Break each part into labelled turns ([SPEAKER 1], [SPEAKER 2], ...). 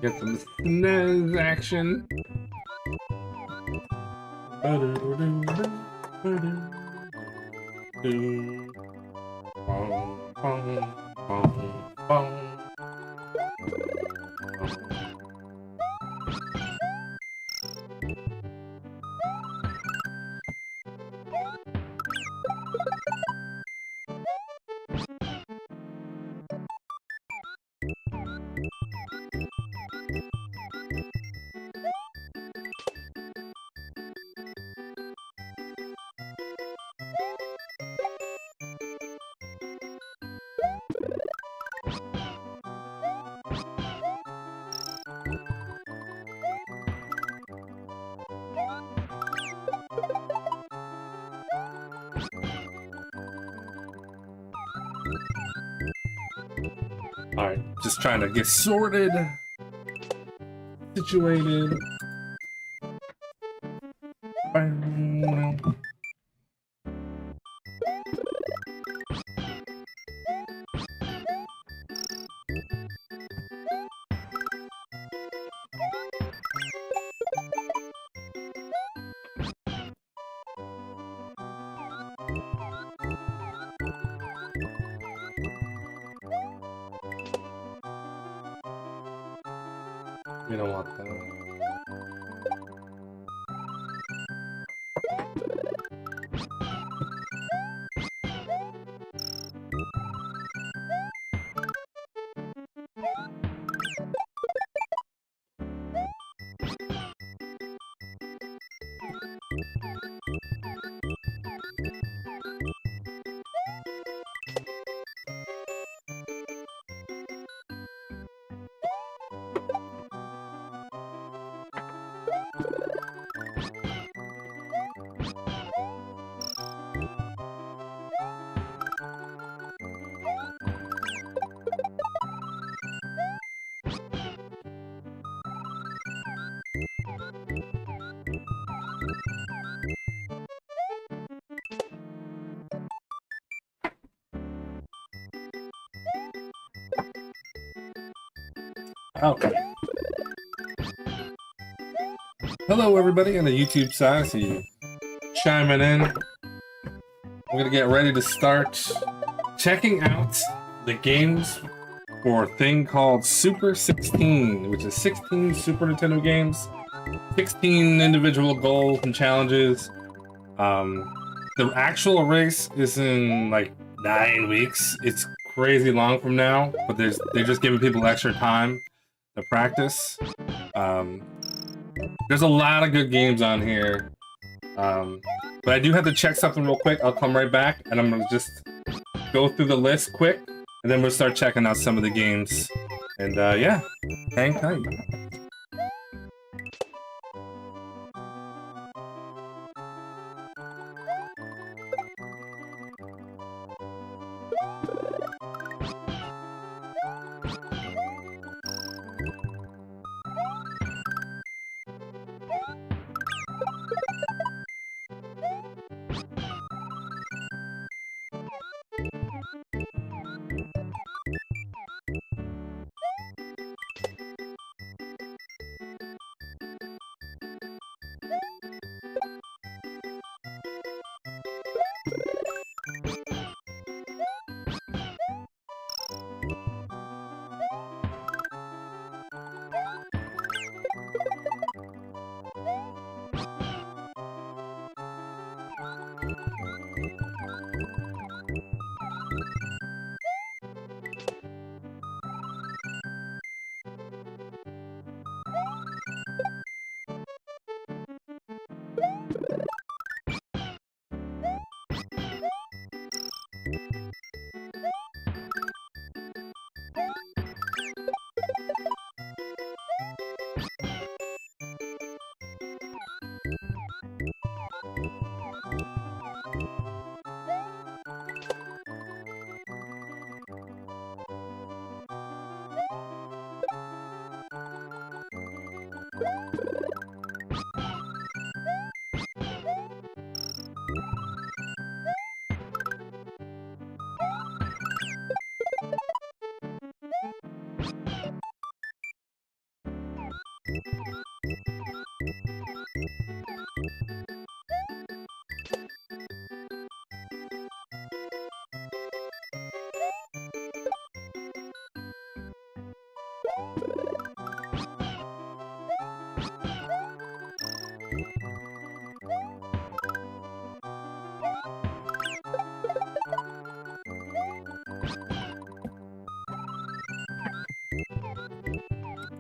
[SPEAKER 1] Get some SNES action. Alright, just trying to get sorted, situated. We don't want that. Okay. Hello, everybody on the YouTube side. I see you chiming in. I'm gonna get ready to start checking out the games for a thing called Super 16, which is 16 Super Nintendo games, 16 individual goals and challenges. The actual race is in like 9 weeks. It's crazy long from now, but they're just giving people extra time to practice. There's a lot of good games on here, but I do have to check something real quick. I'll come right back, and I'm gonna just go through the list quick, and then we'll start checking out some of the games. And yeah, hang tight.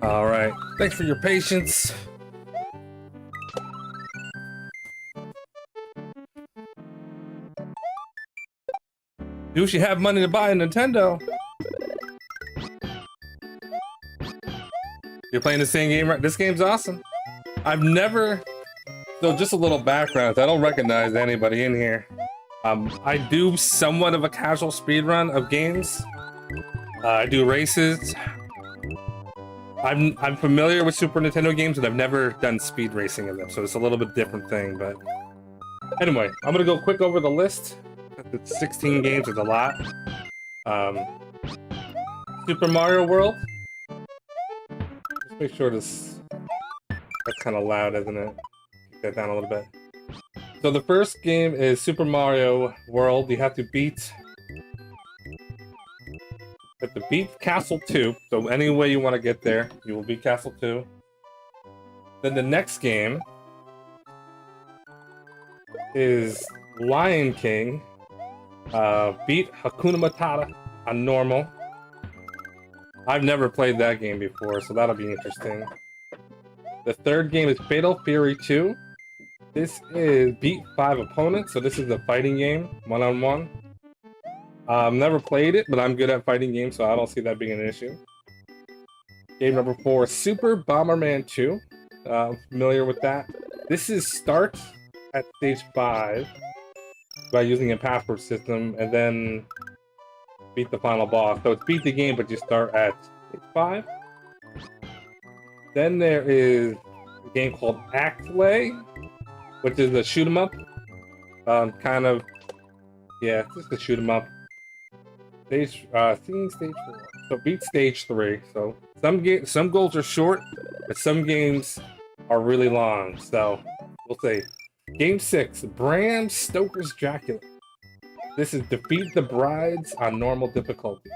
[SPEAKER 1] All right, thanks for your patience. You should have money to buy a Nintendo. You're playing the same game, right? This game's awesome. I've never... So just a little background. I don't recognize anybody in here. I do somewhat of a casual speedrun of games. I do races. I'm familiar with Super Nintendo games, but I've never done speed racing of them, so it's a little bit different thing. But anyway, I'm gonna go quick over the list. It's 16 games, it's a lot. Super Mario World. Let's make sure this... That's kind of loud, isn't it? Keep that down a little bit. So the first game is Super Mario World. You have to beat Castle 2. So any way you want to get there, you will beat Castle 2. Then the next game is Lion King. Beat Hakuna Matata on normal. I've never played that game before, so that'll be interesting. The third game is Fatal Fury 2. This is beat 5 opponents, so this is a fighting game, one-on-one. Never played it, but I'm good at fighting games, so I don't see that being an issue. Game number 4 is Super Bomberman 2. I'm familiar with that. This is start at stage 5 by using a password system, and then beat the final boss. So it's beat the game, but you start at stage 5. Then there is a game called Axelay, which is a shoot 'em up. Kind of, yeah, it's just a shoot 'em up. Seeing stage 4. So beat stage 3. So some goals are short, but some games are really long. So we'll see. Game 6, Bram Stoker's Dracula. This is defeat the brides on normal difficulty.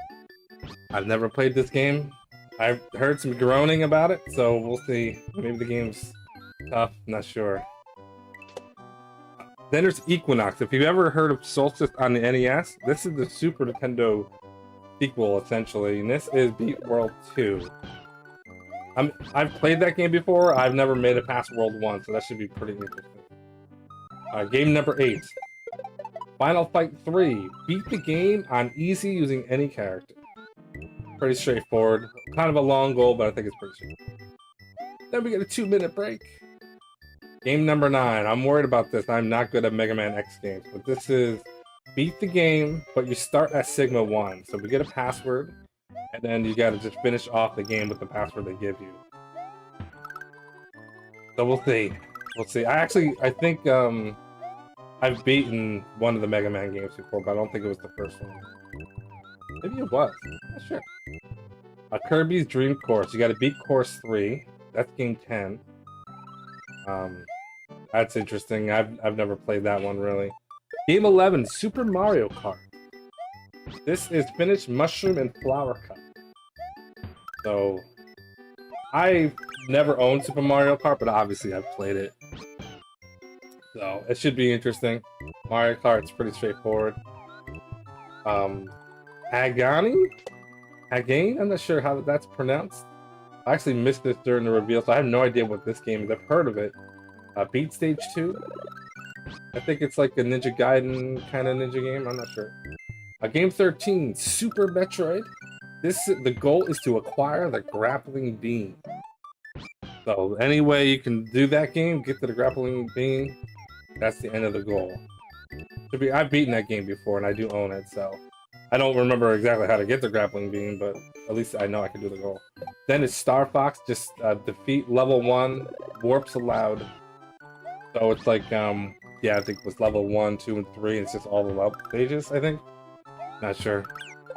[SPEAKER 1] I've never played this game. I've heard some groaning about it, so we'll see. Maybe the game's tough, not sure. Then there's Equinox. If you've ever heard of Solstice on the NES, this is the Super Nintendo sequel, essentially, and this is Beat World 2. I've played that game before. I've never made it past World 1, so that should be pretty interesting. Game number 8. Final Fight 3. Beat the game on easy using any character. Pretty straightforward. Kind of a long goal, but I think it's pretty straightforward. Then we get a 2-minute break. Game number 9. I'm worried about this. I'm not good at Mega Man X games, but this is beat the game, but you start at Sigma 1. So we get a password, and then you gotta just finish off the game with the password they give you. So we'll see. We'll see. I think I've beaten one of the Mega Man games before, but I don't think it was the first one. Maybe it was. Not sure. Kirby's Dream Course. You gotta beat Course 3. That's game 10. That's interesting. I've never played that one, really. Game 11, Super Mario Kart. This is finish Mushroom and Flower Cup. So, I've never owned Super Mario Kart, but obviously I've played it. So, it should be interesting. Mario Kart's pretty straightforward. Hagane? Hagane? I'm not sure how that's pronounced. I actually missed this during the reveal, so I have no idea what this game is. I've heard of it. Beat Stage 2? I think it's like a Ninja Gaiden kind of ninja game. I'm not sure. Game 13, Super Metroid. The goal is to acquire the grappling beam. So any way you can do that game, get to the grappling beam, that's the end of the goal. I've beaten that game before, and I do own it, so I don't remember exactly how to get the grappling beam, but at least I know I can do the goal. Then it's Star Fox, just defeat level 1, warps allowed. So it's like, yeah, I think it was level 1, 2, and 3, and it's just all the level stages, I think. Not sure.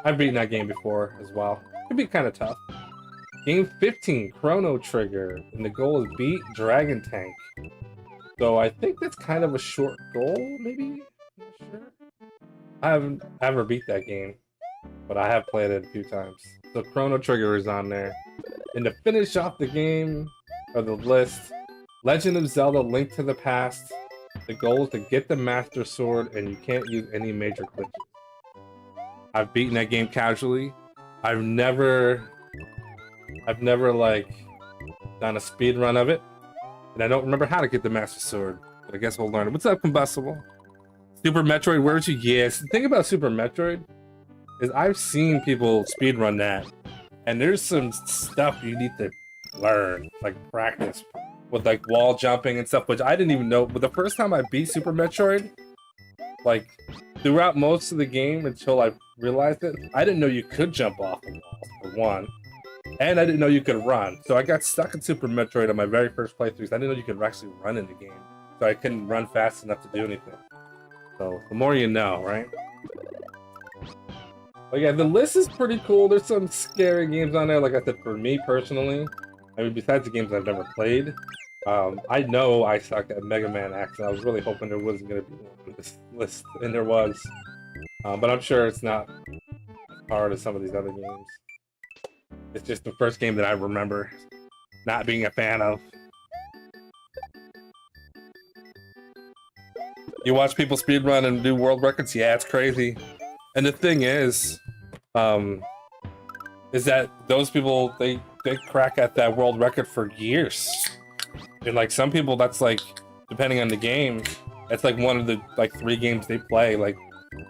[SPEAKER 1] I've beaten that game before as well. Could be kind of tough. Game 15, Chrono Trigger, and the goal is beat Dragon Tank. So I think that's kind of a short goal, maybe? Not sure. I haven't ever beat that game, but I have played it a few times. So Chrono Trigger is on there. And to finish off the game, or the list, Legend of Zelda Link to the Past. The goal is to get the Master Sword, and you can't use any major glitches. I've beaten that game casually. I've never like done a speed run of it, and I don't remember how to get the Master Sword. But I guess we'll learn it. What's up, Combustible? Super Metroid, where's you? Yes. The thing about Super Metroid is I've seen people speedrun that, and there's some stuff you need to learn, like practice with like wall jumping and stuff, which I didn't even know. But the first time I beat Super Metroid, like throughout most of the game until I realized it, I didn't know you could jump off the walls, for one. And I didn't know you could run. So I got stuck in Super Metroid on my very first playthroughs. I didn't know you could actually run in the game. So I couldn't run fast enough to do anything. So the more you know, right? But yeah, the list is pretty cool. There's some scary games on there, like I said, for me personally. I mean, besides the games I've never played. I know I sucked at Mega Man X, and I was really hoping there wasn't going to be one on this list, and there was. But I'm sure it's not as hard as some of these other games. It's just the first game that I remember not being a fan of. You watch people speedrun and do world records? Yeah, it's crazy. And the thing is that those people, they crack at that world record for years. And like some people, that's like, depending on the game, that's like one of the like 3 games they play like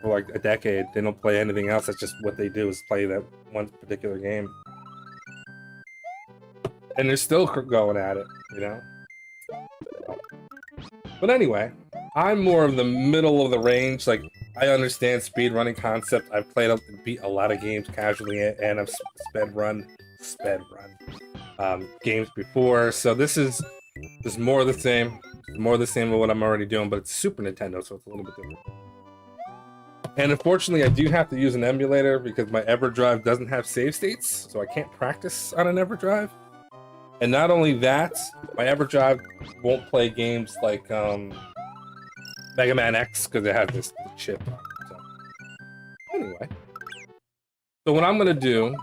[SPEAKER 1] for like a decade. They don't play anything else. That's just what they do, is play that one particular game. And they're still going at it, you know? But anyway, I'm more of the middle of the range. Like, I understand speedrunning concept. I've played beat a lot of games casually, and I've sped run games before. So this is more of the same. More of the same of what I'm already doing, but it's Super Nintendo, so it's a little bit different. And unfortunately, I do have to use an emulator because my EverDrive doesn't have save states, so I can't practice on an EverDrive. And not only that, my EverDrive won't play games like Mega Man X because it has this chip on it. So anyway, so what I'm gonna do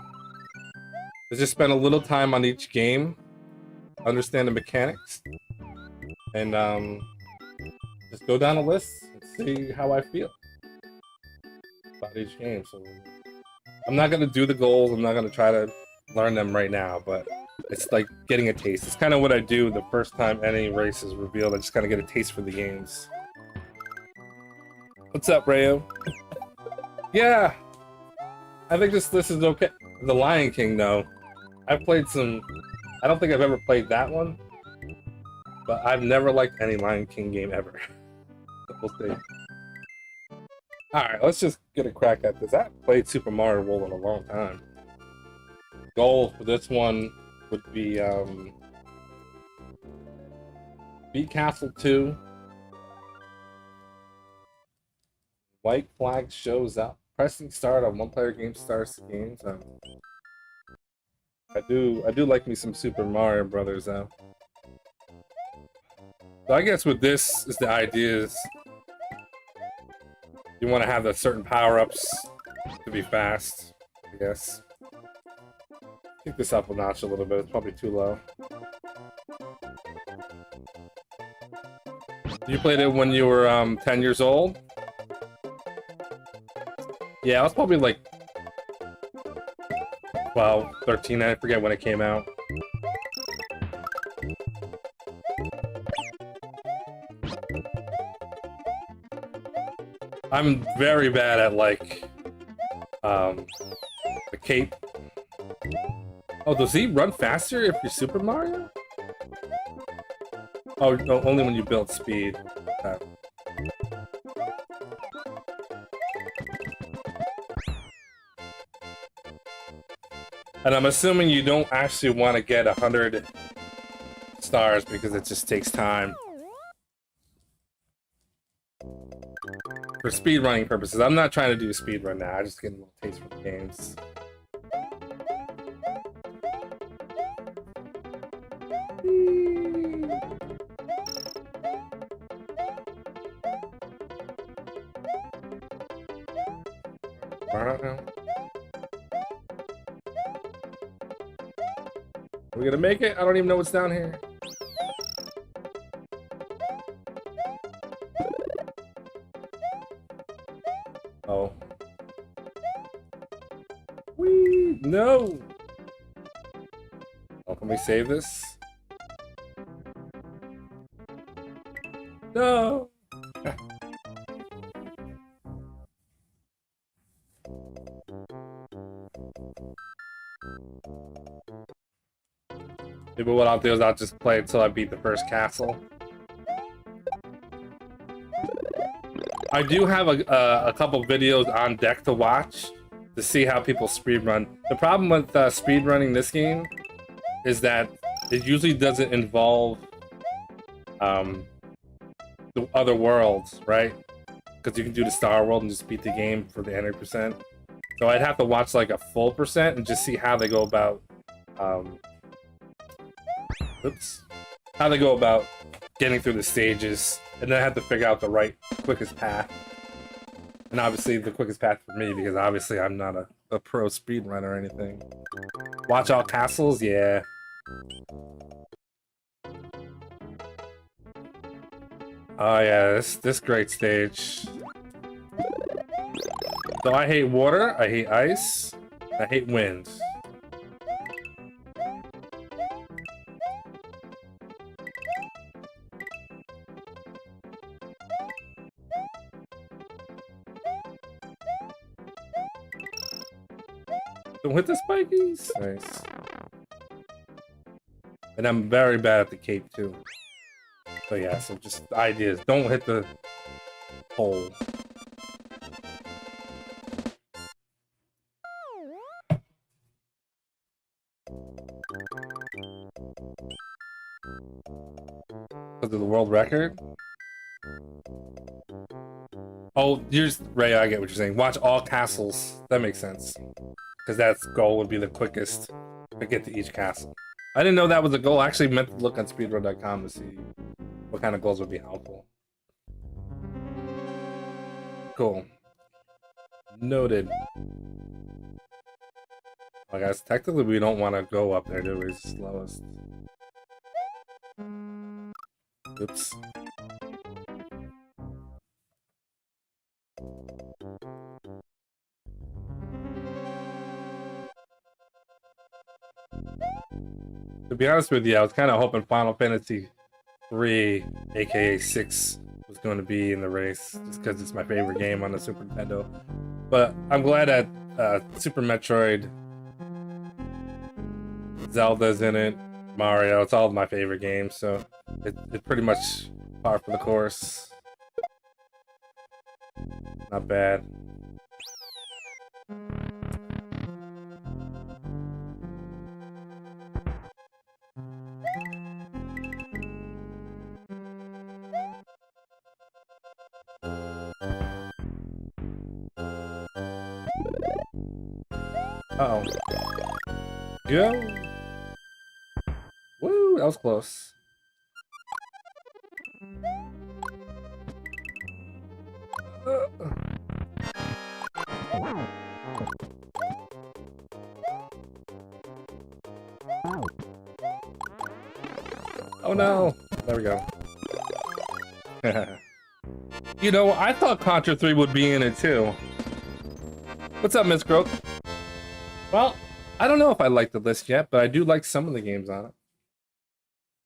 [SPEAKER 1] is just spend a little time on each game, understand the mechanics, and just go down a list and see how I feel about each game. So I'm not gonna do the goals. I'm not gonna try to learn them right now, but it's like getting a taste. It's kind of what I do the first time any race is revealed. I just kind of get a taste for the games. What's up, Rayo? Yeah, I think this is okay. The Lion King, though. I've played some. I don't think I've ever played that one, but I've never liked any Lion King game ever. We'll see. Alright, let's just get a crack at this. I haven't played Super Mario World in a long time. Goal for this one would be beat Castle 2. White flag shows up. Pressing start on one-player game starts the game. So I do like me some Super Mario Brothers though. So I guess with this is the idea is you want to have the certain power-ups to be fast, I guess. Pick this up a notch a little bit. It's probably too low. You played it when you were 10 years old? Yeah, I was probably like 12, 13, I forget when it came out. I'm very bad at like the cape. Oh, does he run faster if you're Super Mario? Oh, no, only when you build speed. And I'm assuming you don't actually want to get 100 stars because it just takes time. For speedrunning purposes. I'm not trying to do a speedrun now, I just get a little taste for the games. Are we gonna make it? I don't even know what's down here. Oh. Whee! No! Oh, can we save this? No! Maybe what I'll do is I'll just play until I beat the first castle. I do have a couple videos on deck to watch to see how people speedrun. The problem with speedrunning this game is that it usually doesn't involve the other worlds, right? Because you can do the Star World and just beat the game for the 100%. So I'd have to watch like a full percent and just see how they go about how they go about getting through the stages, and then I have to figure out the right quickest path. And obviously the quickest path for me, because obviously I'm not a pro speedrunner or anything. Watch all castles, yeah. Oh yeah, this great stage. So I hate water, I hate ice, I hate wind. Don't hit the spikies. Nice. And I'm very bad at the cape too. So yeah, so just ideas. Don't hit the hole. Because of the world record? Oh, Ray, I get what you're saying. Watch all castles. That makes sense. Because that's goal would be the quickest to get to each castle. I didn't know that was a goal. I actually meant to look on speedrun.com to see what kind of goals would be helpful. Cool. Noted. I guess technically we don't want to go up there, do we? It's the slowest. Oops. To be honest with you, I was kind of hoping Final Fantasy 3, aka 6, was going to be in the race, just because it's my favorite game on the Super Nintendo. But I'm glad that Super Metroid, Zelda's in it, Mario, it's all of my favorite games, so it's pretty much par for the course. Not bad. Uh-oh. Go! Woo, that was close. Oh no! There we go. You know, I thought Contra 3 would be in it too. What's up, Miss Croak? Well, I don't know if I like the list yet, but I do like some of the games on it.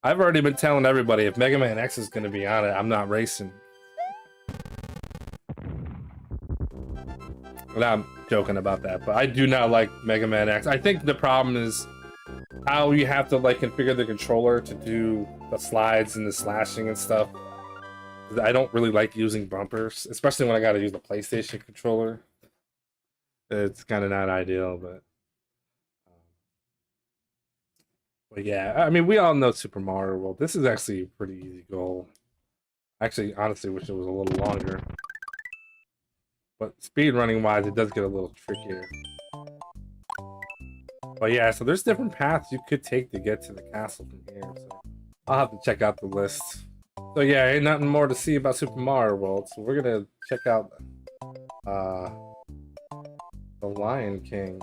[SPEAKER 1] I've already been telling everybody if Mega Man X is going to be on it, I'm not racing. Well, I'm joking about that, but I do not like Mega Man X. I think the problem is how you have to like configure the controller to do the slides and the slashing and stuff. I don't really like using bumpers, especially when I got to use the PlayStation controller. It's kind of not ideal, but yeah, I mean, we all know Super Mario World. This is actually a pretty easy goal. Actually, honestly, wish it was a little longer. But speedrunning wise, it does get a little trickier. But yeah, so there's different paths you could take to get to the castle from here. So I'll have to check out the list. So yeah, ain't nothing more to see about Super Mario World. So we're gonna check out The Lion King,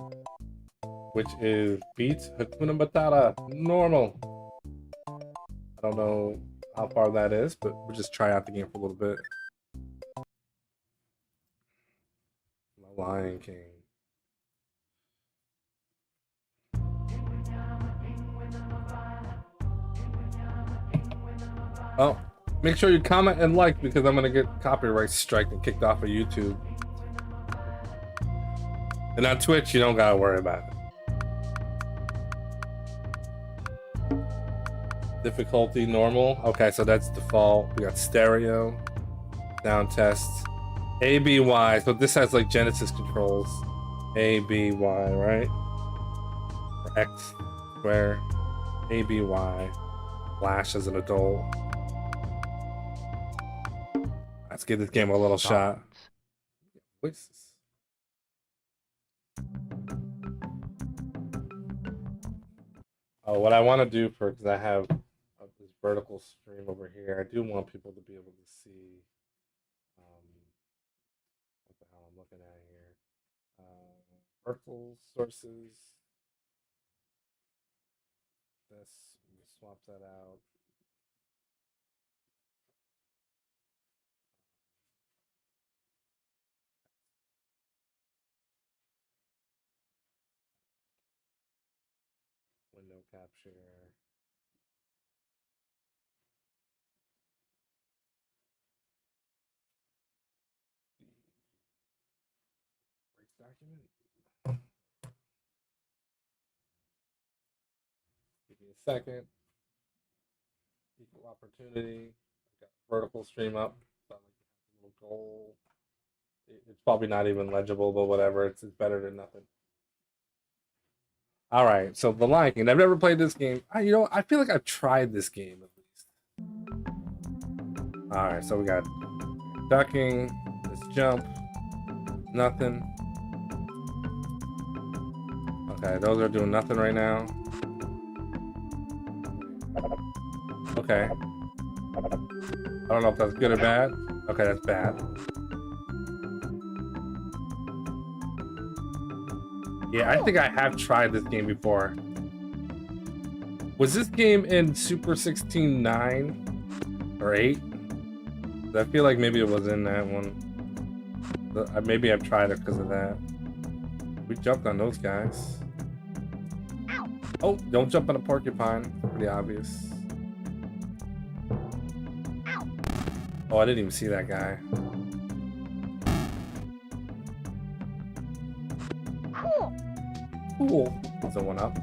[SPEAKER 1] which is beats Hakuna Matata normal. I don't know how far that is, but we'll just try out the game for a little bit. The Lion King. Oh, make sure you comment and like because I'm gonna get copyright striked and kicked off of YouTube. And on Twitch, you don't gotta worry about it. Difficulty normal. Okay, so that's default. We got stereo, sound test, A, B, Y. So this has like Genesis controls. A, B, Y, right? Or X, square, A, B, Y. Flash as an adult. Let's give this game a little shot. Voices. Oh, what I want to do because I have this vertical stream over here, I do want people to be able to see what the hell I'm looking at here. Vertical sources. This, we'll swap that out. Window capture. Race document. Give me a second. Equal opportunity. I got vertical stream up. So I like to have a little goal. It's probably not even legible, but whatever. It's better than nothing. All right, so The Lion King. I've never played this game. I feel like I've tried this game at least. All right, so we got ducking, this jump, nothing. Okay, those are doing nothing right now. Okay. I don't know if that's good or bad. Okay, that's bad. Yeah, I think I have tried this game before. Was this game in Super 16 9 or 8? I feel like maybe it was in that one. Maybe I've tried it because of that. We jumped on those guys. Oh, don't jump on a porcupine. Pretty obvious. Oh, I didn't even see that guy. Cool. That's a one up.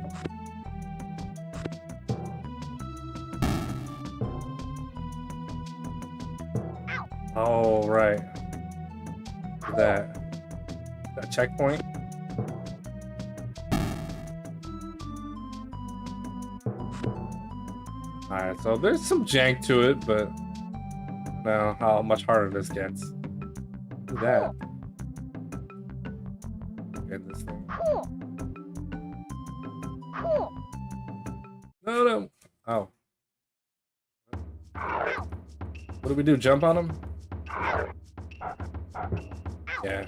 [SPEAKER 1] Oh, right. That checkpoint. Alright, so there's some jank to it, but now how much harder this gets. Look at that. Get this thing. No. Oh. What do we do? Jump on him? Yeah.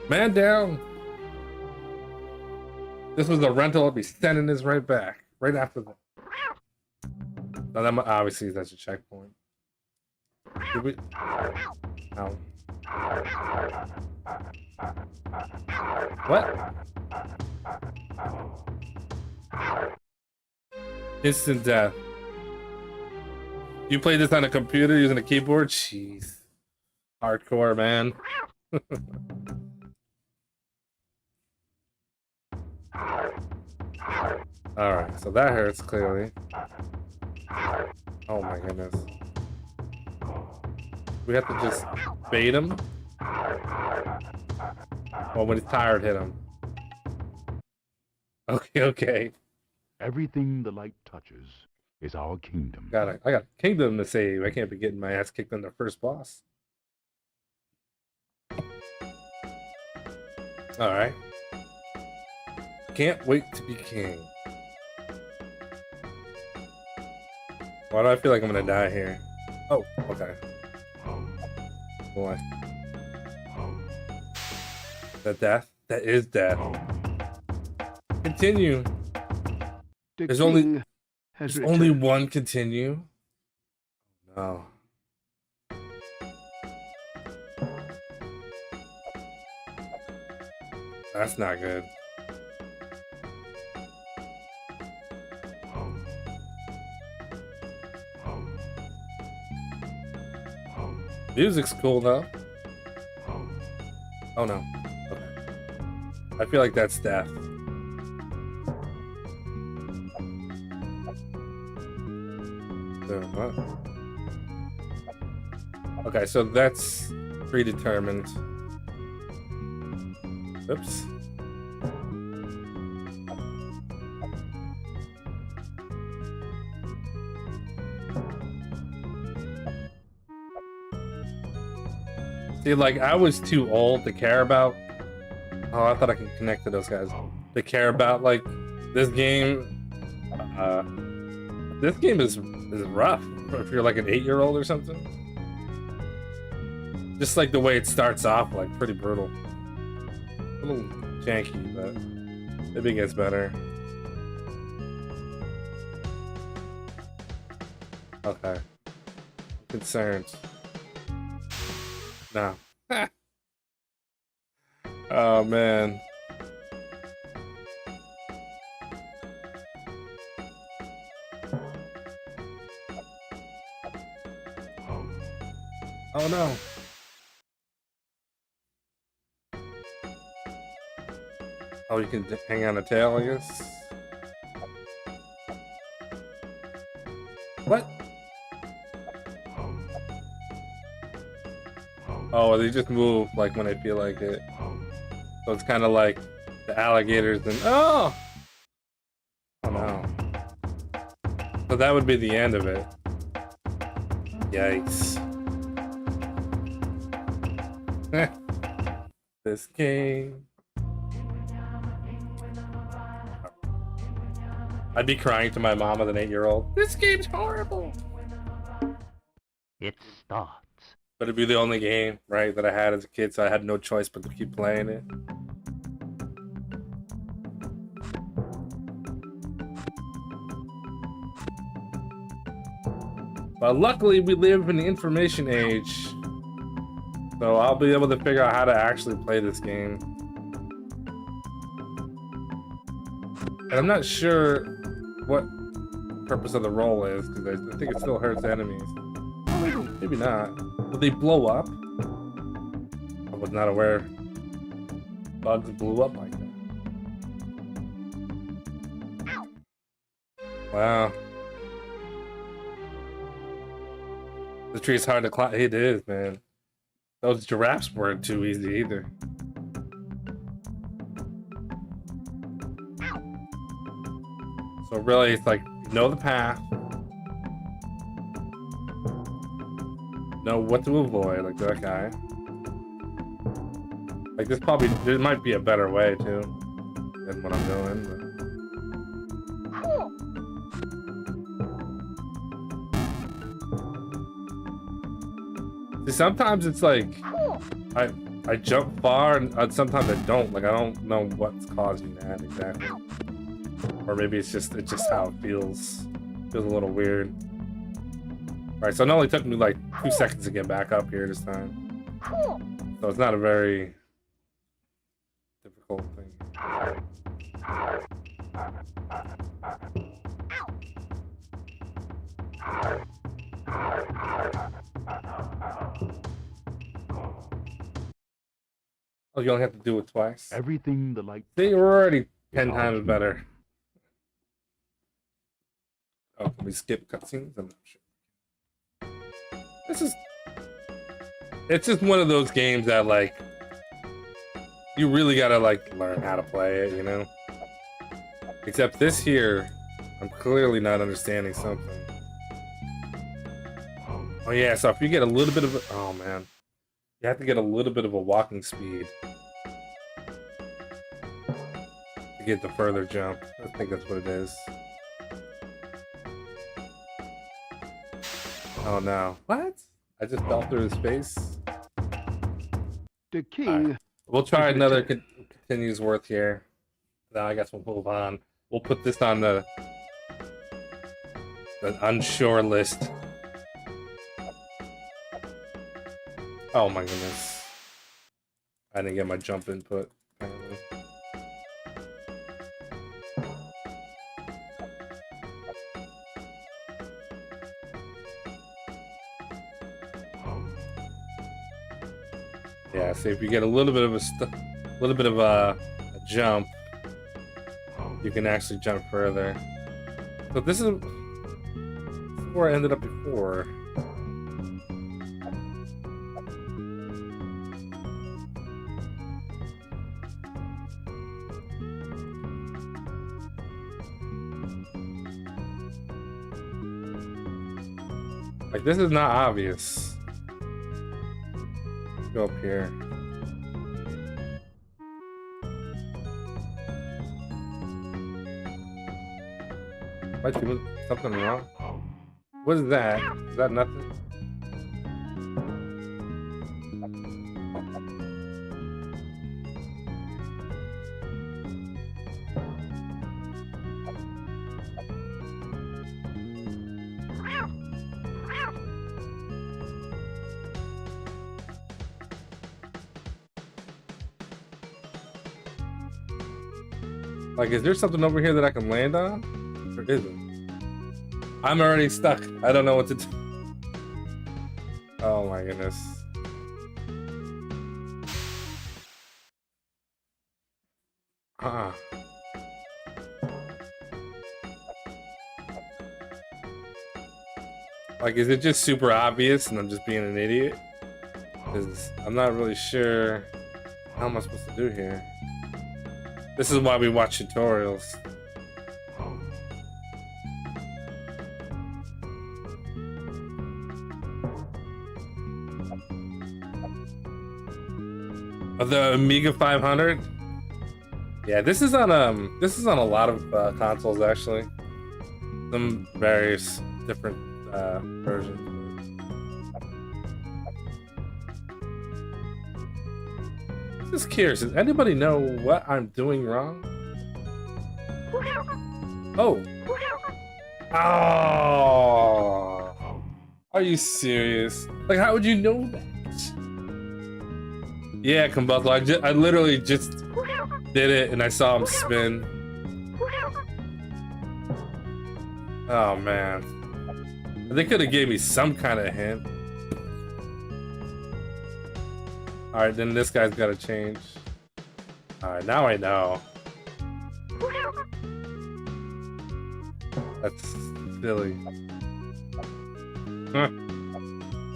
[SPEAKER 1] Man down. This was a rental. I'll be sending this right back. Right after that. Now that obviously that's a checkpoint. Did we? Ow. What? Instant death. You played this on a computer using a keyboard? Jeez. Hardcore, man. Alright, so that hurts clearly. Oh my goodness. We have to just bait him? Well, when he's tired, hit him. Okay.
[SPEAKER 2] Everything the light touches is our kingdom.
[SPEAKER 1] I got a kingdom to save. I can't be getting my ass kicked on the first boss. Alright. Can't wait to be king. Why do I feel like I'm gonna die here? Oh, okay. boy. Is that death? That is death. Continue. There's only one continue. No. That's not good. Music's cool though. Oh no. Okay. I feel like that's death. What? Okay, so that's predetermined. Oops. See, like, I was too old to care about... Oh, I thought I could connect to those guys. To care about, like, this game. This game is rough. If you're like an 8-year-old or something. Just like the way it starts off, like, pretty brutal. A little janky, but maybe it gets better. Okay. I'm concerned. No. Oh, man. Oh, no. Oh, you can hang on a tail, I guess? What? Oh, they just move like when I feel like it. So it's kind of like the alligators and oh! Oh no. So that would be the end of it. Yikes. This game. I'd be crying to my mom as an 8-year-old. This game's horrible.
[SPEAKER 3] It starts.
[SPEAKER 1] But it'd be the only game, right, that I had as a kid, so I had no choice but to keep playing it. But luckily, we live in the information age, so I'll be able to figure out how to actually play this game. And I'm not sure what the purpose of the roll is, because I think it still hurts enemies. Maybe not. Will they blow up? I was not aware bugs blew up like that. Wow. The tree's hard to climb. It is, man. Those giraffes weren't too easy either. So really, it's like, know the path. Know what to avoid, like that guy. Like this probably, there might be a better way too than what I'm doing. But... See, sometimes it's like I jump far and sometimes I don't. Like I don't know what's causing that exactly. Or maybe it's just how it feels. Feels a little weird. Alright, so it only took me like 2 seconds to get back up here this time. So it's not a very difficult thing. Oh, you only have to do it twice?
[SPEAKER 2] Everything the light.
[SPEAKER 1] They were already 10 times better. Oh, can we skip cutscenes? I'm not sure. It's just one of those games that, like, you really gotta, like, learn how to play it, you know? Except this here, I'm clearly not understanding something. Oh yeah, so if you get a little bit of a... Oh man. You have to get a little bit of a walking speed to get the further jump. I think that's what it is. Oh no. What? I just fell through his face?
[SPEAKER 2] The key.
[SPEAKER 1] Alright. We'll try another continues worth here. Now I guess we'll move on. We'll put this on the unsure list. Oh my goodness. I didn't get my jump input, apparently. Yeah, see if you get a little bit of a jump, you can actually jump further. So this is where I ended up before. Like, this is not obvious. Go up here. Am I doing something wrong? What is that? Is that nothing? Like, is there something over here that I can land on? Or isn't? I'm already stuck. I don't know what to do. Oh my goodness. Like, is it just super obvious and I'm just being an idiot? Because I'm not really sure how am I supposed to do here. This is why we watch tutorials. Of the Amiga 500? Yeah, this is on a lot of consoles actually. Some various different versions. Just curious, does anybody know what I'm doing wrong? Oh! Oh! Are you serious? Like, how would you know that? Yeah, Combustible, I literally just did it and I saw him spin. Oh man. They could have gave me some kind of hint. Alright, then this guy's gotta change. Alright, now I know. That's silly. Huh.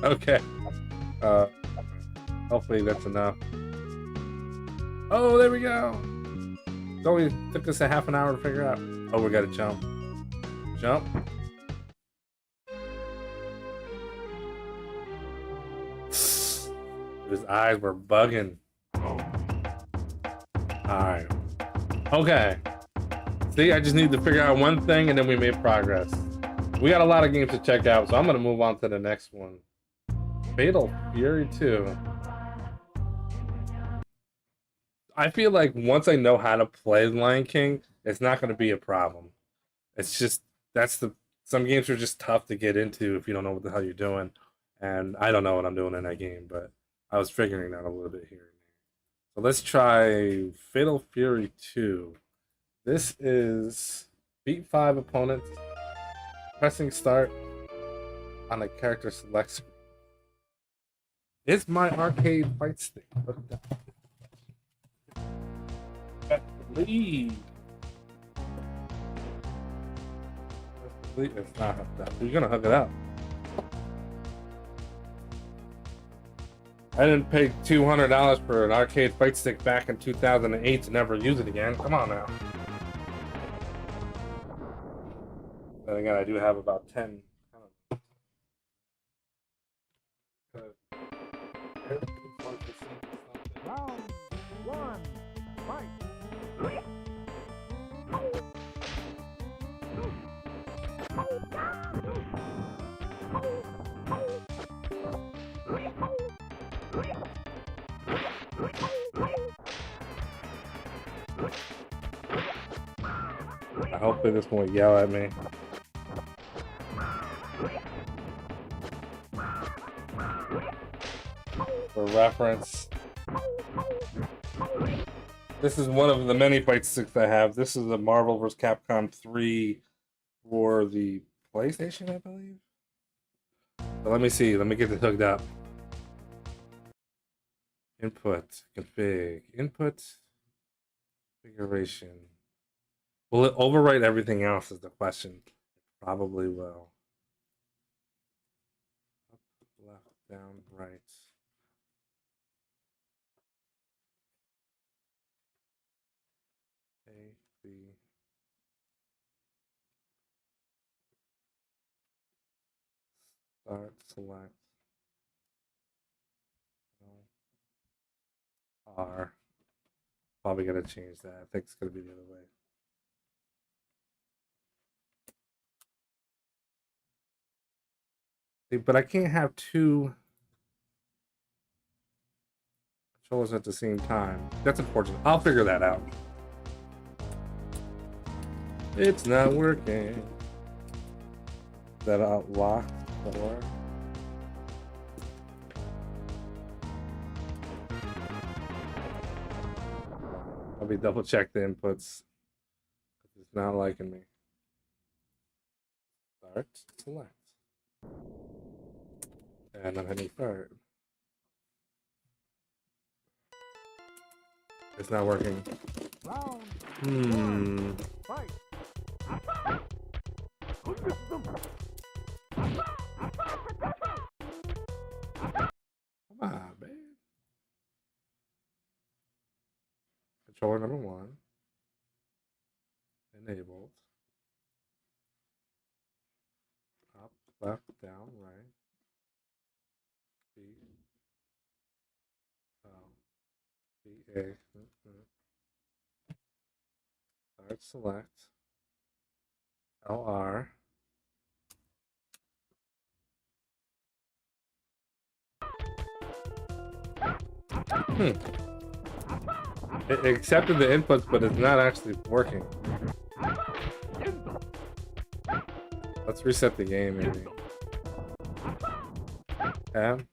[SPEAKER 1] Okay. Hopefully that's enough. Oh, there we go! It only took us a half an hour to figure out. Oh, we gotta jump. Jump. His eyes were bugging. Alright. Okay. See, I just need to figure out one thing and then we made progress. We got a lot of games to check out, so I'm gonna move on to the next one. Fatal Fury 2. I feel like once I know how to play Lion King, it's not gonna be a problem. It's just, some games are just tough to get into if you don't know what the hell you're doing. And I don't know what I'm doing in that game, but I was figuring that a little bit here. So let's try Fatal Fury 2. This is beat 5 opponents, pressing start on a character select screen. It's my arcade fight stick. Look at that. That's the lead. It's not hooked up. You're gonna hook it up. I didn't pay $200 for an arcade fight stick back in 2008 to never use it again. Come on now. Then again, I do have about 10.
[SPEAKER 2] Round 1, fight.
[SPEAKER 1] hopefully this won't yell at me. For reference, this is one of the many fight sticks I have. This is the Marvel vs. Capcom 3 for the PlayStation, I believe. So let me see. Let me get this hooked up. Input, config, input, configuration. Will it overwrite everything else is the question. Probably will. Up, left, down, right. A, B. Start, select. R. Probably gonna change that. I think it's gonna be the other way. See, but I can't have two controllers at the same time. That's unfortunate. I'll figure that out. It's not working. Is that locked or? Let me double check the inputs. It's not liking me. Start, select. And I'm hitting start. It's not working. Hmm. Come on, man. Controller number 1. Enabled. Up, left, down, right. B. Oh. B, A. Start, select. LR. It accepted the inputs, but it's not actually working. Let's reset the game, maybe. Tab.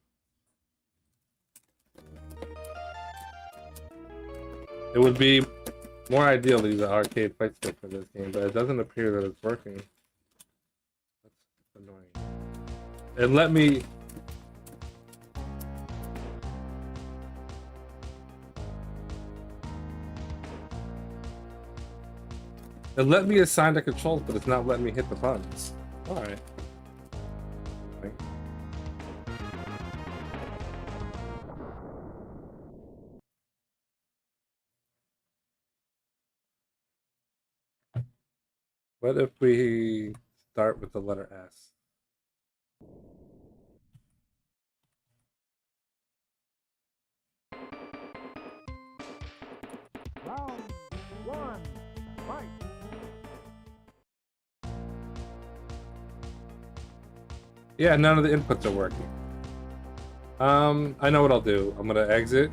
[SPEAKER 1] It would be more ideal to use an arcade fight stick for this game, but it doesn't appear that it's working. That's annoying. It let me... It let me assign the controls, but it's not letting me hit the buttons. Alright. Okay. What if we start with the letter S?
[SPEAKER 4] Round 1, fight!
[SPEAKER 1] Yeah, none of the inputs are working. I know what I'll do. I'm gonna exit.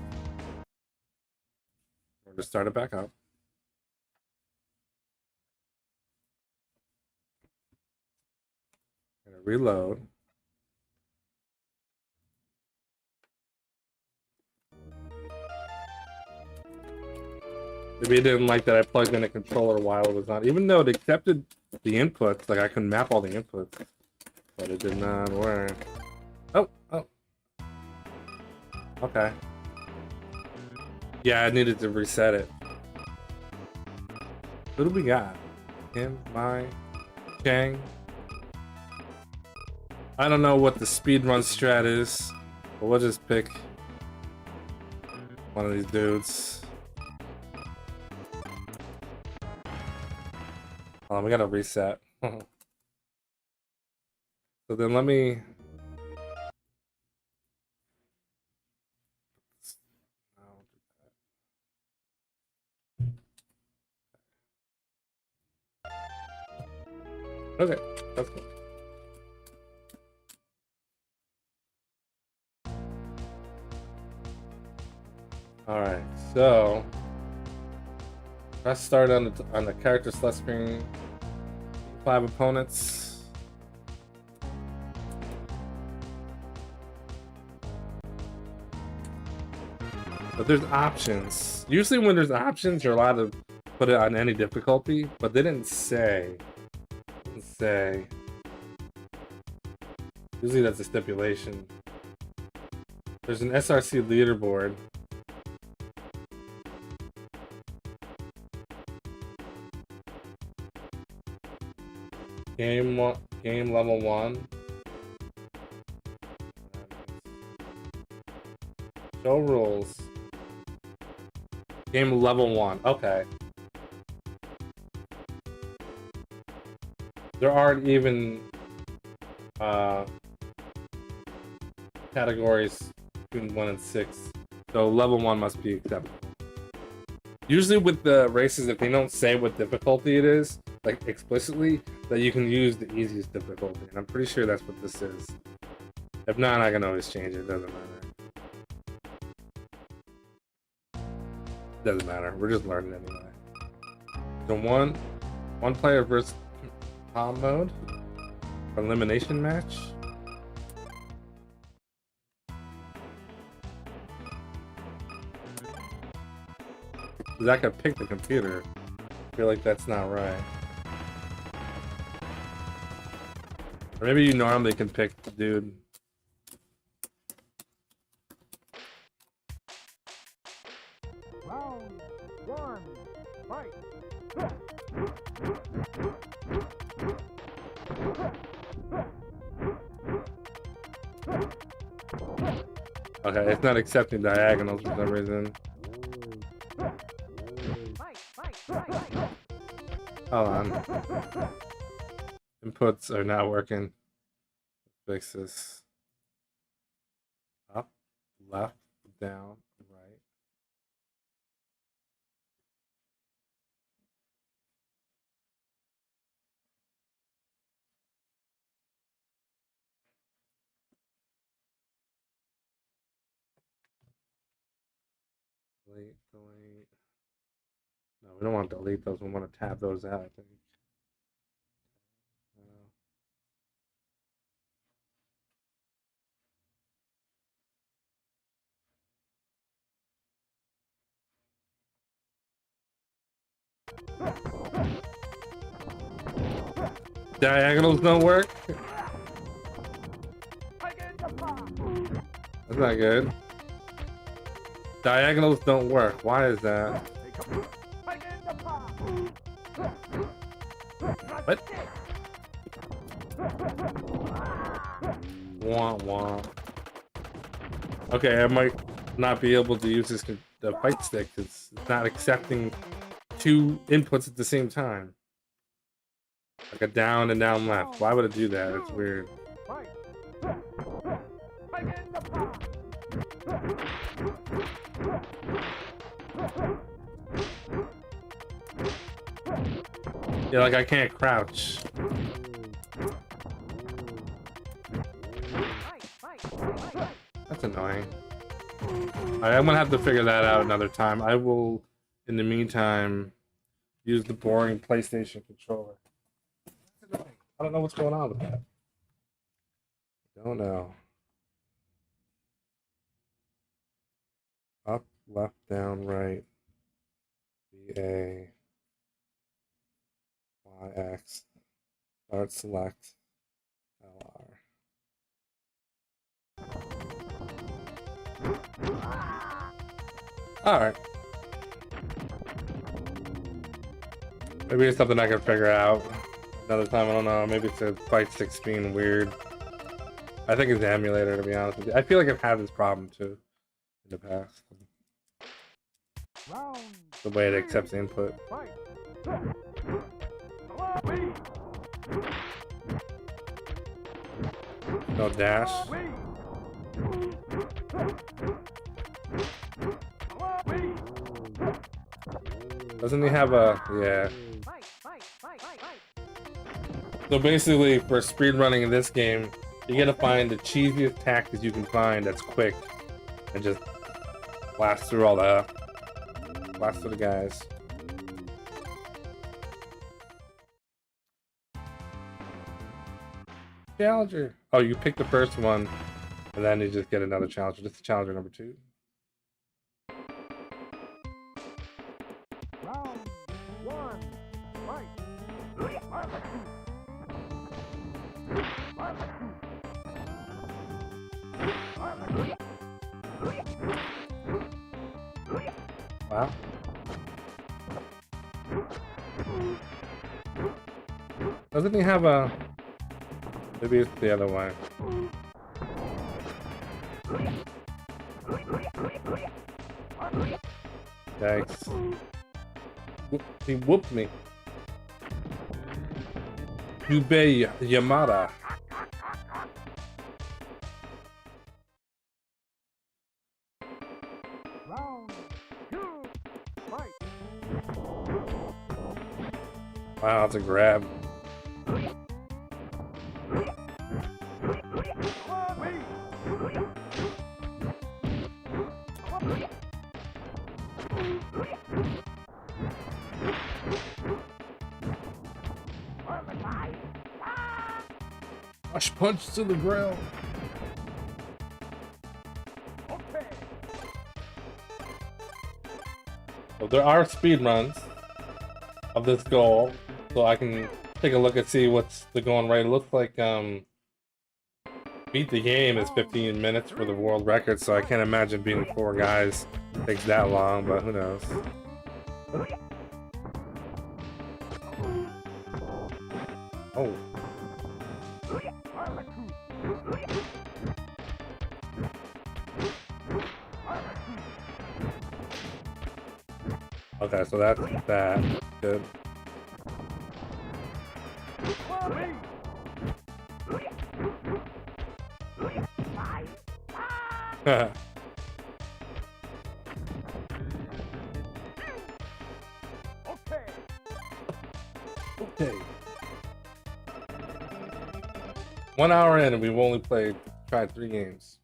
[SPEAKER 1] We're gonna start it back up. I'm gonna reload. Maybe it didn't like that I plugged in a controller while it was on, even though it accepted the inputs, like I can map all the inputs, but it did not work. Oh. Okay. Yeah, I needed to reset it. Who do we got? Him, my, Chang. I don't know what the speedrun strat is, but we'll just pick one of these dudes. Hold on, we gotta reset. So then let me... Okay, that's cool. Alright, so press start on the character select screen. 5 opponents. But there's options. Usually when there's options, you're allowed to put it on any difficulty, but they didn't say. Usually that's a stipulation. There's an SRC leaderboard. Game level 1. Show rules. Game level 1. Okay. There aren't even categories between 1 and 6. So level 1 must be acceptable. Usually with the races, if they don't say what difficulty it is, like explicitly, that you can use the easiest difficulty. And I'm pretty sure that's what this is. If not, I can always change it. It doesn't matter. Doesn't matter. We're just learning anyway. So one player versus comp mode, elimination match. I could pick the computer. I feel like that's not right. Or maybe you normally can pick the dude.
[SPEAKER 4] Round 1, fight.
[SPEAKER 1] Okay, it's not accepting diagonals for some reason. Hold on. Inputs are not working. Fix this. Up, left, down, right. Delete. No, we don't want to delete those. We want to tab those out, I think. Diagonals don't work? That's not good. Diagonals don't work. Why is that? What? Wah wah. Okay, I might not be able to use this the fight stick. It's not accepting 2 inputs at the same time. Like a down and down left. Why would it do that? It's weird. Yeah, like I can't crouch. That's annoying. Alright, I'm gonna have to figure that out another time. I will, in the meantime, use the boring PlayStation controller. I don't know what's going on with that. Don't know. Up, left, down, right. VA. YX. Start, select. LR. Alright. Maybe it's something I can figure out another time. I don't know. Maybe it's a fight stick being weird. I think it's the emulator, to be honest with you. I feel like I've had this problem too in the past. The way it accepts input. No dash. Doesn't he have a... yeah. So basically, for speedrunning in this game, you gotta find the cheesiest tactics you can find that's quick. And just blast through all the... blast through the guys. Challenger. Oh, you pick the first one, and then you just get another challenger. This is challenger number 2.
[SPEAKER 4] Round 1. Fight.
[SPEAKER 1] Wow. Doesn't he have a... Maybe it's the other way. Thanks. He whooped me. Yubei Yamada.
[SPEAKER 4] Round 2. Fight.
[SPEAKER 1] Wow, that's a grab. Rush punch to the ground.
[SPEAKER 4] Okay.
[SPEAKER 1] So there are speed runs of this goal, so I can take a look and see what's the going right. It looks like beat the game is 15 minutes for the world record, so I can't imagine beating 4 guys takes that long, but who knows. Oh. Okay, so that's that. Good. Okay. 1 hour in and we've only tried 3 games.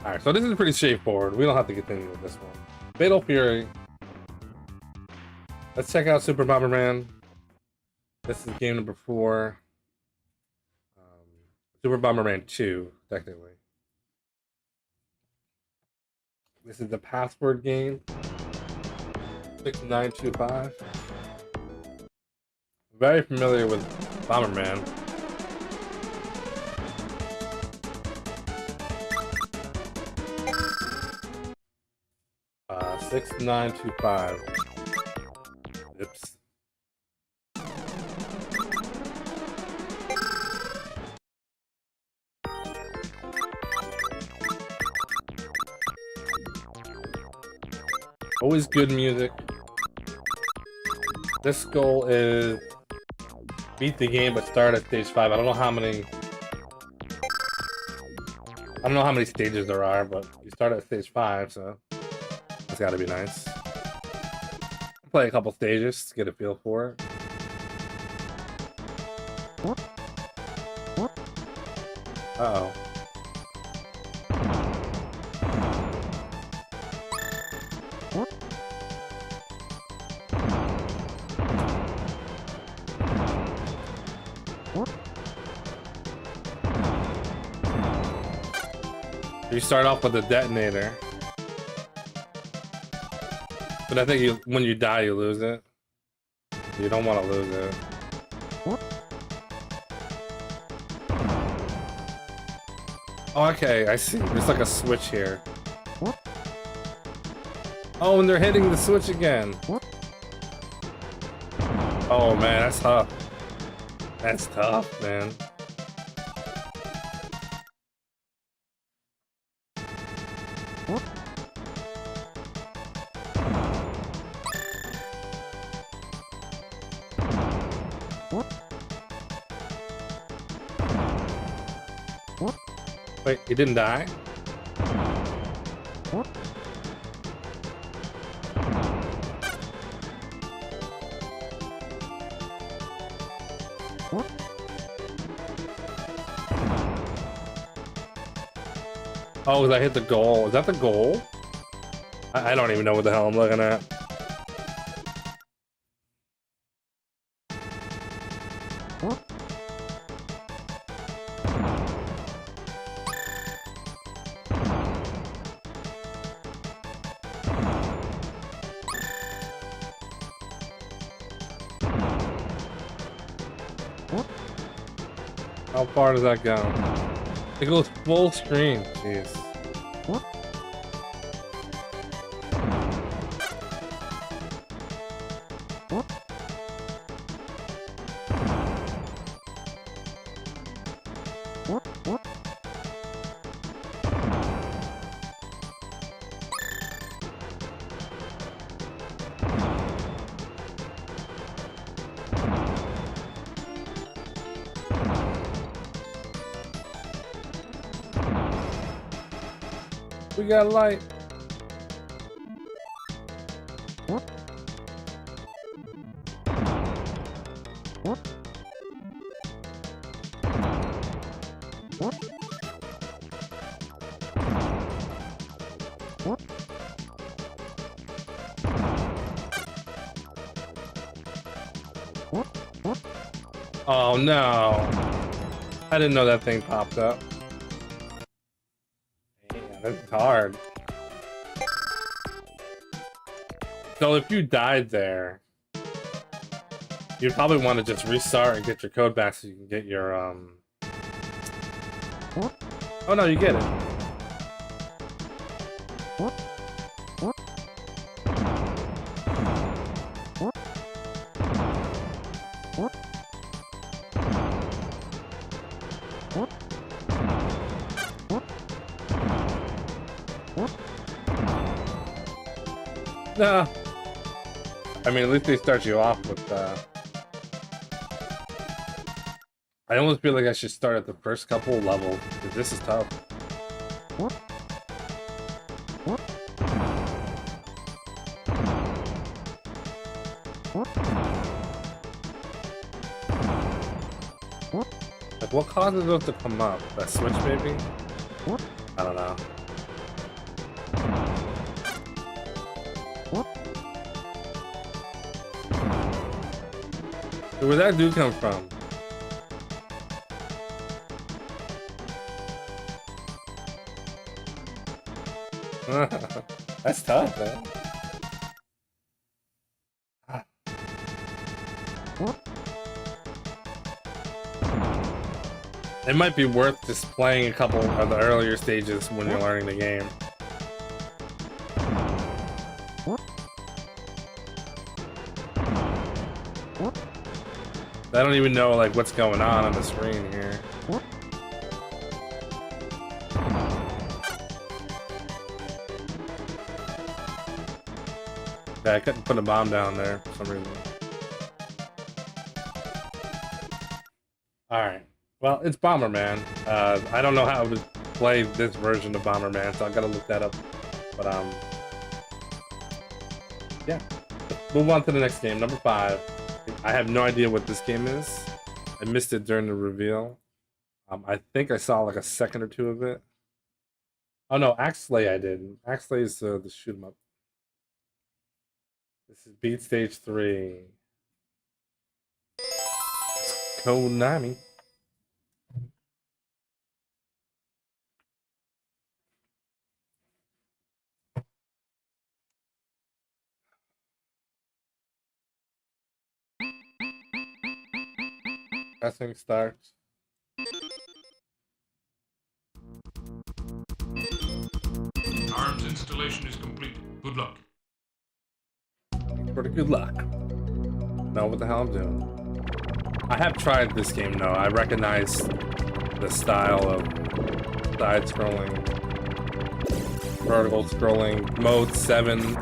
[SPEAKER 1] Alright, so this is pretty straightforward. We don't have to continue with this one. Fatal Fury. Let's check out Super Bomberman. This is game number 4. Super Bomberman 2, technically. This is the password game. 6925. Very familiar with Bomberman. Uh, 6925. Oops. Always good music. This goal is beat the game but start at stage 5. I don't know how many stages there are, but you start at stage 5, so that's gotta be nice. Play a couple stages to get a feel for it. Uh-oh. You start off with a detonator. But I think when you die, you lose it. You don't want to lose it. Oh, okay, I see. There's like a switch here. Oh, and they're hitting the switch again. Oh, man, that's tough. That's tough, man. Wait, he didn't die? Oh, I hit the goal. Is that the goal? I don't even know what the hell I'm looking at. How far does that go? It goes full screen. Jeez. We got light. Oh no. I didn't know that thing popped up. That's hard. So if you died there, you'd probably want to just restart and get your code back so you can get your Oh no, you get it. No. I mean, at least they start you off with, I almost feel like I should start at the first couple levels, because this is tough. Like, what causes those to come up? That switch, maybe? I don't know. Where'd that dude come from? That's tough, man. It might be worth just playing a couple of the earlier stages when you're learning the game. I don't even know like what's going on the screen here. Yeah, I couldn't put a bomb down there for some reason. Alright. Well, it's Bomberman. I don't know how to play this version of Bomberman, so I gotta look that up. But yeah. Let's move on to the next game, number 5. I have no idea what this game is. I missed it during the reveal. I think I saw like a second or two of it. Oh no, Axelay I did. Axelay is the shoot 'em up. This is Beat Stage 3. Konami. Pressing start.
[SPEAKER 5] Arms installation is complete. Good luck.
[SPEAKER 1] Pretty good luck. Know what the hell I'm doing. I have tried this game though. I recognize the style of side-scrolling, vertical scrolling, mode 7.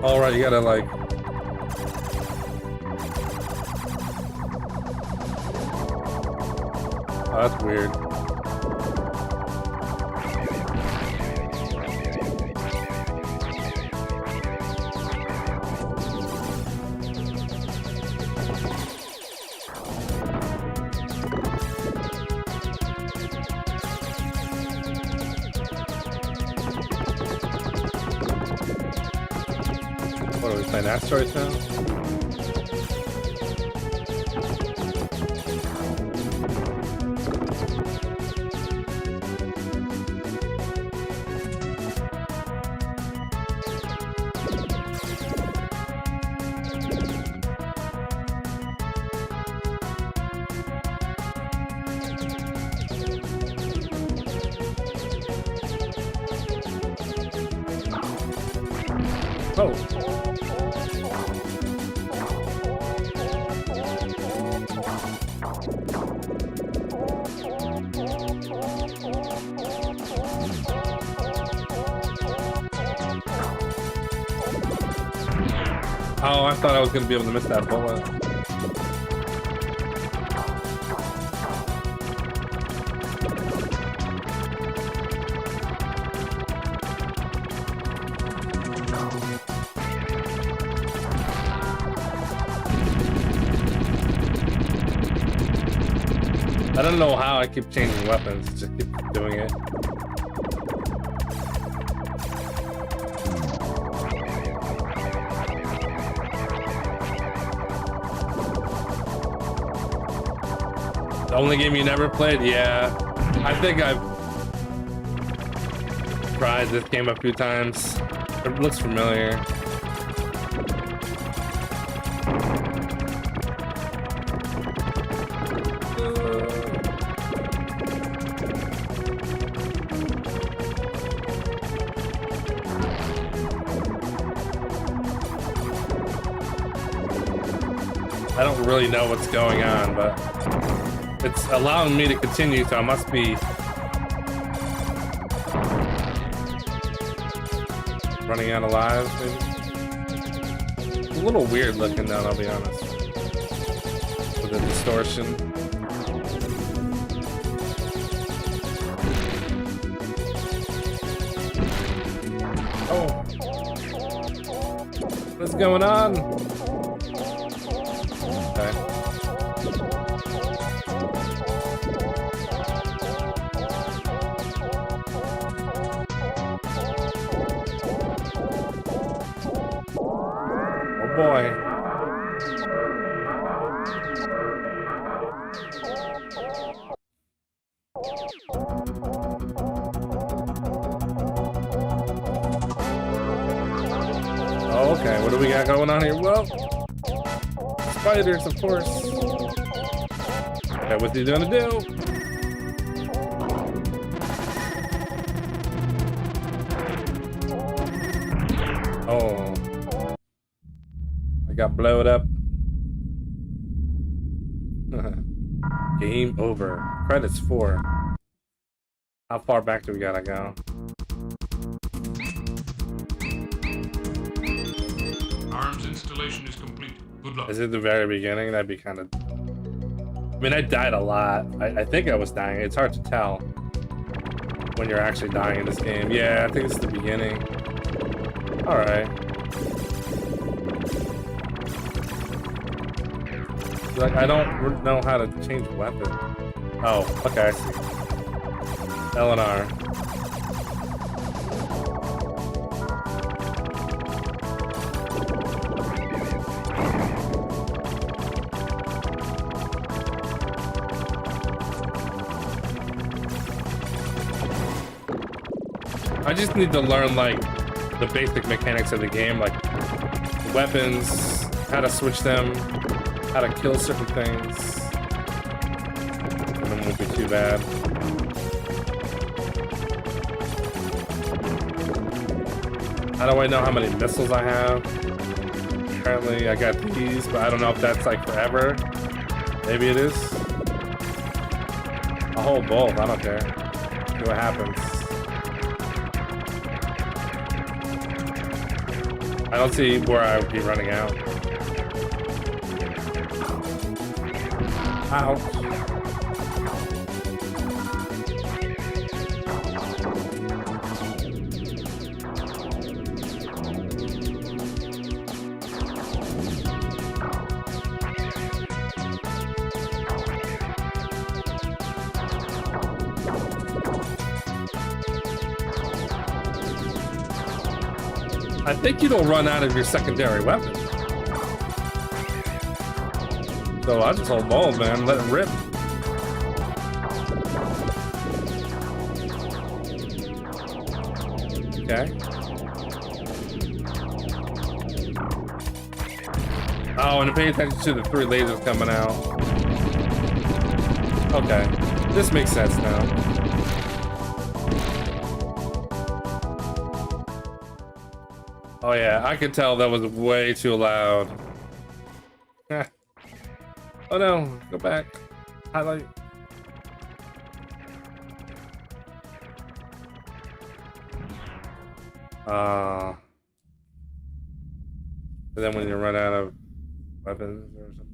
[SPEAKER 1] Alright, you gotta like... Oh, that's weird. What are we playing, Asteroids now? Oh, I thought I was gonna be able to miss that bullet. I don't know how I keep changing weapons, just keep doing it. The only game you never played? Yeah. I think I've tried this game a few times. It looks familiar. I don't really know what's going on, but it's allowing me to continue, so I must be running out of lives, maybe? It's a little weird looking though, I'll be honest. With the distortion. Oh. What's going on? Okay. Boy. Oh, okay, what do we got going on here? Well, spiders, of course. Okay, what's he gonna do? Oh. Got blowed up. Game over. Credits 4. How far back do we gotta go?
[SPEAKER 5] Arms installation is complete. Good luck.
[SPEAKER 1] Is it the very beginning? That'd be kind of... I mean, I died a lot. I think I was dying. It's hard to tell when you're actually dying in this game. Yeah, I think it's the beginning. Alright. Like, I don't know how to change weapon. Oh, okay, I see. L and R. I just need to learn, like, the basic mechanics of the game, like weapons, how to switch them, how to kill certain things, and it won't be too bad. How do I know how many missiles I have? Apparently I got these, but I don't know if that's like forever. Maybe it is. I'll hold both, I don't care. See what happens. I don't see where I would be running out. Ow. I think you don't run out of your secondary weapon. So I just hold both, man. Let it rip. Okay. Oh, and pay attention to the 3 lasers coming out. Okay. This makes sense now. Oh yeah, I could tell that was way too loud. Oh no, go back. Highlight. And then when you run out of weapons or something.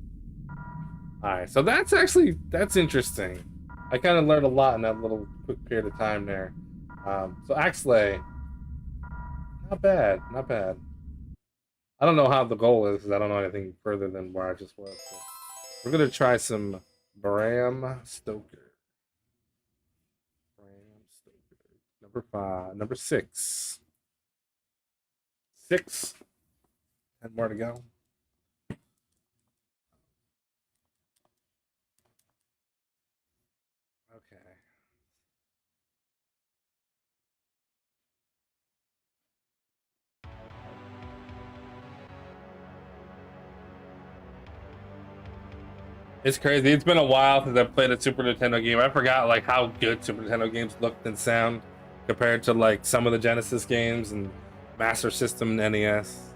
[SPEAKER 1] Alright, so that's interesting. I kind of learned a lot in that little quick period of time there. So Axelay, not bad, not bad. I don't know how the goal is because I don't know anything further than where I just was. So we're gonna try some Bram Stoker. Bram Stoker. Number 5, number 6. 6. 10 more to go. Okay. It's crazy. It's been a while since I played a Super Nintendo game. I forgot like how good Super Nintendo games looked and sound compared to like some of the Genesis games and Master System and NES.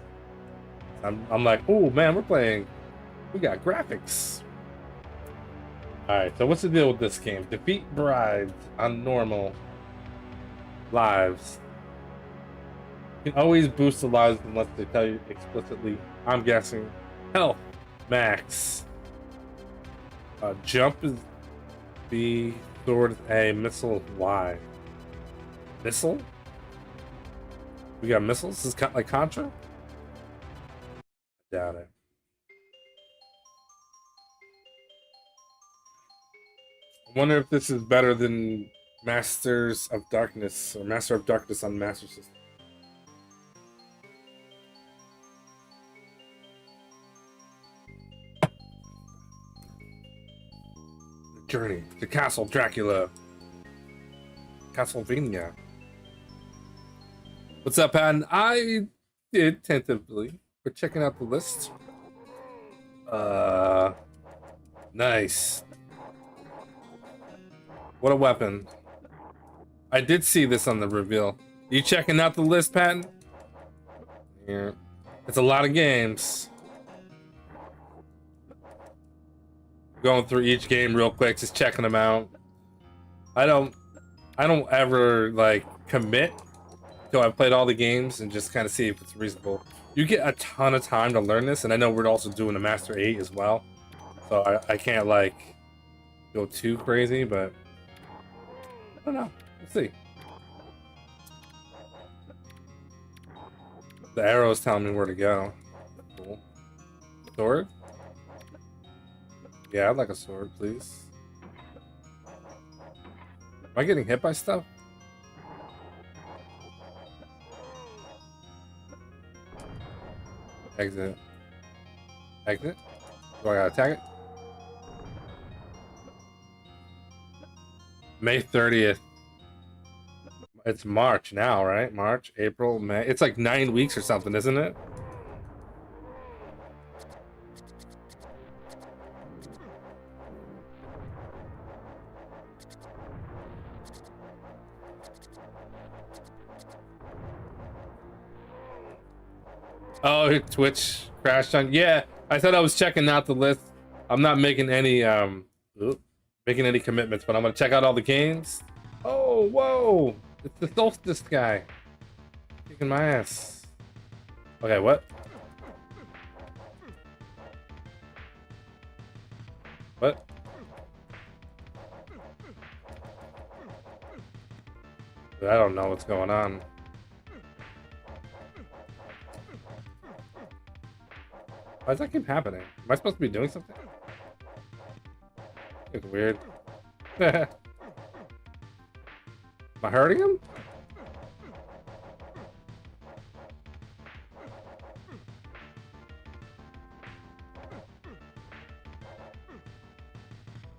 [SPEAKER 1] I'm like, oh man, we got graphics. Alright, so what's the deal with this game? Defeat brides on normal lives. You can always boost the lives unless they tell you explicitly. I'm guessing. Health max. Jump is B, sword is A, missile is Y. Missile? We got missiles? This is like Contra? I doubt it. I wonder if this is better than Masters of Darkness or Master of Darkness on Master System. Journey to Castle Dracula. Castlevania. What's up, Patton? I did tentatively. We're checking out the list. Nice. What a weapon. I did see this on the reveal. You checking out the list, Patton? Yeah. It's a lot of games. Going through each game real quick, just checking them out. I don't ever like commit till I've played all the games and just kind of see if it's reasonable. You get a ton of time to learn this, and I know we're also doing a Master 8 as well, so I can't like go too crazy, but I don't know. We'll see. The arrow's telling me where to go. Cool. Sword? Yeah, I'd like a sword, please. Am I getting hit by stuff? Exit. Exit? Do I gotta attack it? May 30th. It's March now, right? March, April, May. It's like 9 weeks or something, isn't it? Oh, Twitch crashed on. Yeah, I thought I was checking out the list. I'm not making any commitments, but I'm gonna check out all the games. Oh, whoa! It's the Solstice guy. Kicking my ass. Okay, what? What? I don't know what's going on. Why does that keep happening? Am I supposed to be doing something? It's weird. Am I hurting him?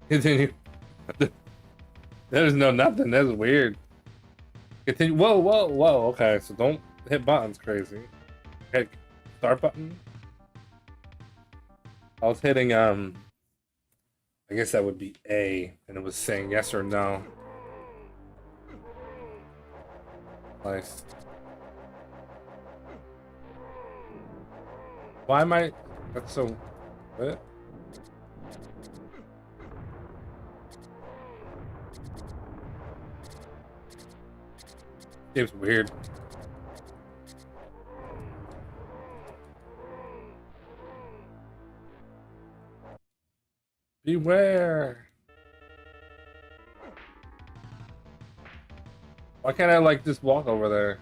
[SPEAKER 1] Continue. There's no nothing. That's weird. Continue. Whoa, whoa, whoa. Okay, so don't hit buttons crazy. Okay, start button. I was hitting, I guess that would be A, and it was saying yes or no. Nice. Why am I? That's so. What? It's weird. Beware. Why can't I like just walk over there?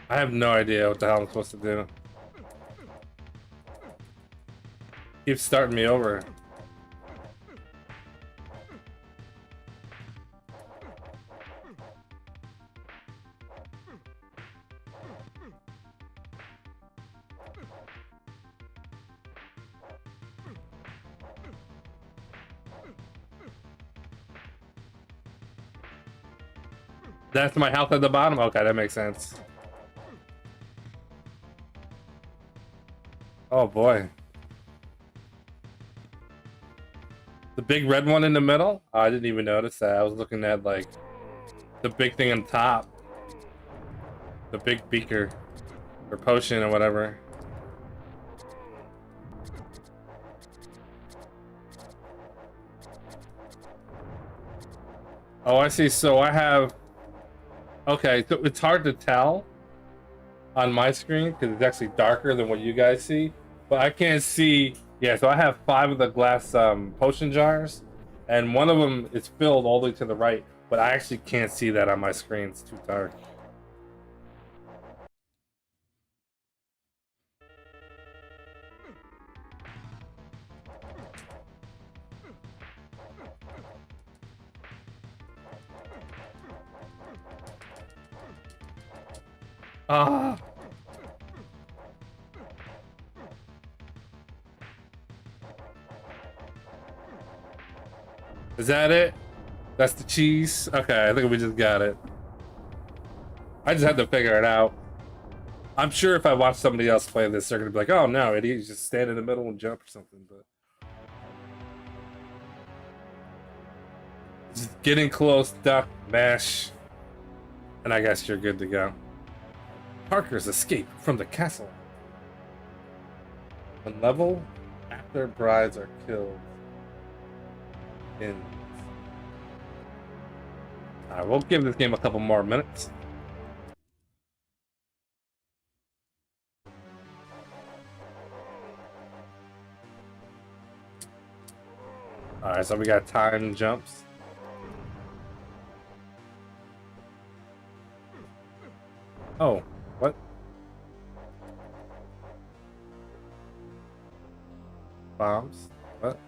[SPEAKER 1] I have no idea what the hell I'm supposed to do. Keeps starting me over. That's my health at the bottom? Okay, that makes sense. Oh boy. The big red one in the middle? Oh, I didn't even notice that. I was looking at like the big thing on top. The big beaker or potion or whatever. Oh, I see. So I have... Okay, so it's hard to tell on my screen because it's actually darker than what you guys see. But I can't see... Yeah, so I have 5 of the glass potion jars. And one of them is filled all the way to the right. But I actually can't see that on my screen. It's too dark. Ah! Is that it? That's the cheese? Okay, I think we just got it. I just had to figure it out. I'm sure if I watch somebody else play this, they're gonna be like, oh no, idiot, you just stand in the middle and jump or something, but... Just getting close, duck, mash, and I guess you're good to go. Parker's escape from the castle. One level after brides are killed. Alright, we'll give this game a couple more minutes. Alright, so we got time jumps. Oh, what? Bombs? What?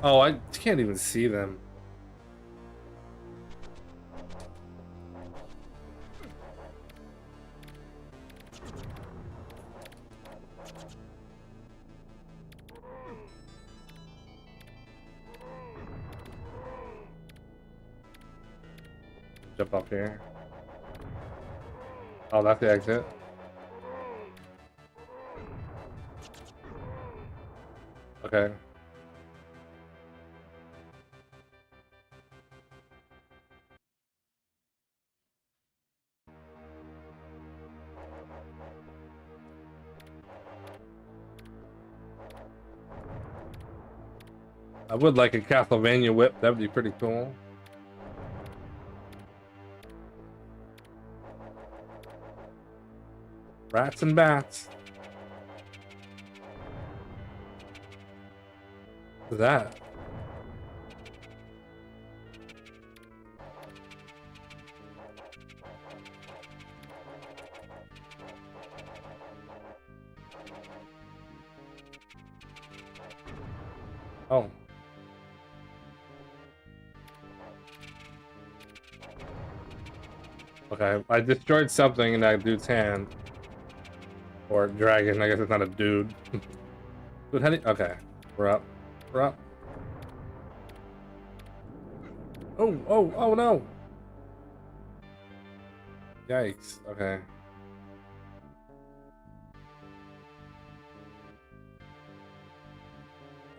[SPEAKER 1] Oh, I can't even see them. Jump up here. Oh, that's the exit. Okay. I would like a Castlevania whip. That would be pretty cool. Rats and bats. What's that? Oh. Okay, I destroyed something in that dude's hand. Or dragon, I guess it's not a dude. Dude, how do you... Okay, we're up. We're up. Oh, oh, oh no! Yikes, okay.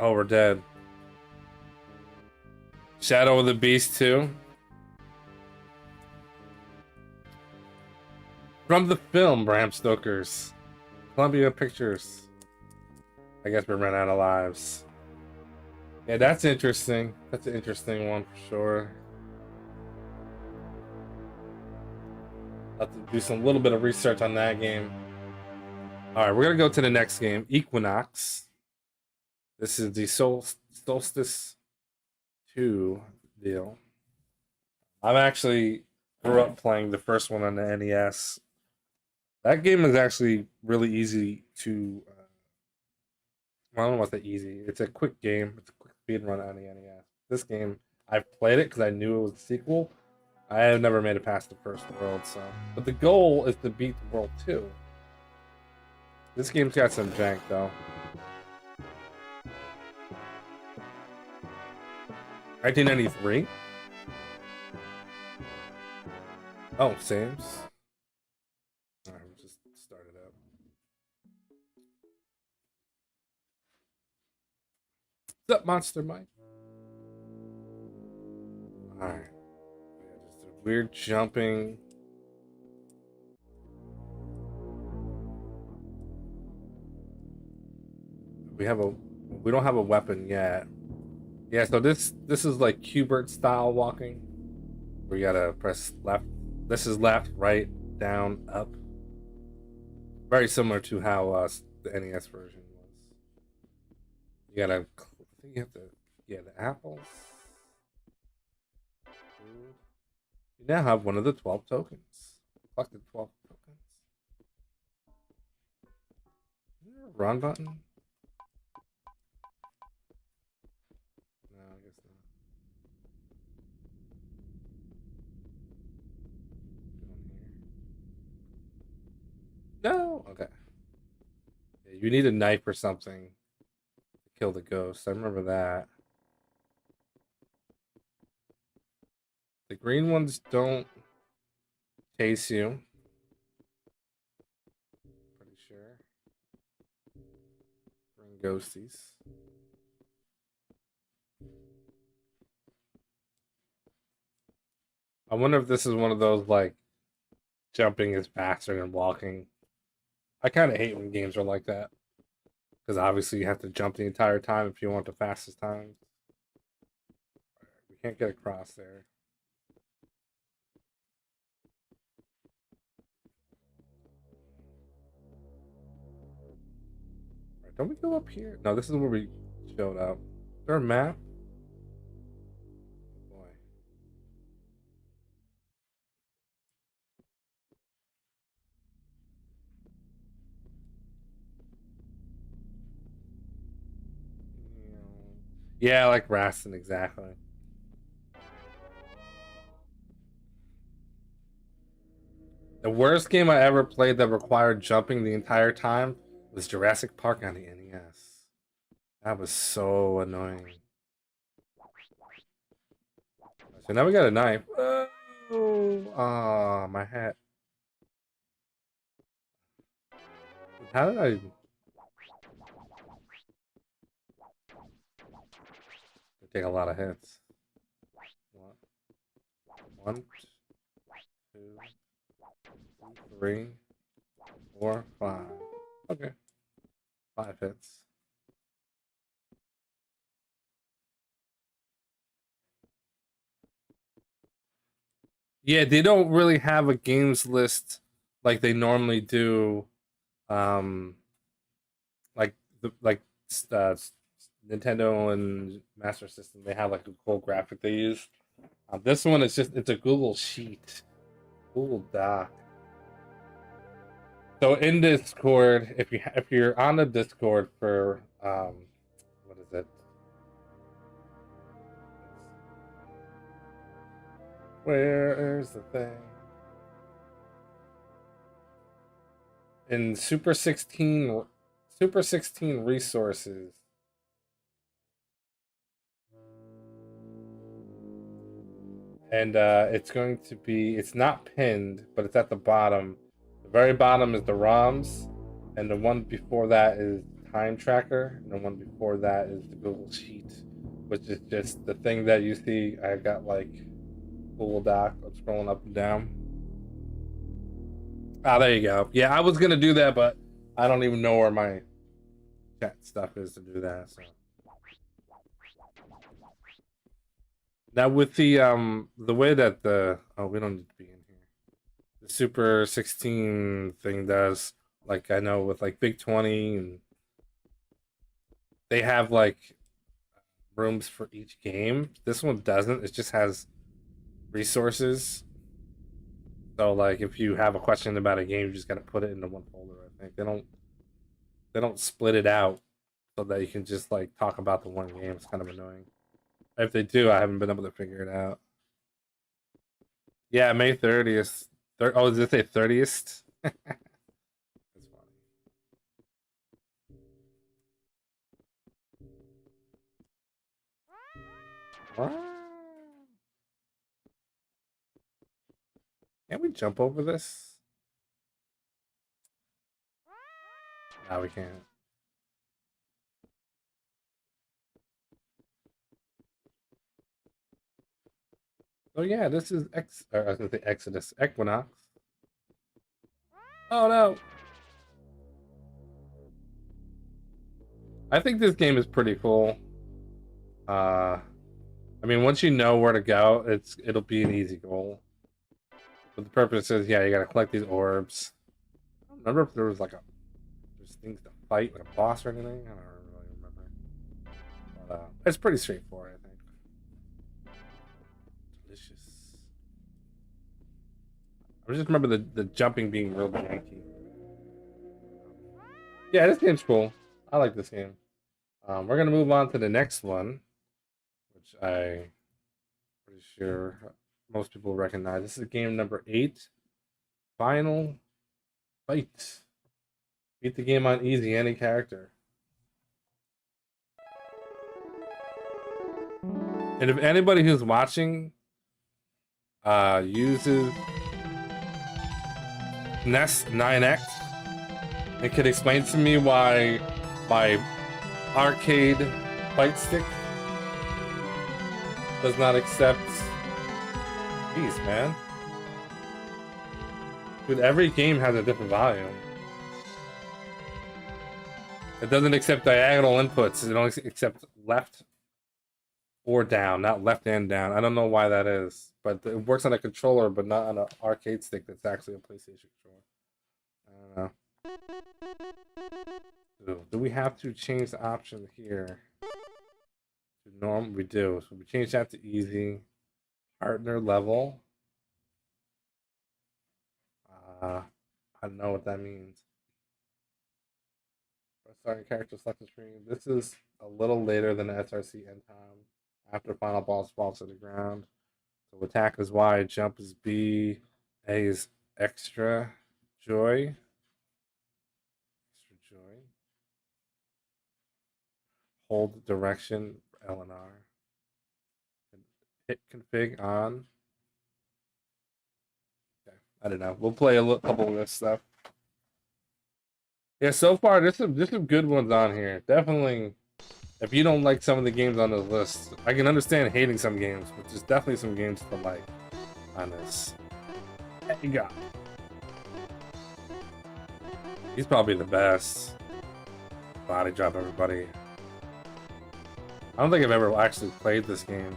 [SPEAKER 1] Oh, we're dead. Shadow of the Beast 2. From the film Bram Stoker's Columbia Pictures. I guess we ran out of lives. Yeah, that's interesting. That's an interesting one for sure. I'll have to do some little bit of research on that game. Alright, we're gonna go to the next game, Equinox. This is the Solstice 2 deal. I've actually grew up playing the first one on the NES. That game is actually really easy to. I don't know what's that easy. It's a quick game. It's a quick speed run on the NES. This game, I've played it because I knew it was a sequel. I have never made it past the first world, so. But the goal is to beat the world 2. This game's got some jank though. 1993. Oh, Sames. Alright, we'll just start it up. What's up, Monster Mike? Alright. Yeah, just a weird jumping. We don't have a weapon yet. Yeah, so this is like Qbert style walking. Where you gotta press left. This is left, right, down, up. Very similar to how the NES version was. You gotta, I think you have to, yeah, the apples. You now have one of the 12 tokens. Collected 12 tokens. Is there a run button? No, I guess not. No! Okay. Yeah, you need a knife or something to kill the ghost. I remember that. The green ones don't chase you. Pretty sure. Green ghosties. I wonder if this is one of those, like, jumping is faster than walking. I kind of hate when games are like that. Because obviously you have to jump the entire time if you want the fastest time. We can't get across there. Right, don't we go up here? No, this is where we showed up. Is there a map? Oh boy. Yeah, like Rastin, exactly. The worst game I ever played that required jumping the entire time was Jurassic Park on the NES. That was so annoying. So now we got a knife. Oh, ah, my hat. How did I? Take a lot of hits. One, two, three, 4, 5. Okay. 5 hits. Yeah, they don't really have a games list like they normally do. Like uh, Nintendo and Master System, they have like a cool graphic they use. This one is it's a Google Sheet, Google Doc. So in Discord, if you're on the Discord for what is it? Where's the thing? In Super 16 resources. And it's going to be, it's not pinned, but it's at the bottom. The very bottom is the ROMs, and the one before that is time tracker, and the one before that is the Google Sheet, which is just the thing that you see. I got like Google Doc. I'm scrolling up and down. Ah, there you go. Yeah, I was gonna do that, but I don't even know where my chat stuff is to do that. So now with the way that we don't need to be in here. The Super 16 thing does, like I know with like Big 20, and they have like rooms for each game. This one doesn't. It just has resources. So like if you have a question about a game, you just gotta put it into one folder. I think they don't split it out so that you can just like talk about the one game. It's kind of annoying. If they do, I haven't been able to figure it out. Yeah, May 30th. Oh, did it say 30th? That's funny. Can't we jump over this? No, we can't. Oh yeah, this is I was gonna say Exodus, Equinox. Oh no! I think this game is pretty cool. I mean, once you know where to go, it'll be an easy goal. But the purpose is, yeah, you gotta collect these orbs. I don't remember if there was like there's things to fight, like a boss or anything. I don't really remember. But it's pretty straightforward, I think. Delicious. I just remember the jumping being real janky. Yeah, this game's cool. I like this game. We're gonna move on to the next one, which I'm pretty sure most people recognize. This is game number 8, Final Fight. Beat the game on easy, any character. And if anybody who's watching uses NES 9X, it could explain to me why my arcade fight stick does not accept. Jeez, man. Dude, every game has a different volume. It doesn't accept diagonal inputs. It only accepts left or down, not left and down. I don't know why that is, but it works on a controller, but not on an arcade stick that's actually a PlayStation controller. I don't know. Do we have to change the option here to normal? We do. So we change that to easy. Partner level. I don't know what that means. Starting character selection screen. This is a little later than the SRC end time. After final boss falls to the ground. So attack is Y, jump is B, A is extra joy. Extra joy. Hold direction L and R. Hit config on. Okay, I don't know. We'll play a couple of this stuff. Yeah, so far there's some good ones on here. Definitely, if you don't like some of the games on this list, I can understand hating some games, but there's definitely some games to like on this. There you go. He's probably the best. Body drop everybody. I don't think I've ever actually played this game.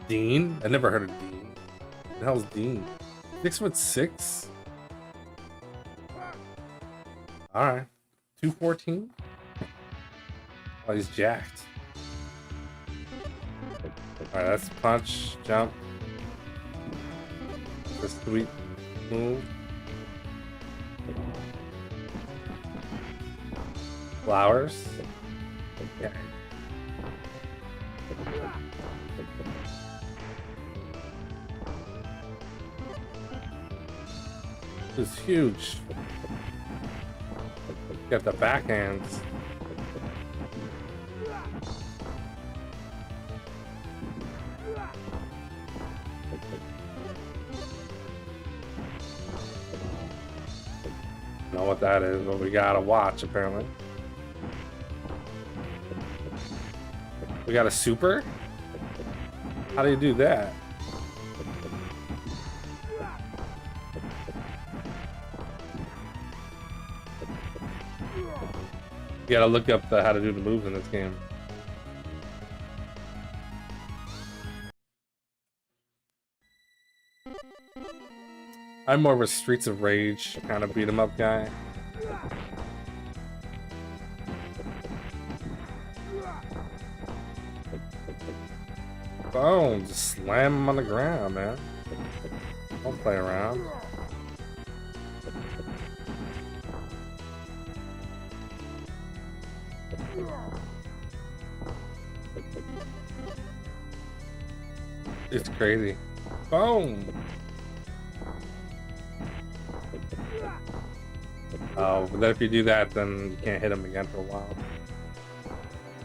[SPEAKER 1] Dean? I never heard of Dean. What the hell's Dean? 6'6"? Alright. 214? Oh, he's jacked. Alright, that's punch, jump. The sweet move. Flowers. Yeah. This is huge. Got the backhands. know what that is, but we gotta watch apparently. We got a super? How do you do that? You gotta look up how to do the moves in this game. I'm more of a Streets of Rage kind of beat 'em up guy. Boom! Just slam him on the ground, man. Don't play around. It's crazy. Boom! Oh, but then if you do that, then you can't hit him again for a while.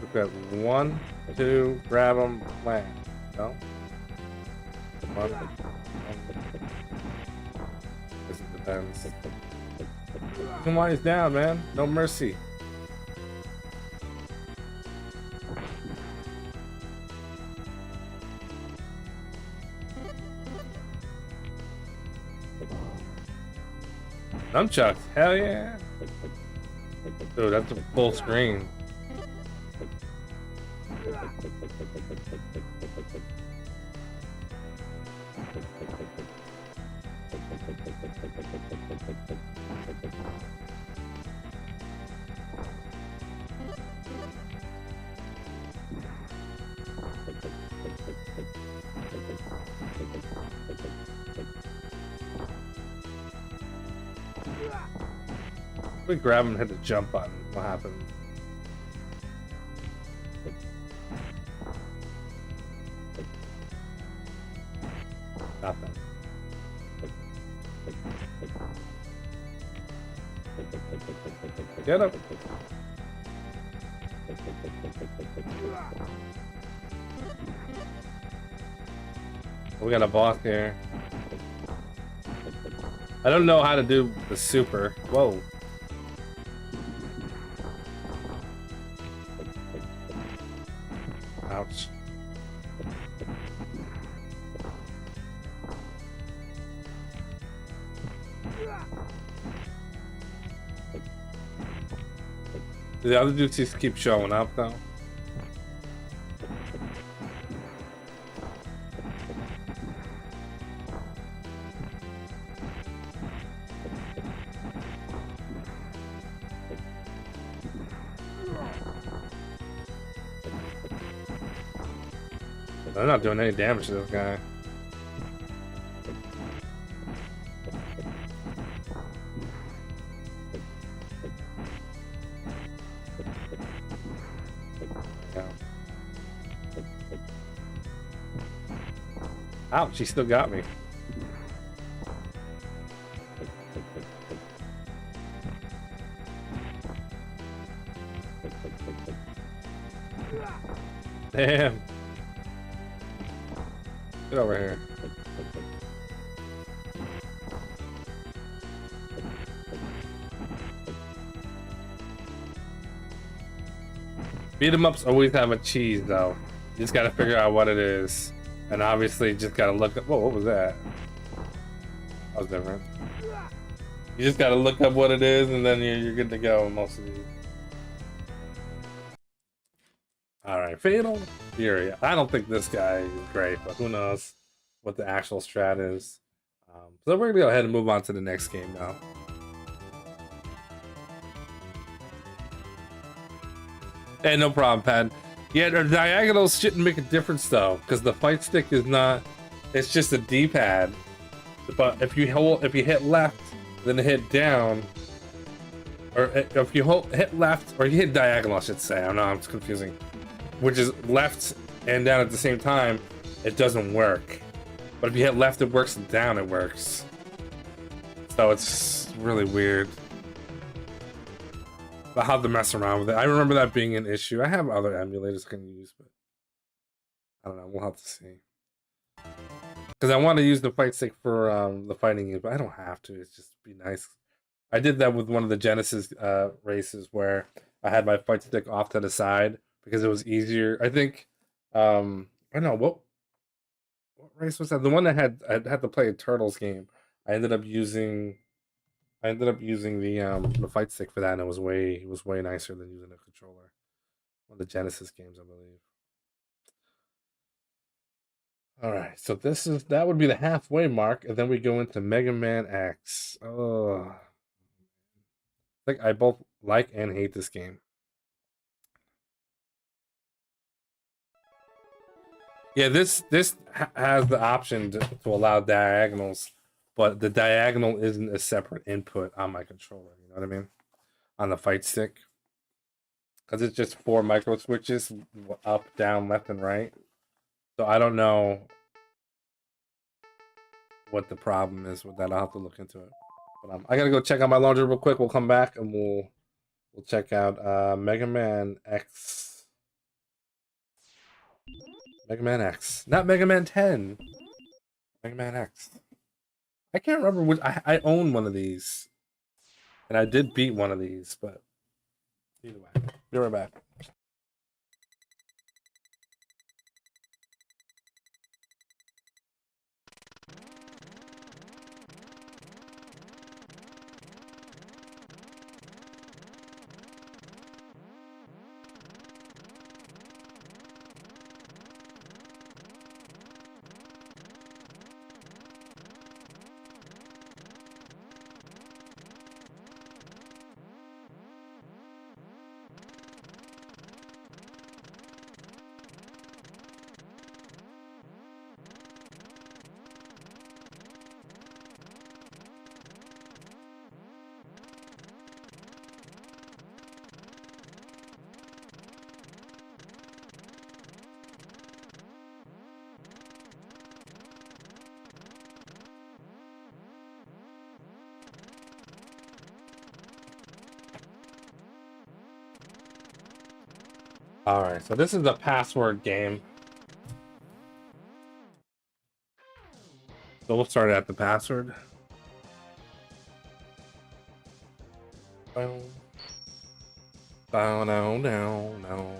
[SPEAKER 1] We've got 1, 2, grab him, land. No? One. This depends. Come on, he's down, man. No mercy. Nunchucks, hell yeah! Dude, that's a full screen. We grab him and hit the jump button. What happened? Nothing. Get up. We got a boss here. I don't know how to do the super. Whoa. Ouch. The other dudes just keep showing up though. I'm not doing any damage to this guy. Yeah. Ouch, she still got me. Damn. Get over here. Beat 'em ups always have a cheese though. You just gotta figure out what it is. And obviously just gotta look up. Whoa, what was that? That was different. You just gotta look up what it is and then you're good to go most of these. Alright, Fatal Fury. I don't think this guy is great, but who knows what the actual strat is. So we're gonna go ahead and move on to the next game now. Hey, no problem, Pat. Yeah, the diagonals shouldn't make a difference though, because the fight stick is not. It's just a D-pad. But if you hit left, then hit down, or if you hit left or you hit diagonal, I should say. I don't know, it's confusing. Which is left and down at the same time, it doesn't work. But if you hit left, it works, and down, it works. So it's really weird. But how to mess around with it. I remember that being an issue. I have other emulators I can use, but I don't know. We'll have to see. Because I want to use the fight stick for the fighting game, but I don't have to. It's just be nice. I did that with one of the Genesis races where I had my fight stick off to the side because it was easier. I think I don't know what race was that? The one that I had to play a Turtles game. I ended up using the fight stick for that, and it was way nicer than using a controller. One of the Genesis games, I believe. All right, so that would be the halfway mark, and then we go into Mega Man X. Oh, I think I both like and hate this game. Yeah, this has the option to allow diagonals, but the diagonal isn't a separate input on my controller. You know what I mean? On the fight stick, because it's just 4 micro switches, up, down, left, and right. So I don't know what the problem is with that. I'll have to look into it. But I gotta go check out my laundry real quick. We'll come back and we'll check out Mega Man X. Mega Man X, not Mega Man 10. Mega Man X. I can't remember which. I own one of these, and I did beat one of these, but either way, be right back. Alright, so this is a password game. So we'll start at the password. Boom. Down, down, down, down.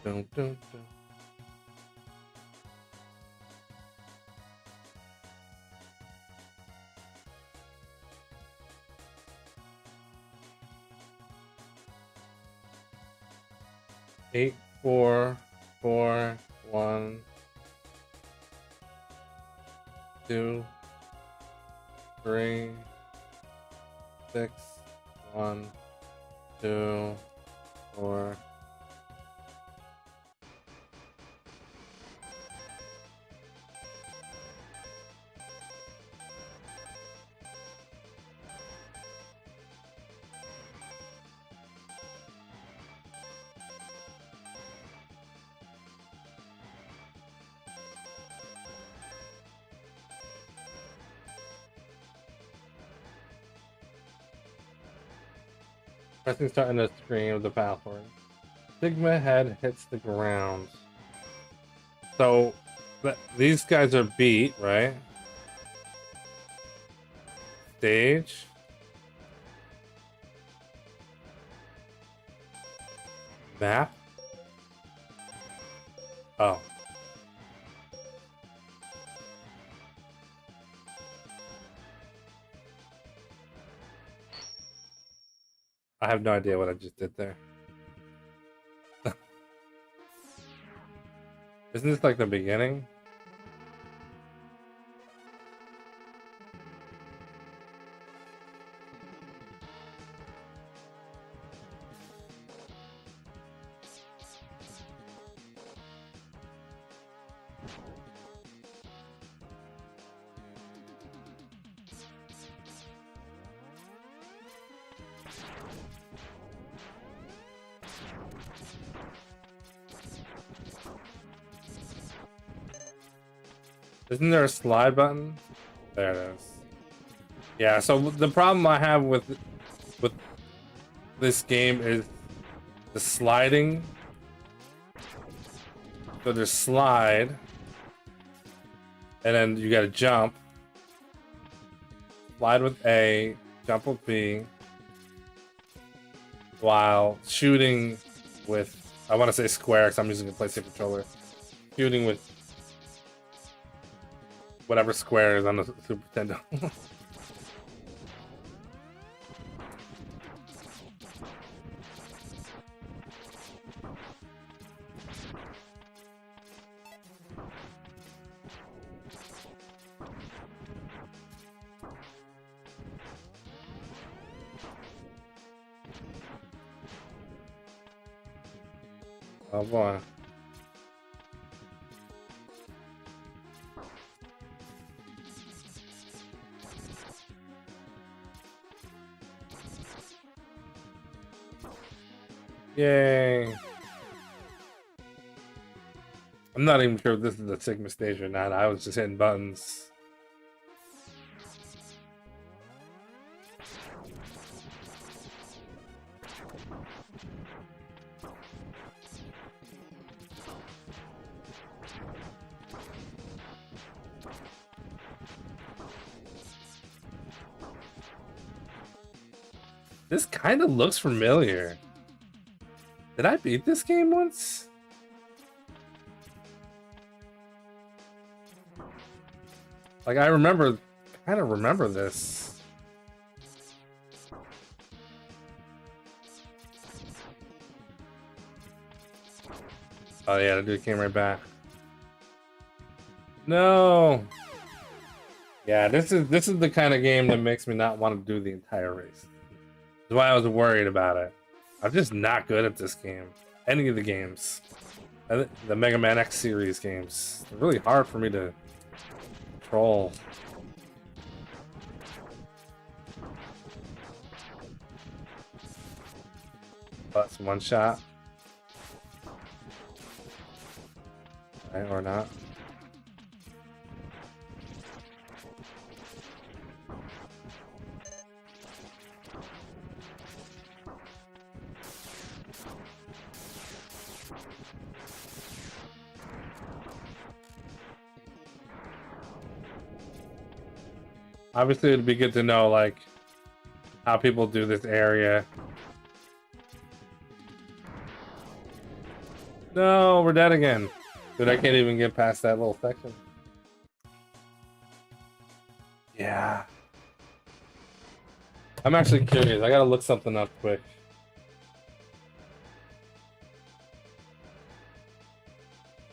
[SPEAKER 1] Dun, dun, dun. Eight, 4, 4, 1, 2, 3, 6, 1, 2, 4. Pressing start on the screen of the password. Sigma head hits the ground. So these guys are beat, right? Stage. Map. Oh. I have no idea what I just did there. Isn't this like the beginning? Isn't there a slide button? There it is. Yeah, so the problem I have with this game is the sliding. So there's slide, and then you gotta jump, slide with A, jump with B, while shooting with, I want to say square because I'm using a PlayStation controller, shooting with whatever square is on the Super Nintendo. Oh boy. Yay. I'm not even sure if this is a Sigma stage or not. I was just hitting buttons. This kind of looks familiar. Did I beat this game once? Like, I kind of remember this. Oh yeah, the dude came right back. No. Yeah, this is the kind of game that makes me not want to do the entire race. That's why I was worried about it. I'm just not good at this game. Any of the games. The Mega Man X series games. They're really hard for me to control. That's one shot. Right, or not. Obviously, it'd be good to know, like, how people do this area. No, we're dead again. Dude, I can't even get past that little section. Yeah. I'm actually curious. I gotta look something up quick.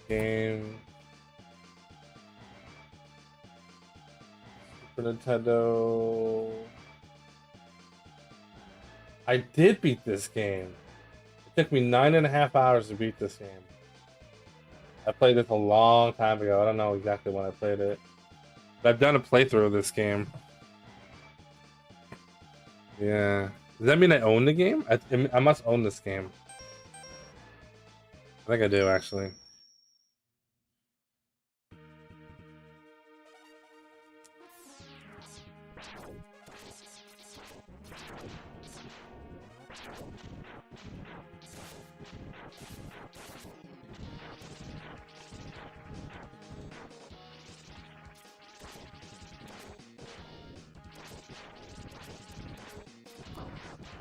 [SPEAKER 1] Game. Super Nintendo. I did beat this game. It took me 9.5 hours to beat this game. I played this a long time ago. I don't know exactly when I played it. But I've done a playthrough of this game. Yeah. Does that mean I own the game? I must own this game. I think I do, actually.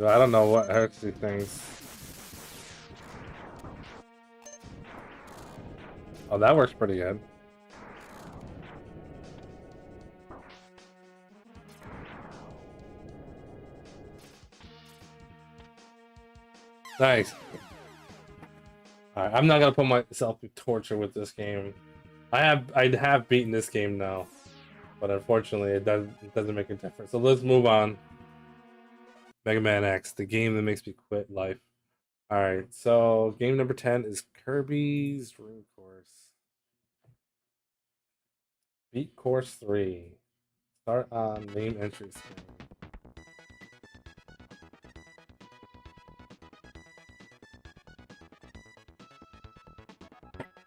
[SPEAKER 1] I don't know what hurts these things. Oh, that works pretty good. Nice. Alright, I'm not gonna put myself through torture with this game. I have beaten this game now, but unfortunately it doesn't make a difference. So let's move on. Mega Man X, the game that makes me quit life. Alright, so game number 10 is Kirby's Dream Course. Beat Course 3. Start on main entry screen.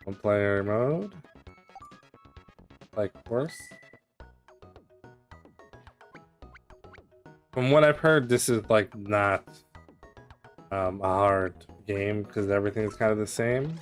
[SPEAKER 1] One player mode. Like course. From what I've heard, this is like not a hard game because everything's kind of the same.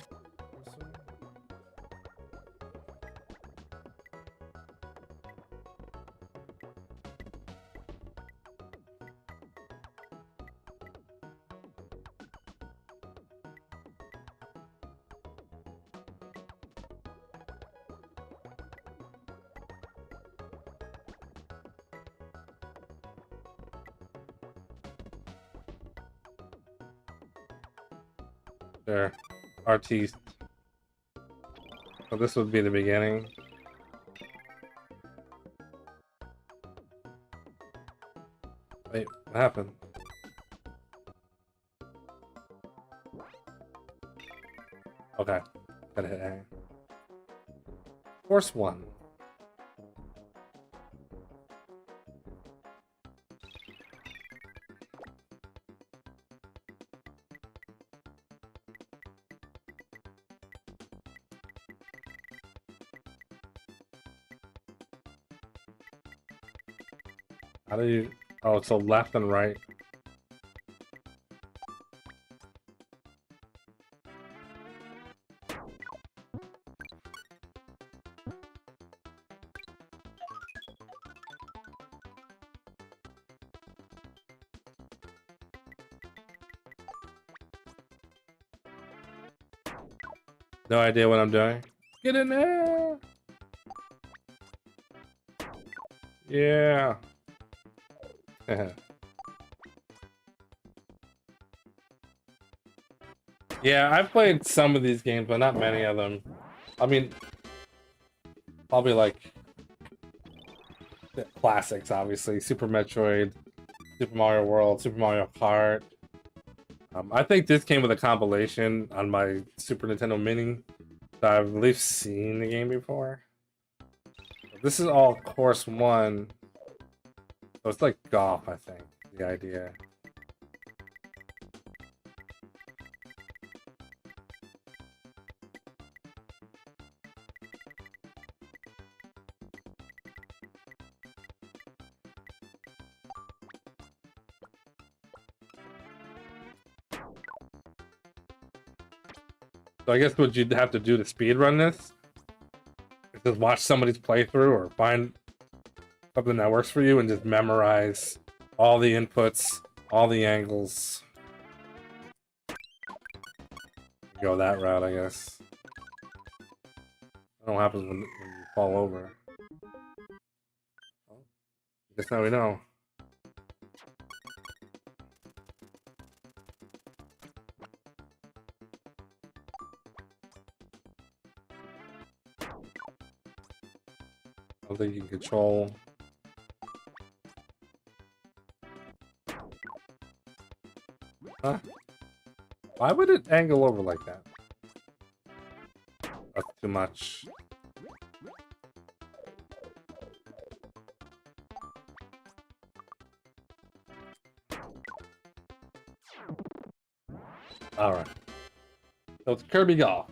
[SPEAKER 1] There. Artiste. So this would be the beginning. Wait, what happened? Okay. Gotta hit A. Course 1. How do you... Oh, so left and right. No idea what I'm doing. Get in there! Yeah. Yeah, I've played some of these games, but not many of them. I mean, probably like the classics, obviously. Super Metroid, Super Mario World, Super Mario Kart. I think this came with a compilation on my Super Nintendo Mini. So I've at least seen the game before. This is all Course 1. So it's like golf, I think, the idea. So I guess what you'd have to do to speedrun this is just watch somebody's playthrough or find something that works for you and just memorize all the inputs, all the angles. Go that route, I guess. I don't know what happens when you fall over. Well, I guess now we know. I don't think you can control. Huh? Why would it angle over like that? That's too much. Alright. So it's Kirby Golf.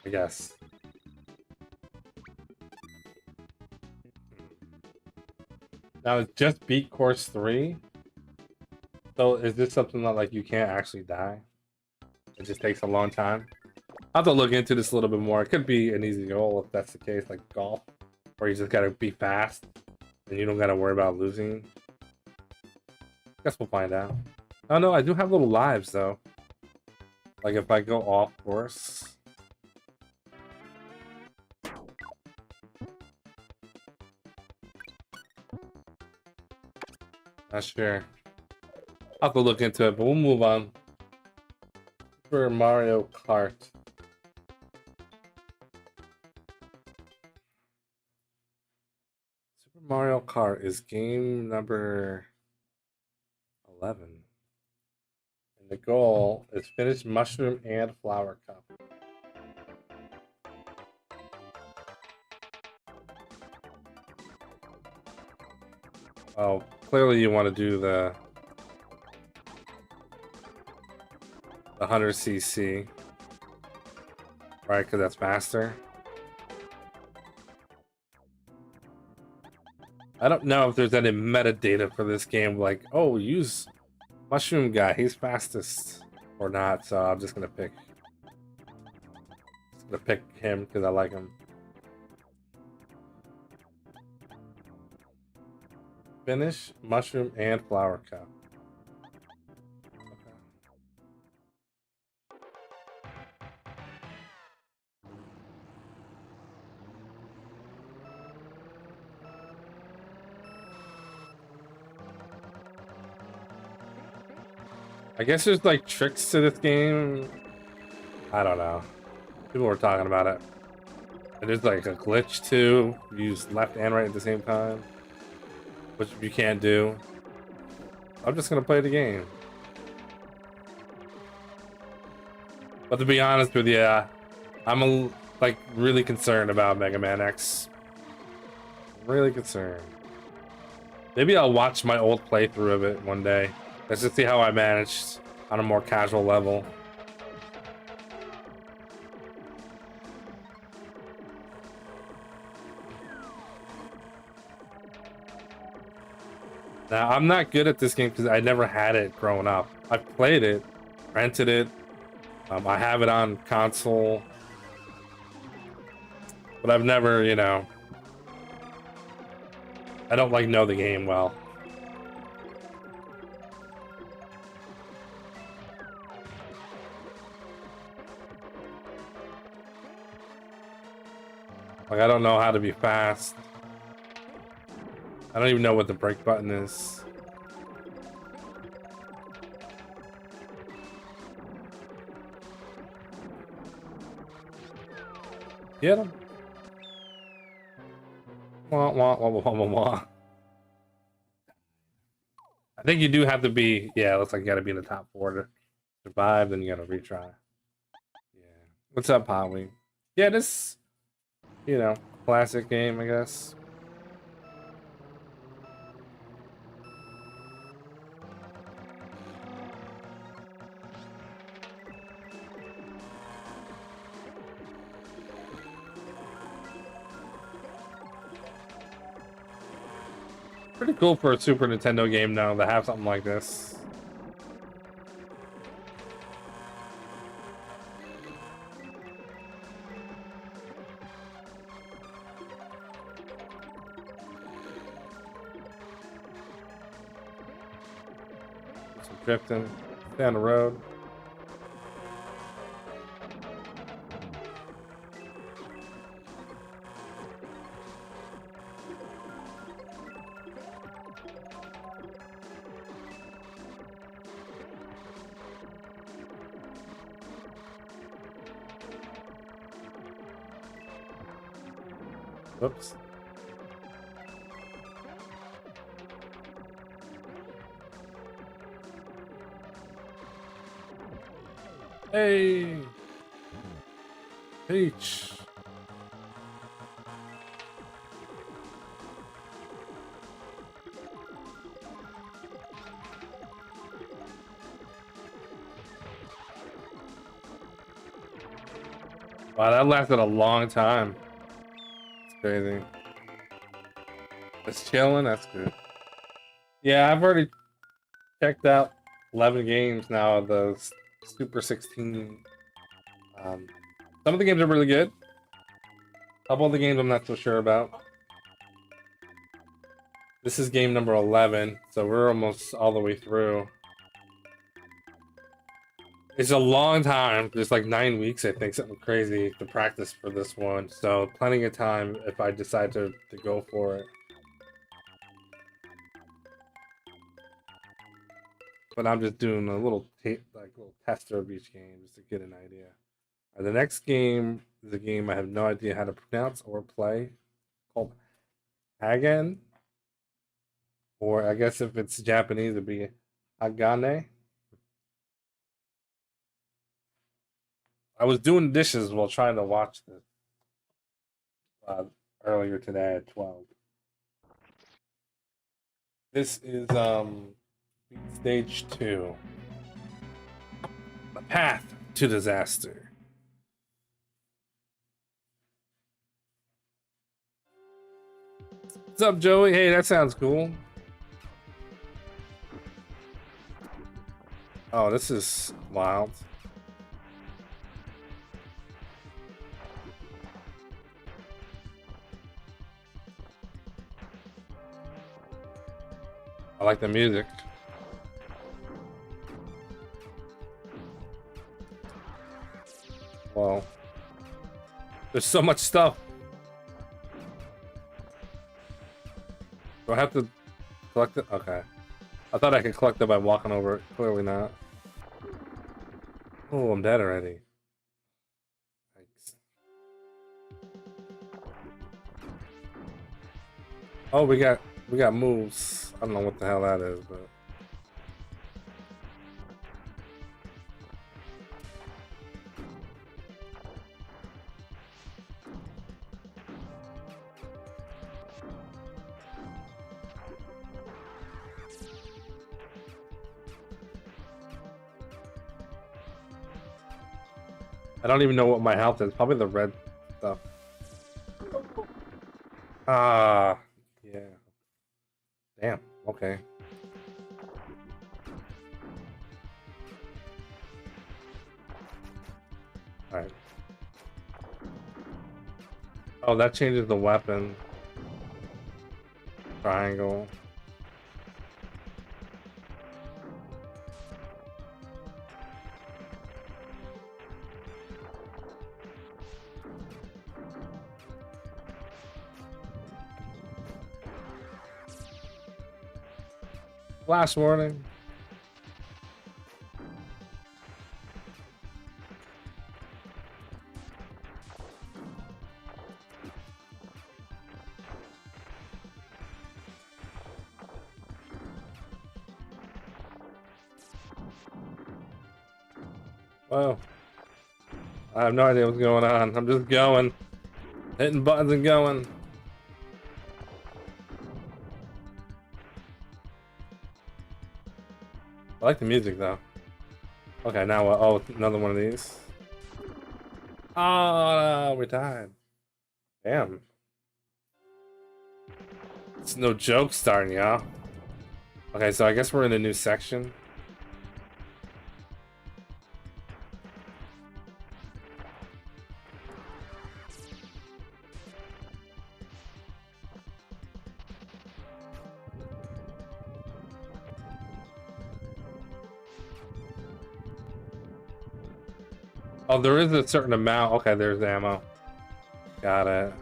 [SPEAKER 1] I guess. Now it's just beat course 3. So is this something that like you can't actually die? It just takes a long time. I'll have to look into this a little bit more. It could be an easy goal if that's the case, like golf, where you just gotta be fast and you don't gotta worry about losing. Guess we'll find out. Oh no, I do have little lives though. Like if I go off course. Not sure. I'll have to look into it, but we'll move on. Super Mario Kart. Super Mario Kart is game number 11. And the goal is finish Mushroom and Flower Cup. Oh, clearly you want to do the 100cc, right? Because that's faster. I don't know if there's any metadata for this game, like, oh, use Mushroom Guy, he's fastest, or not. So I'm just gonna pick him because I like him. Finish Mushroom and Flower Cup. I guess there's like tricks to this game. I don't know. People were talking about it. And there's like a glitch too. You use left and right at the same time, which you can't do. I'm just gonna play the game. But to be honest with you, I'm like really concerned about Mega Man X. Really concerned. Maybe I'll watch my old playthrough of it one day. Let's just see how I managed on a more casual level. Now, I'm not good at this game because I never had it growing up. I've played it, rented it. I have it on console. But I've never, you know... I don't, like, know the game well. Like, I don't know how to be fast. I don't even know what the brake button is. Get him. Wah, wah, wah, wah, wah, wah. I think you do have to be, yeah, it looks like you gotta be in the top 4 to survive, then you gotta retry. Yeah. What's up, Holly? Yeah, this, you know, classic game, I guess. Pretty cool for a Super Nintendo game now to have something like this. Some drifting down the road. Whoops. Hey! Peach! Wow, that lasted a long time. Crazy. It's chilling, that's good. Yeah, I've already checked out 11 games now of the Super 16. Some of the games are really good. A couple of the games I'm not so sure about. This is game number 11, so we're almost all the way through. It's a long time. There's like 9 weeks, I think, something crazy to practice for this one. So plenty of time if I decide to go for it. But I'm just doing a little little tester of each game just to get an idea. The next game is a game I have no idea how to pronounce or play, called Hagane. Or I guess if it's Japanese, it'd be Hagane. I was doing dishes while trying to watch this earlier today at 12. This is stage 2. The path to disaster. What's up, Joey? Hey, that sounds cool. Oh, this is wild. I like the music. Well, there's so much stuff. Do I have to collect it? Okay. I thought I could collect it by walking over it. Clearly not. Oh, I'm dead already. Thanks. Oh, we got moves. I don't know what the hell that is, but I don't even know what my health is. Probably the red stuff. Ah, yeah. Damn. Okay. All right. Oh, that changes the weapon. Triangle. Flash warning. Whoa. I have no idea what's going on. I'm just going. Hitting buttons and going. I like the music though. Okay, now what? Oh, another one of these. Oh, we died. Damn. It's no joke starting, y'all. Okay, so I guess we're in a new section. Oh, there is a certain amount. Okay, there's ammo. Got it.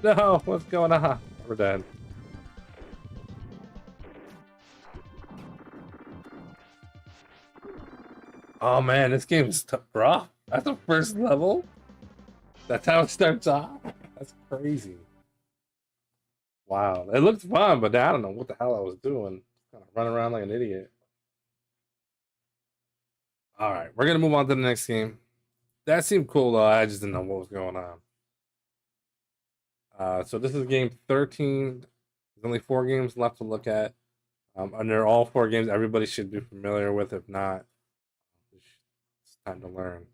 [SPEAKER 1] No, what's going on? We're dead. Oh man, this game is tough, bro. That's the first level. That's how it starts off. That's crazy. Wow, it looks fun, but I don't know what the hell I was doing. Kind of running around like an idiot. All right, we're gonna move on to the next game. That seemed cool though. I just didn't know what was going on. So this is game 13. There's only 4 games left to look at. Under all 4 games, everybody should be familiar with. If not, it's time to learn.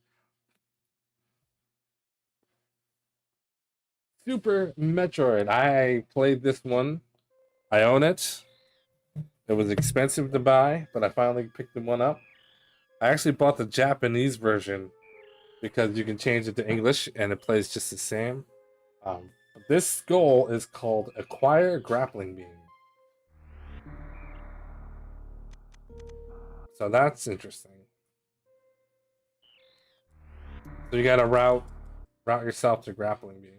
[SPEAKER 1] Super Metroid. I played this one. I own it. It was expensive to buy, but I finally picked the one up. I actually bought the Japanese version because you can change it to English and it plays just the same. This goal is called Acquire Grappling Beam. So that's interesting. So you gotta route yourself to Grappling Beam.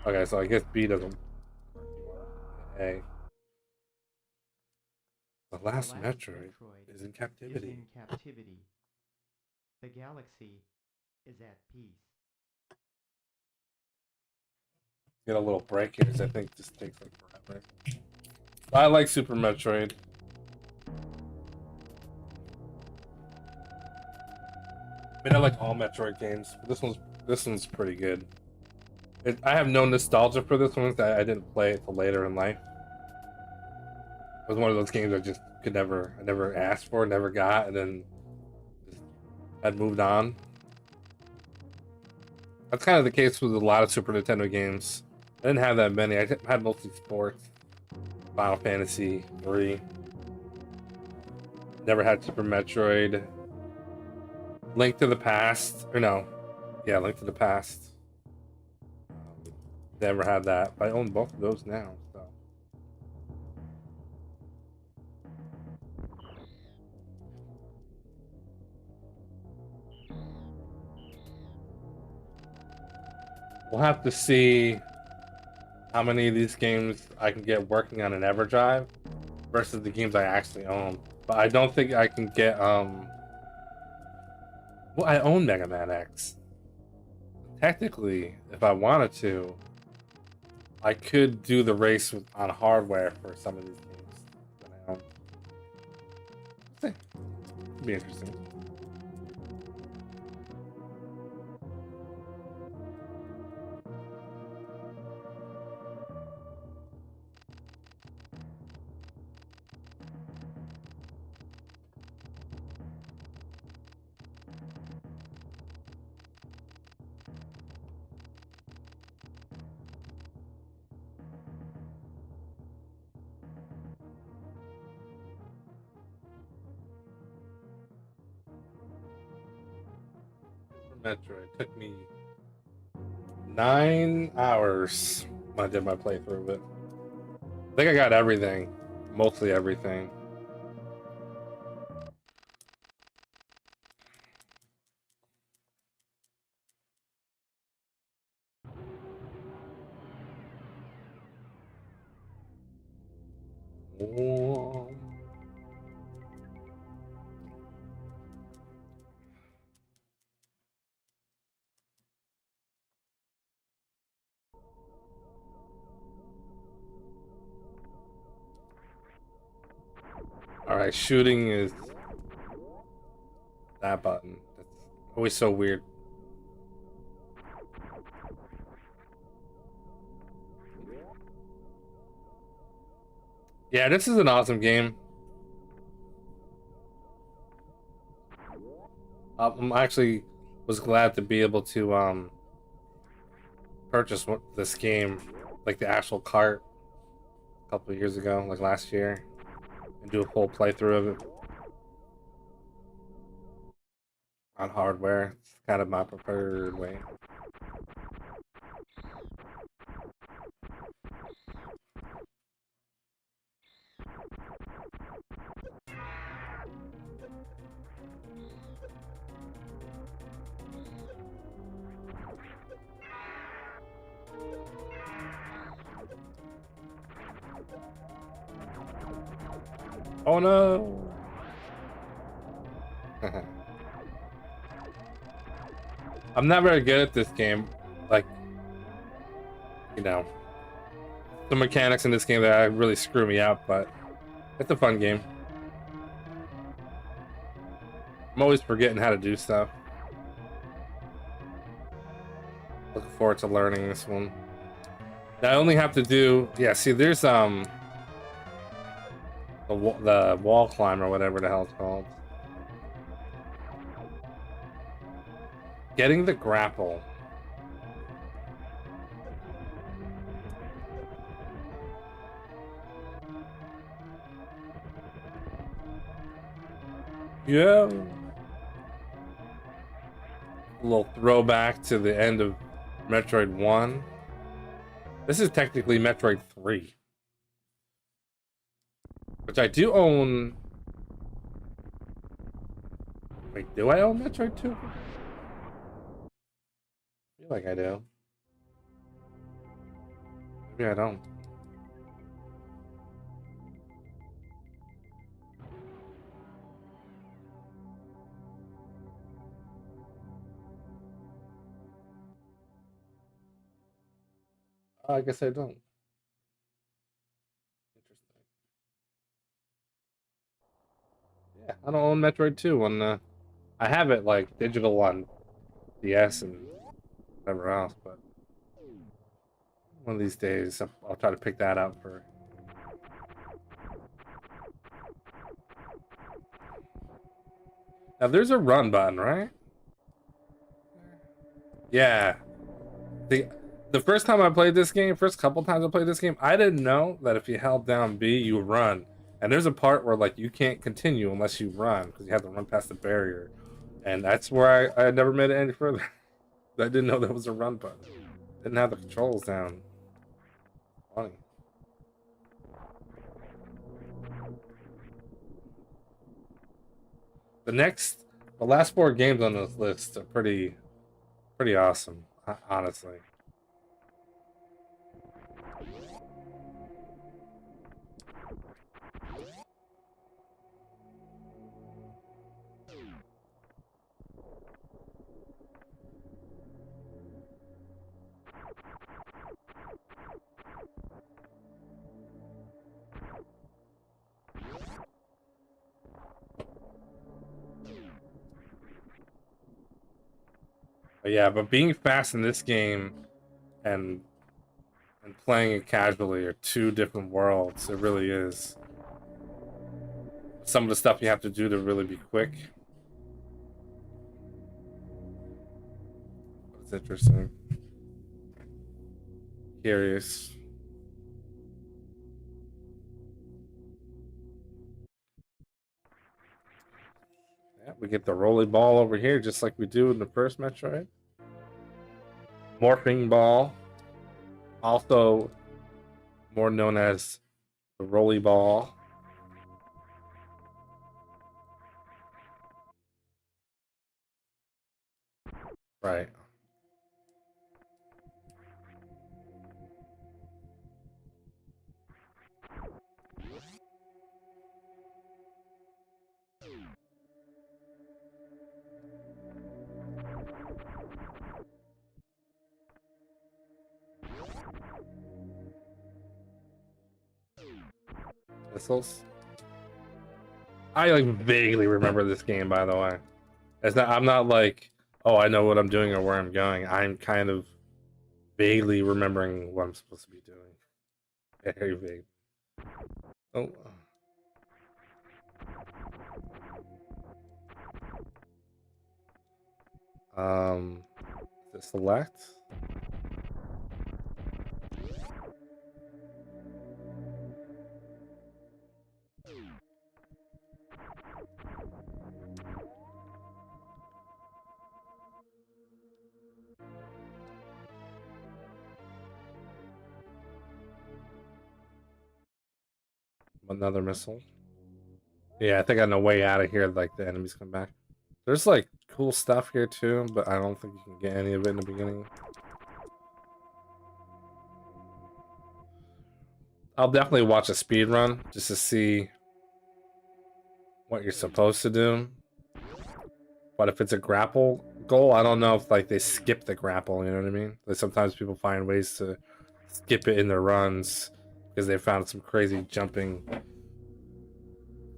[SPEAKER 1] Okay, so I guess B doesn't work. A. The last Metroid is in captivity.
[SPEAKER 6] The galaxy is at peace.
[SPEAKER 1] Get a little break here, because I think this takes like forever. I like Super Metroid. I mean, I like all Metroid games, but this one's pretty good. I have no nostalgia for this one. I didn't play it till later in life. It was one of those games I just I never asked for, never got, and then just had moved on. That's kind of the case with a lot of Super Nintendo games. I didn't have that many. I had mostly sports, Final Fantasy 3. Never had Super Metroid. Link to the Past, or no, yeah, Link to the Past. Never had that, but I own both of those now. So. We'll have to see how many of these games I can get working on an EverDrive versus the games I actually own. But I don't think I can get well, I own Mega Man X. Technically, if I wanted to, I could do the race on hardware for some of these games that I own. See. It'd be interesting. Metroid took me 9 hours when I did my playthrough of it. I think I got everything, mostly everything. Alright, shooting is that button. That's always so weird. Yeah, this is an awesome game. I'm actually was glad to be able to purchase this game, like the actual Kart, a couple of years ago, like last year, and do a full playthrough of it on hardware. It's kind of my preferred way. Oh no! I'm not very good at this game. Like, you know, the mechanics in this game that really screw me up, but it's a fun game. I'm always forgetting how to do stuff. Looking forward to learning this one. I only have to do, yeah, see, there's the wall climb or whatever the hell it's called. Getting the grapple. Yeah. A little throwback to the end of Metroid 1. This is technically Metroid 3. Which I do own. Wait, do I own Metroid 2? I feel like I do. Maybe I don't. I guess I don't. Interesting. Yeah, I don't own Metroid 2 on I have it like digital on DS and whatever else, but one of these days I'll try to pick that up for. Now there's a run button, right? Yeah. The first time I played this game, first couple times I played this game, I didn't know that if you held down B, you run. And there's a part where like you can't continue unless you run because you have to run past the barrier. And that's where I never made it any further. I didn't know there was a run button. Didn't have the controls down. Funny. The last 4 games on this list are pretty awesome, honestly. But yeah, but being fast in this game and playing it casually are two different worlds. It really is. Some of the stuff you have to do to really be quick. It's interesting. Curious. Yeah, we get the rolly ball over here just like we do in the first Metroid. Morphing ball. Also more known as the rolly ball. Right. Missiles. I like vaguely remember this game, by the way. It's not. I'm not like, oh, I know what I'm doing or where I'm going. I'm kind of vaguely remembering what I'm supposed to be doing. Very vague. Oh. Is it select? Another missile. Yeah, I think on the way out of here, like the enemies come back. There's like cool stuff here too, but I don't think you can get any of it in the beginning. I'll definitely watch a speed run just to see what you're supposed to do. But if it's a grapple goal, I don't know if like they skip the grapple, you know what I mean? Like sometimes people find ways to skip it in their runs because they found some crazy jumping,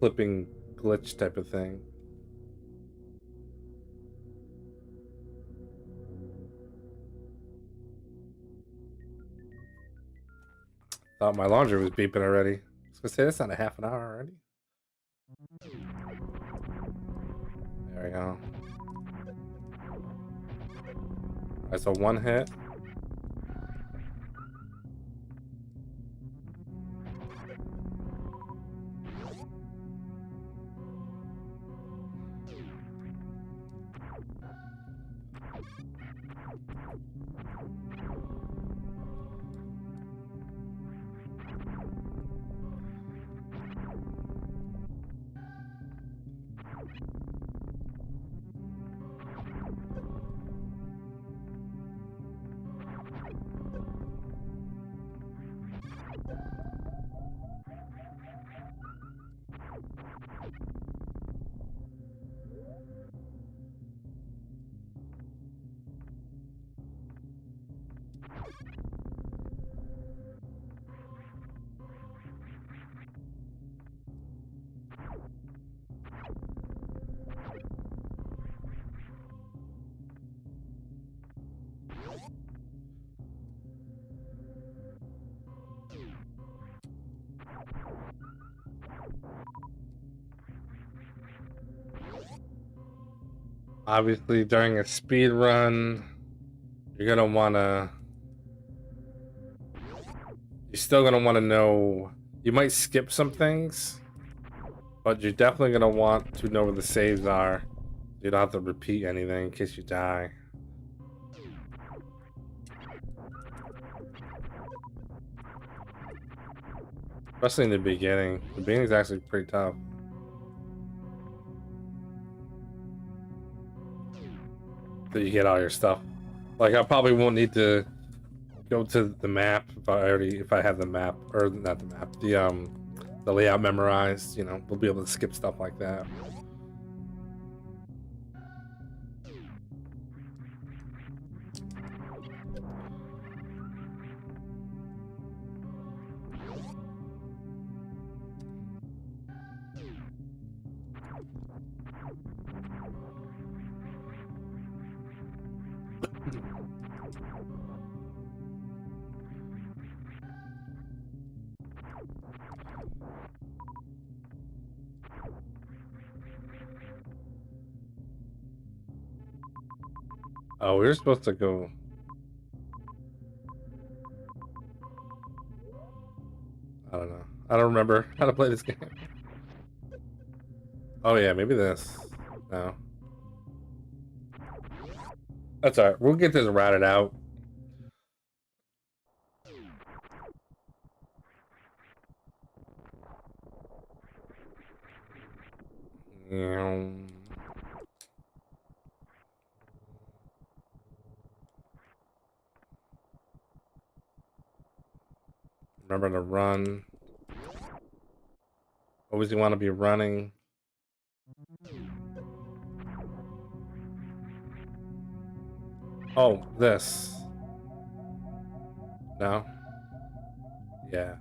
[SPEAKER 1] flipping glitch type of thing. Thought my laundry was beeping already. I was gonna say that's not a half an hour already. There we go. Alright, so one hit. Obviously, during a speed run, you're gonna wanna. You're still gonna want to know. You might skip some things, but you're definitely gonna want to know where the saves are. You don't have to repeat anything in case you die. Especially in the beginning. The beginning is actually pretty tough. So you get all your stuff. Like I probably won't need to go to the map if I have the map, or not the map, the layout memorized. You know, we'll be able to skip stuff like that. Oh, we were supposed to go. I don't know. I don't remember how to play this game. Oh yeah, maybe this. No. That's alright. We'll get this routed out. Remember to run. Always you want to be running. Oh, this. No? Yeah.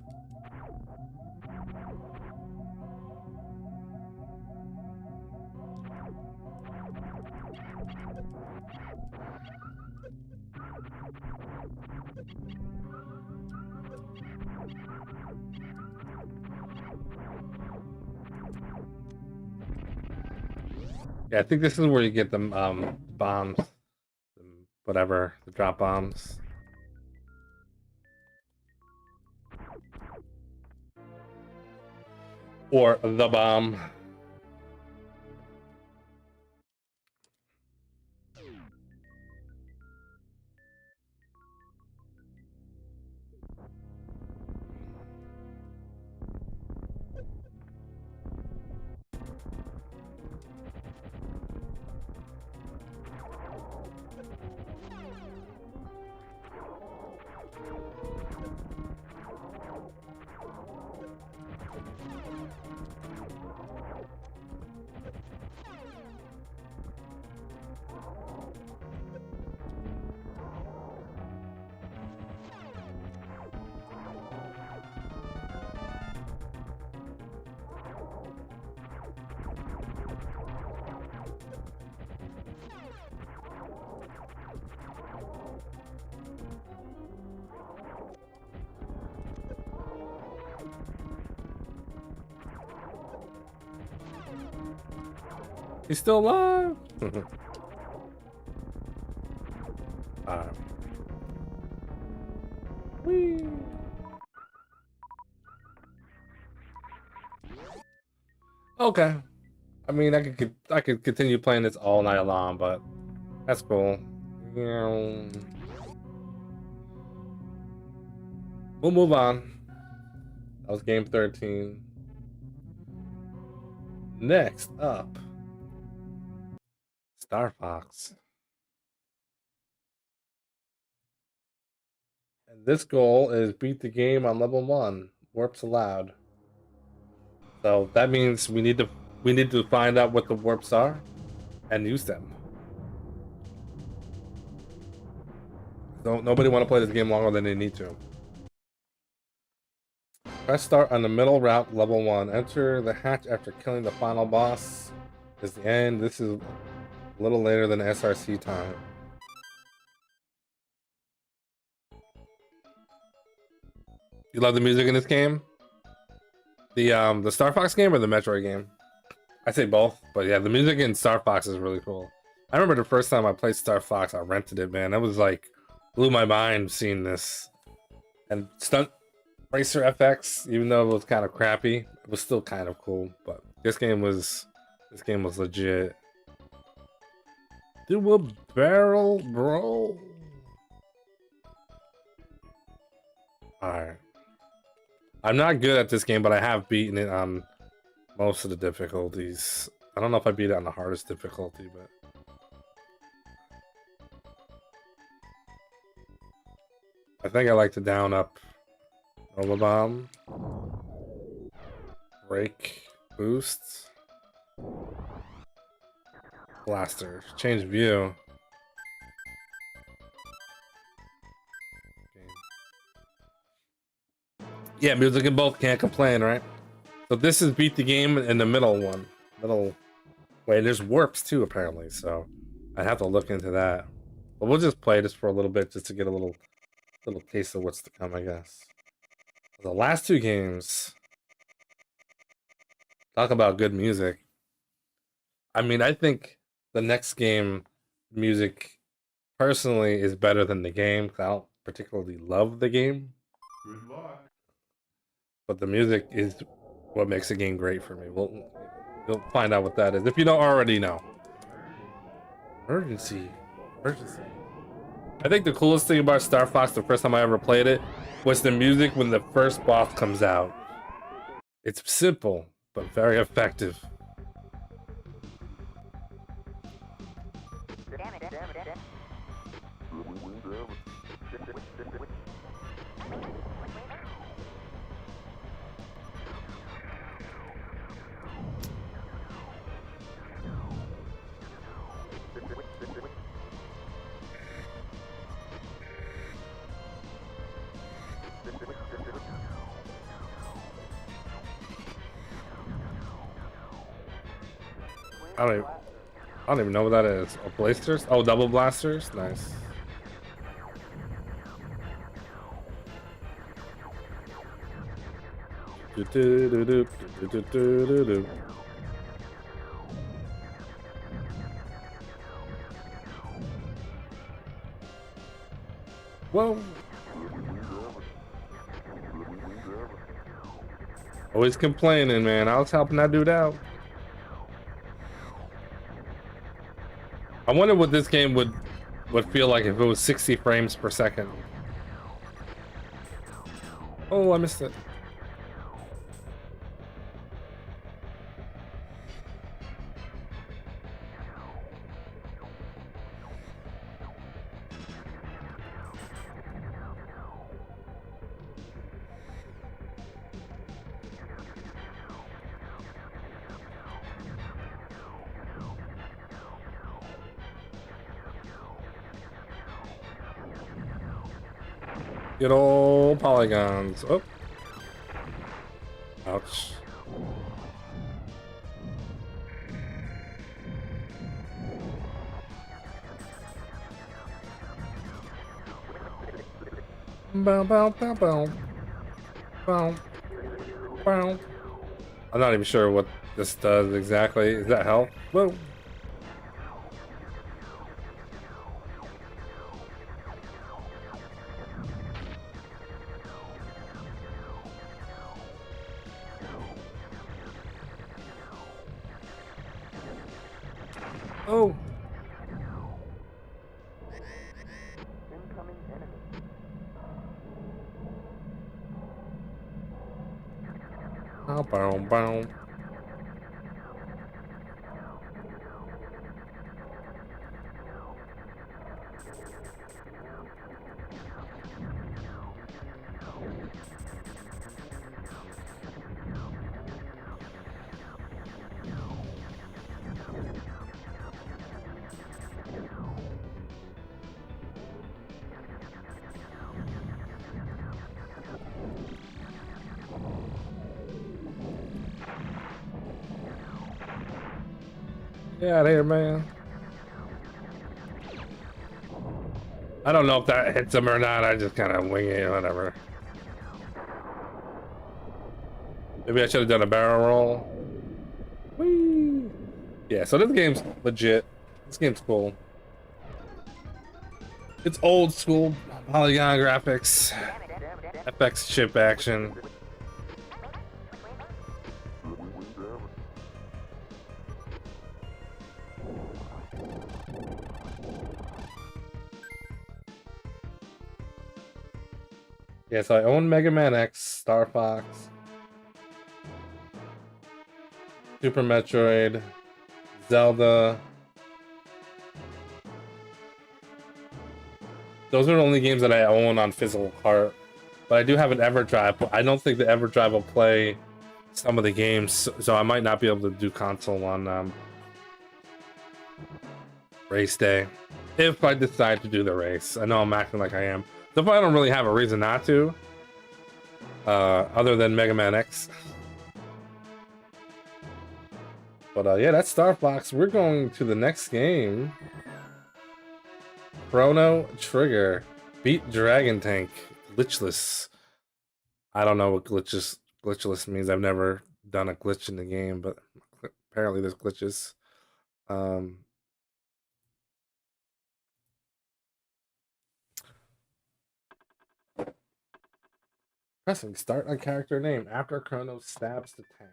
[SPEAKER 1] Yeah, I think this is where you get the bombs. Whatever, the drop bombs. Or the bomb. He's still alive. Whee. Okay. I mean, I could continue playing this all night long, but that's cool. We'll move on. That was game 13. Next up, Star Fox. And this goal is beat the game on level 1. Warps allowed. So that means we need to find out what the warps are and use them. Nobody want to play this game longer than they need to. Press start on the middle route, level 1. Enter the hatch after killing the final boss. Is the end. This is a little later than SRC time. You love the music in this game? The Star Fox game or the Metroid game? I say both, but yeah, the music in Star Fox is really cool. I remember the first time I played Star Fox, I rented it, man. That was like, blew my mind seeing this. And Stunt Racer FX, even though it was kind of crappy, it was still kind of cool. But this game was legit. Do a barrel roll. Alright. I'm not good at this game, but I have beaten it on most of the difficulties. I don't know if I beat it on the hardest difficulty, but I think I like to down up Nova Bomb, break, boost, blaster, change view. Yeah, music in both, can't complain, right? So this is beat the game in the middle one. Wait, there's warps too apparently, so I'd have to look into that. But we'll just play this for a little bit just to get a little taste of what's to come, I guess. The last two games, talk about good music. I mean, I think the next game music personally is better than the game because I don't particularly love the game.
[SPEAKER 2] Good luck.
[SPEAKER 1] But the music is what makes the game great for me. You'll find out what that is if you don't already know. Emergency. I think the coolest thing about Star Fox the first time I ever played it was the music when the first boss comes out. It's simple, but very effective. I don't even know what that is. Oh, blasters? Oh, double blasters? Nice. Whoa. Always complaining, man. I was helping that dude out. I wonder what this game would feel like if it was 60 frames per second. Oh, I missed it. Good old polygons. Oh. Ouch. Bow, bow, bow, bow. Bow. Bow. I'm not even sure what this does exactly. Is that health? Whoa. Oh.
[SPEAKER 4] Incoming enemy.
[SPEAKER 1] Bow, bow, bow. Get out of here, man. I don't know if that hits him or not. I just kind of wing it, whatever. Maybe I should have done a barrel roll. Whee! Yeah, so this game's legit. This game's cool. It's old school polygon graphics, FX chip action. Yes, I own Mega Man X, Star Fox, Super Metroid, Zelda. Those are the only games that I own on physical cart. But I do have an EverDrive, but I don't think the EverDrive will play some of the games, so I might not be able to do console on race day. If I decide to do the race. I know I'm acting like I am. So far, I don't really have a reason not to. Other than Mega Man X. But yeah, that's Star Fox. We're going to the next game. Chrono Trigger. Beat Dragon Tank. Glitchless. I don't know what glitchless means. I've never done a glitch in the game, but apparently there's glitches. Pressing start on character name after Chrono stabs the tank.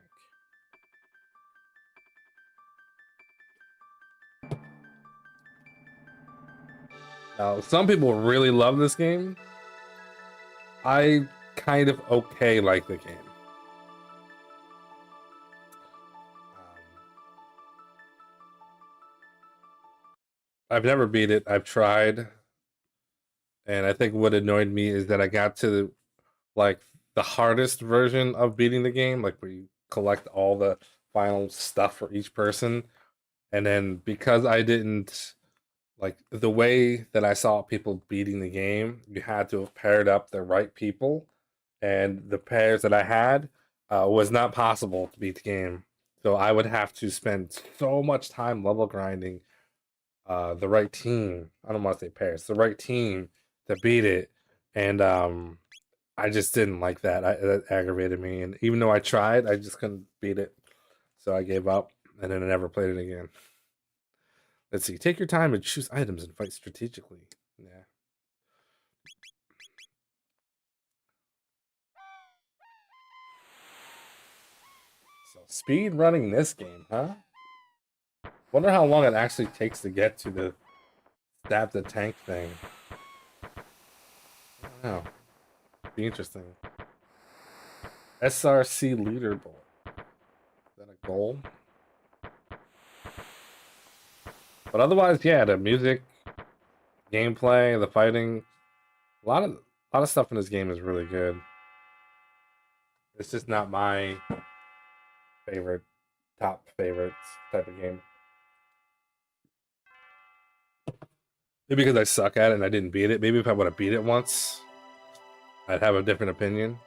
[SPEAKER 1] Now, some people really love this game. I kind of okay like the game. I've never beat it. I've tried. And I think what annoyed me is that I got to like the hardest version of beating the game, like where you collect all the final stuff for each person. And then because I didn't like the way that I saw people beating the game, you had to have paired up the right people. And the pairs that I had was not possible to beat the game. So I would have to spend so much time level grinding the right team. I don't want to say pairs, the right team to beat it. And I just didn't like that. That aggravated me. And even though I tried, I just couldn't beat it. So I gave up and then I never played it again. Let's see. Take your time and choose items and fight strategically. Yeah. So speed running this game, huh? Wonder how long it actually takes to get to the stab the tank thing. I don't know. Be interesting. SRC leaderboard. Is that a goal? But otherwise, yeah, the music, gameplay, the fighting, a lot of stuff in this game is really good. It's just not my top favorites type of game. Maybe because I suck at it and I didn't beat it. Maybe if I would have beat it once, I'd have a different opinion.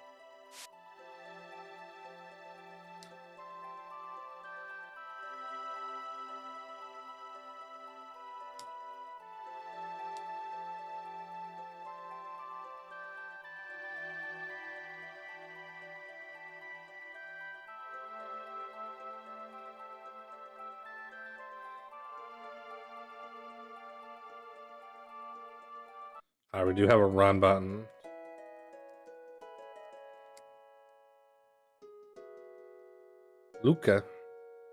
[SPEAKER 1] We do have a run button. Luka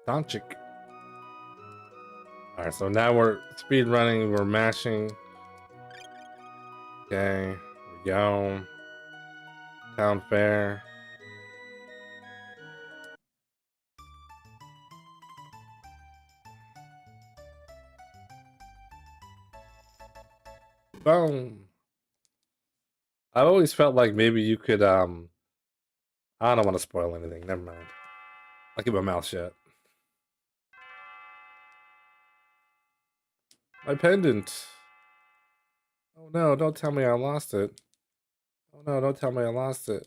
[SPEAKER 1] Doncic. All right, so now we're speed running. We're mashing. Okay, here we go. Town fair. Boom. I've always felt like maybe you could I don't want to spoil anything. Never mind. I'll keep my mouth shut. My pendant. Oh no, don't tell me I lost it. Oh no, don't tell me I lost it.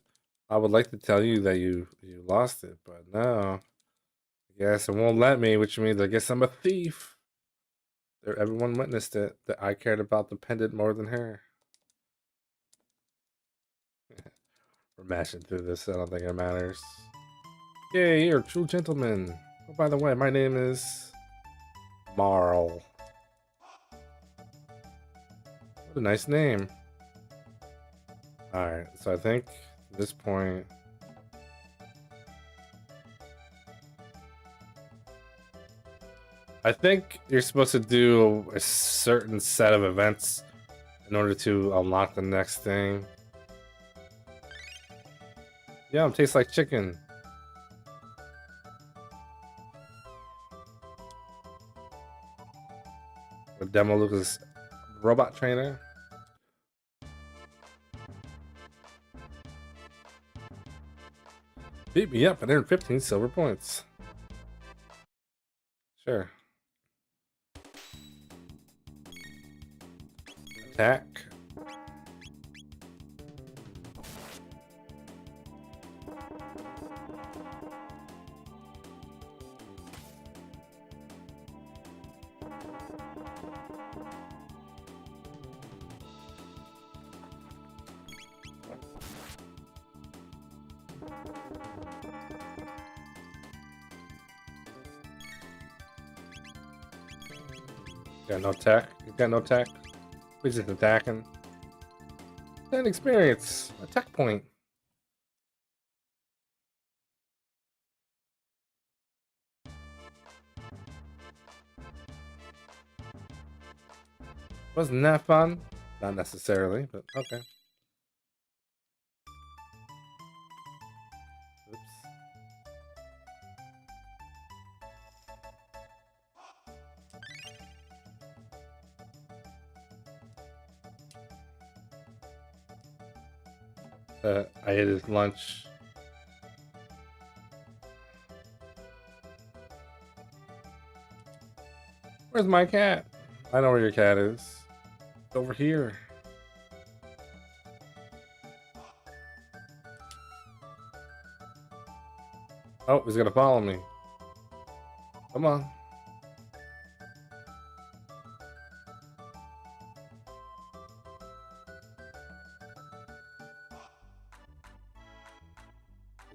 [SPEAKER 1] I would like to tell you that you lost it, but no. I guess it won't let me, which means I guess I'm a thief. Everyone witnessed it, that I cared about the pendant more than her. We're mashing through this, I don't think it matters. Yay, you're a true gentleman. Oh, by the way, my name is Marl. What a nice name. Alright, so I think at this point I think you're supposed to do a certain set of events in order to unlock the next thing. Yeah, it tastes like chicken. With Demo Lucas robot trainer. Beat me up and earned 15 silver points. Sure. Attack. Got no tech. You got no tech. We're just attacking. 10 experience. A tech point. Wasn't that fun? Not necessarily, but okay. Oops. I ate his lunch. Where's my cat? I know where your cat is. It's over here. Oh, he's gonna follow me. Come on.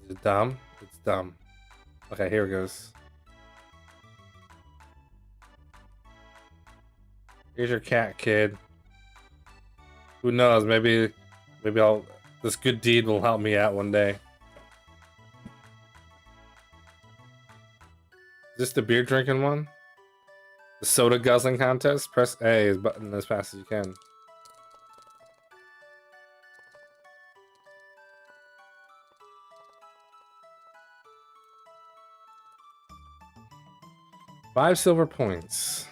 [SPEAKER 1] Is it dumb? It's dumb. Okay, here it goes. Here's your cat, kid. Who knows? Maybe this good deed will help me out one day. Is this the beer drinking one? The soda guzzling contest? Press A button as fast as you can. Five silver points.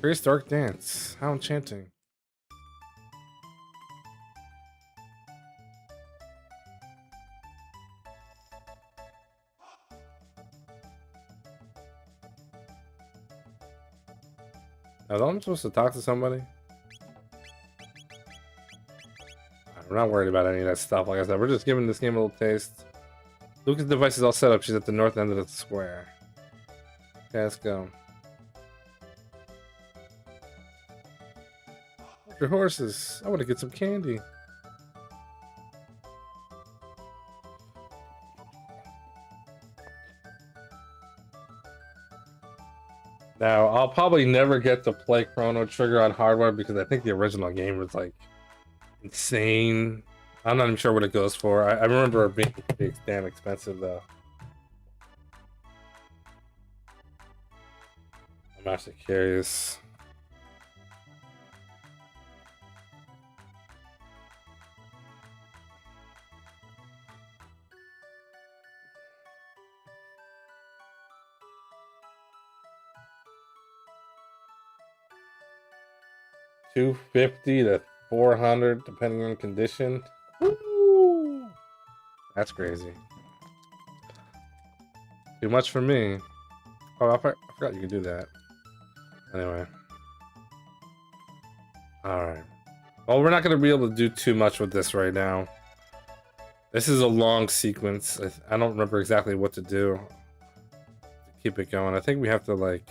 [SPEAKER 1] Prehistoric dance. How enchanting. Now, I'm supposed to talk to somebody? I'm not worried about any of that stuff. Like I said, we're just giving this game a little taste. Lucas' device is all set up. She's at the north end of the square. Okay, let's go. Your horses. I want to get some candy. Now, I'll probably never get to play Chrono Trigger on hardware because I think the original game was like insane. I'm not even sure what it goes for. I remember it being pretty damn expensive though. I'm actually curious. $250 to $400 depending on condition. Woo! That's crazy. Too much for me. Oh, I forgot you could do that. Anyway. Alright. Well, we're not going to be able to do too much with this right now. This is a long sequence. I don't remember exactly what to do to keep it going. I think we have to, like...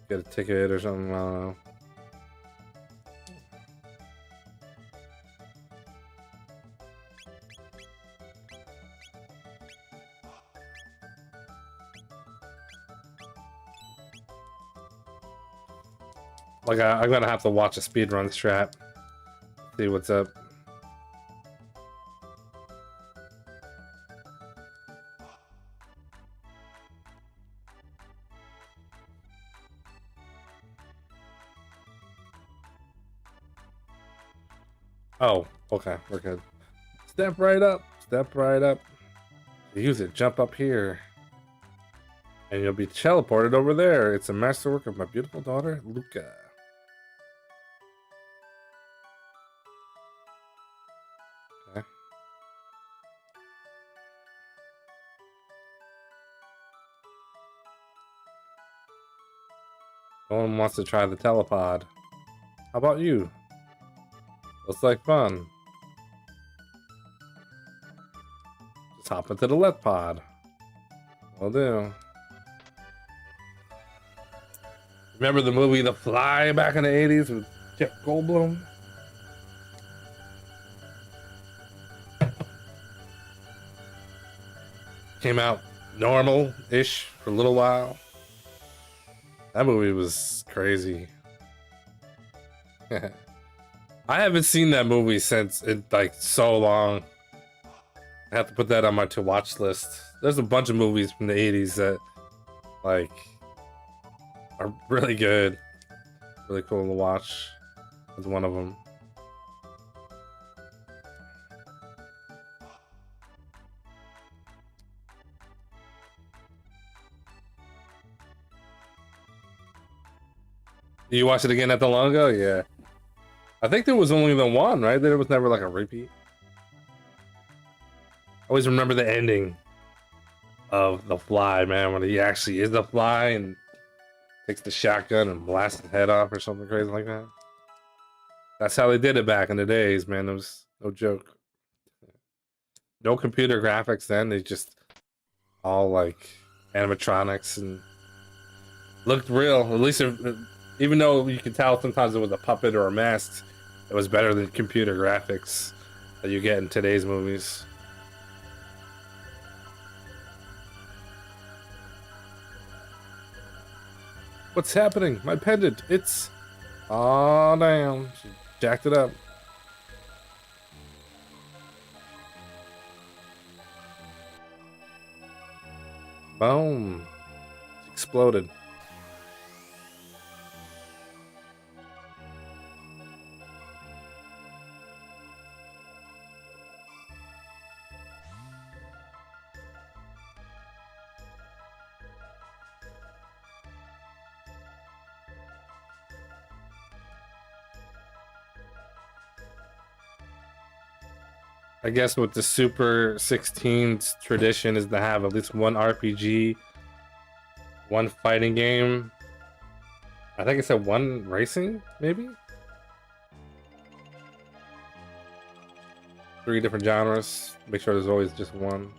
[SPEAKER 1] get a ticket or something, I don't know. Like, I'm gonna have to watch a speedrun strat. See what's up. Oh, okay, we're good. Step right up, step right up. Use it, jump up here. And you'll be teleported over there. It's a masterwork of my beautiful daughter, Luca. Okay. No one wants to try the telepod. How about you? Looks like fun. Just hop into the let pod. Will do. Remember the movie The Fly back in the 80s with Jeff Goldblum? Came out normal-ish for a little while. That movie was crazy. I haven't seen that movie since like so long. I have to put that on my to-watch list. There's a bunch of movies from the 80s that like are really good, really cool to watch. It's one of them. You watched it again not that long ago? Yeah. I think there was only the one, right? There was never like a repeat. I always remember the ending of The Fly, man, when he actually is the fly and takes the shotgun and blasts his head off or something crazy like that. That's how they did it back in the days, man. It was no joke. No computer graphics then. They just all like animatronics and looked real. At least even though you could tell sometimes it was a puppet or a mask, it was better than computer graphics that you get in today's movies. What's happening? My pendant. It's... Oh, damn. She jacked it up. Boom. She exploded. I guess what the Super 16's tradition is to have at least one RPG, one fighting game. I think it said one racing, maybe? 3 different genres. Make sure there's always just one.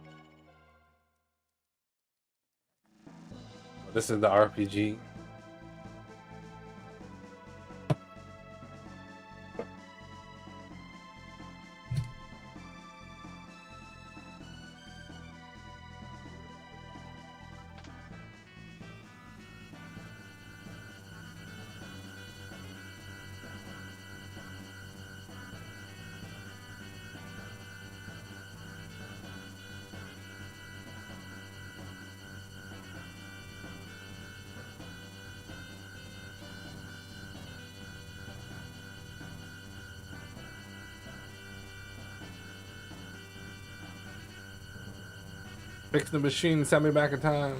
[SPEAKER 1] This is the RPG. Fix the machine, send me back in time.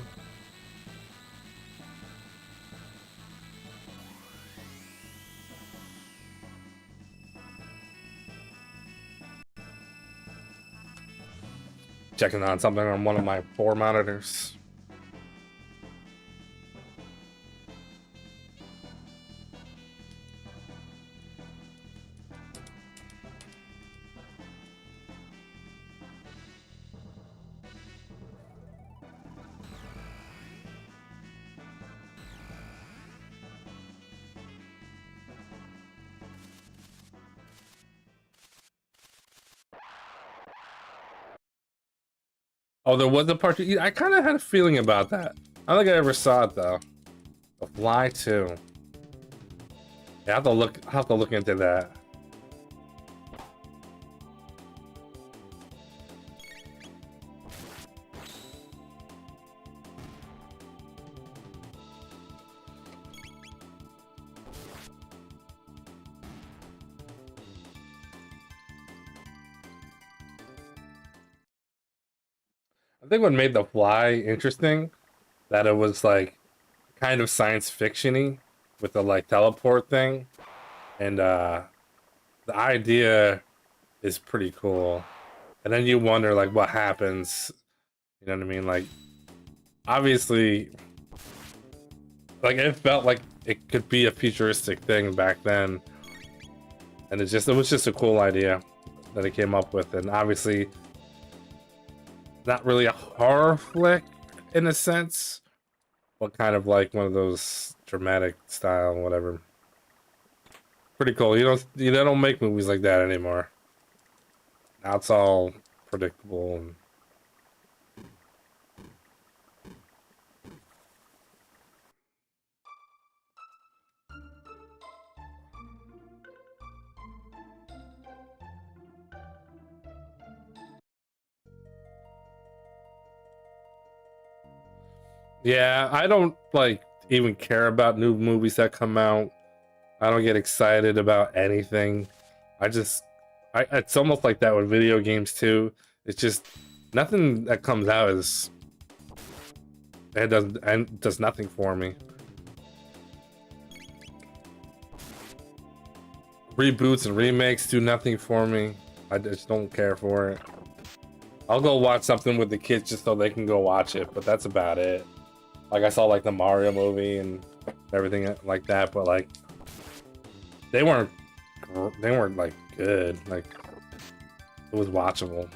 [SPEAKER 1] Checking on something on one of my 4 monitors. Oh, there was a part 2. I kind of had a feeling about that. I don't think I ever saw it though. The Fly 2. Yeah, I have to look into that. I think what made The Fly interesting, that it was like kind of science fiction-y with the like teleport thing, and the idea is pretty cool. And then you wonder like what happens, you know what I mean? Like obviously, like it felt like it could be a futuristic thing back then, and it was just a cool idea that it came up with. And obviously not really a horror flick, in a sense, but kind of like one of those dramatic style, whatever. Pretty cool. They don't make movies like that anymore. Now it's all predictable and yeah, I don't like even care about new movies that come out. I don't get excited about anything. It's almost like that with video games too. It's just nothing that comes out does nothing for me. Reboots and remakes do nothing for me. I just don't care for it. I'll go watch something with the kids just so they can go watch it, but that's about it. Like I saw like the Mario movie and everything like that, but like they weren't like good. Like it was watchable.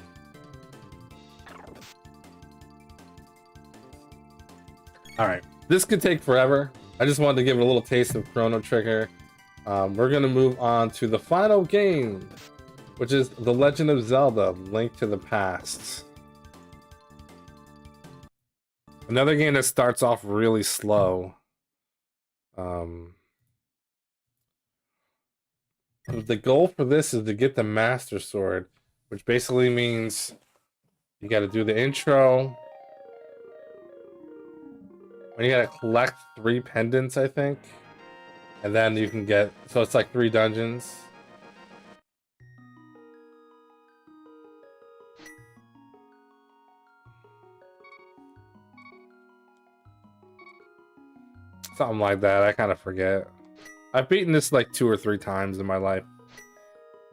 [SPEAKER 1] All right, this could take forever. I just wanted to give it a little taste of Chrono Trigger. We're gonna move on to the final game, which is The Legend of Zelda: Link to the Past. Another game that starts off really slow. The goal for this is to get the Master Sword, which basically means you got to do the intro. And you got to collect 3 pendants, I think. And then you can get... So it's like 3 dungeons. Something like that. I kind of forget. I've beaten this like 2 or 3 times in my life.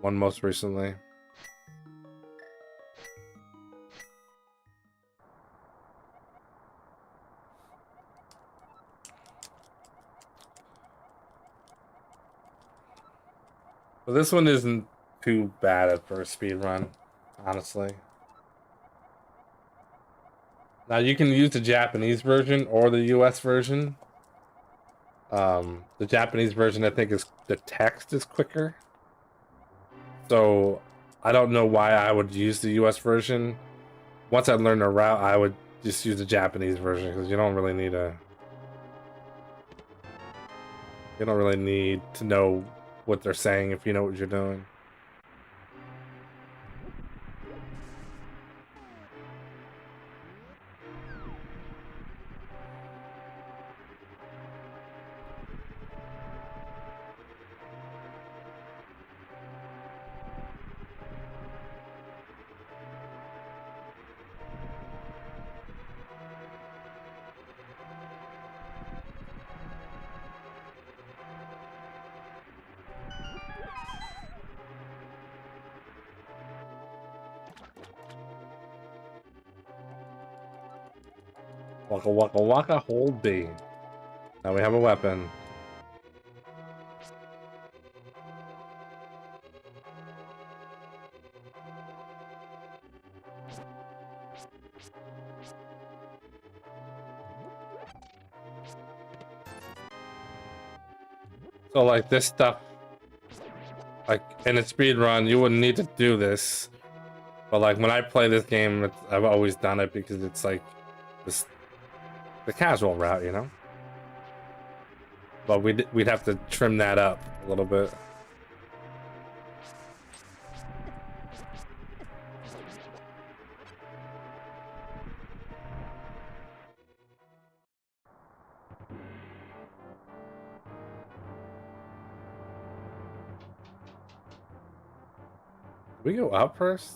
[SPEAKER 1] One most recently. But this one isn't too bad for a speedrun, honestly. Now you can use the Japanese version or the US version. The Japanese version, I think, is the text is quicker. So I don't know why I would use the US version. Once I learn the route, I would just use the Japanese version because you don't really need to know what they're saying if you know what you're doing. Waka waka waka, hold B. Now we have a weapon. So like this stuff, like in a speed run, you wouldn't need to do this. But like when I play this game, I've always done it because it's like the casual route, you know? But we'd have to trim that up a little bit. We go up first?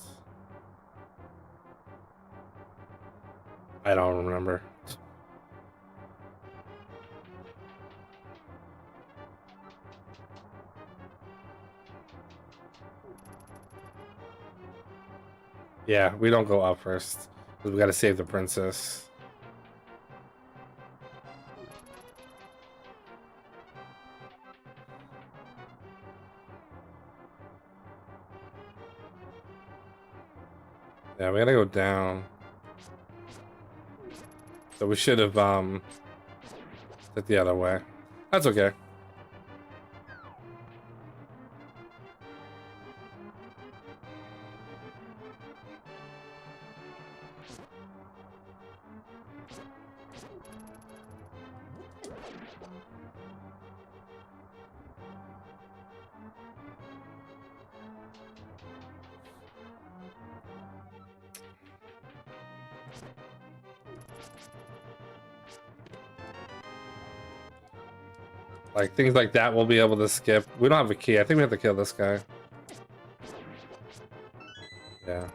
[SPEAKER 1] I don't remember. Yeah, we don't go up first because we gotta save the princess. Yeah, we gotta go down. So we should have did the other way. That's okay. Like things like that we'll be able to skip. We don't have a key. I think we have to kill this guy. Yeah.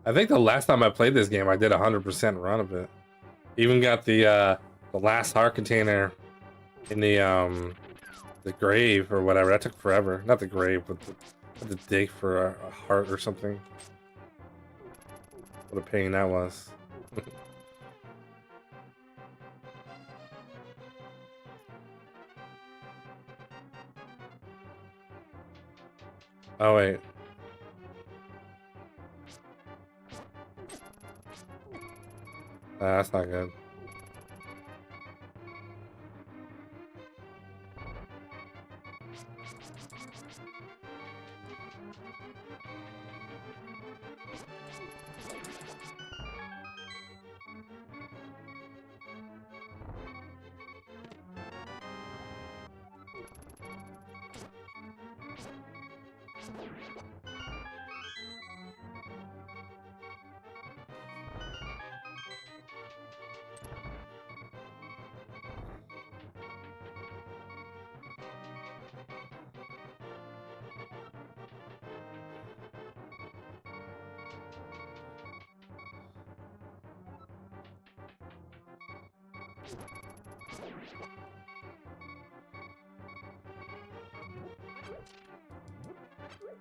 [SPEAKER 1] I think the last time I played this game I did 100% run of it. Even got the last heart container in the grave or whatever. That took forever. Not the grave, but had to dig for a heart or something. What a pain that was. Oh wait. That's not good.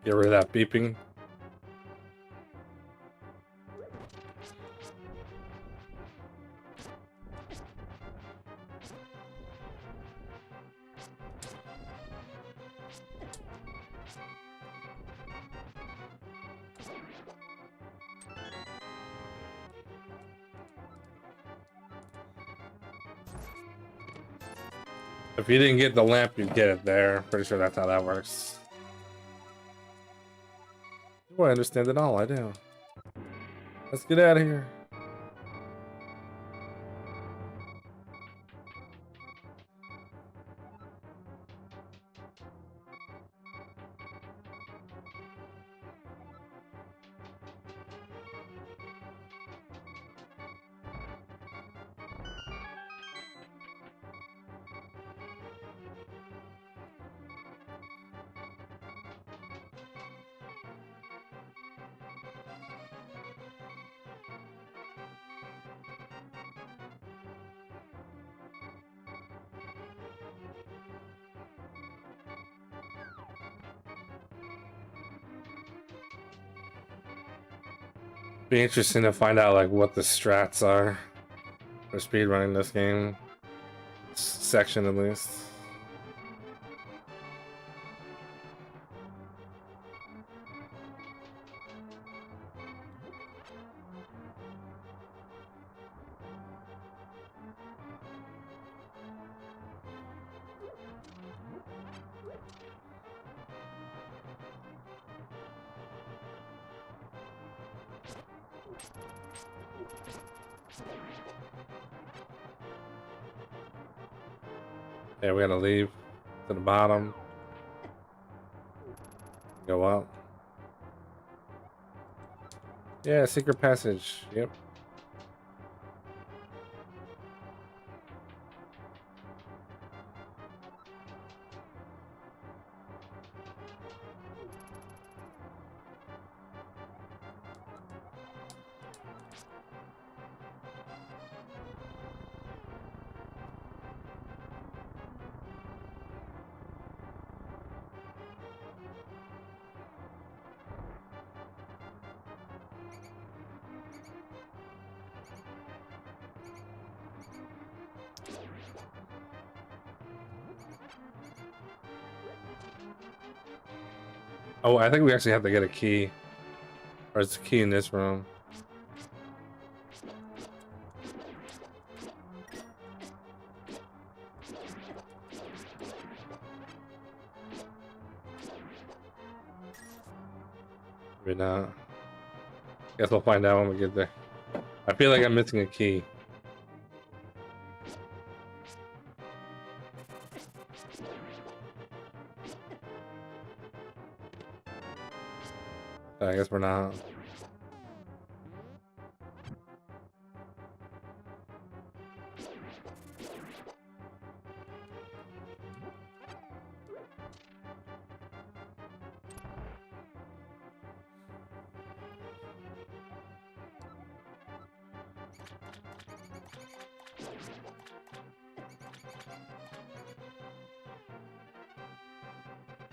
[SPEAKER 1] Get rid of that beeping. If you didn't get the lamp, you get it there. Pretty sure that's how that works. Oh, I understand it all. I do. Let's get out of here. Be interesting to find out like what the strats are for speedrunning this game section at least. Yeah, we gotta leave to the bottom. Go up. Yeah, secret passage. Yep. Oh, I think we actually have to get a key. Or it's a key in this room. Maybe not. Guess we'll find out when we get there. I feel like I'm missing a key. I guess we're not.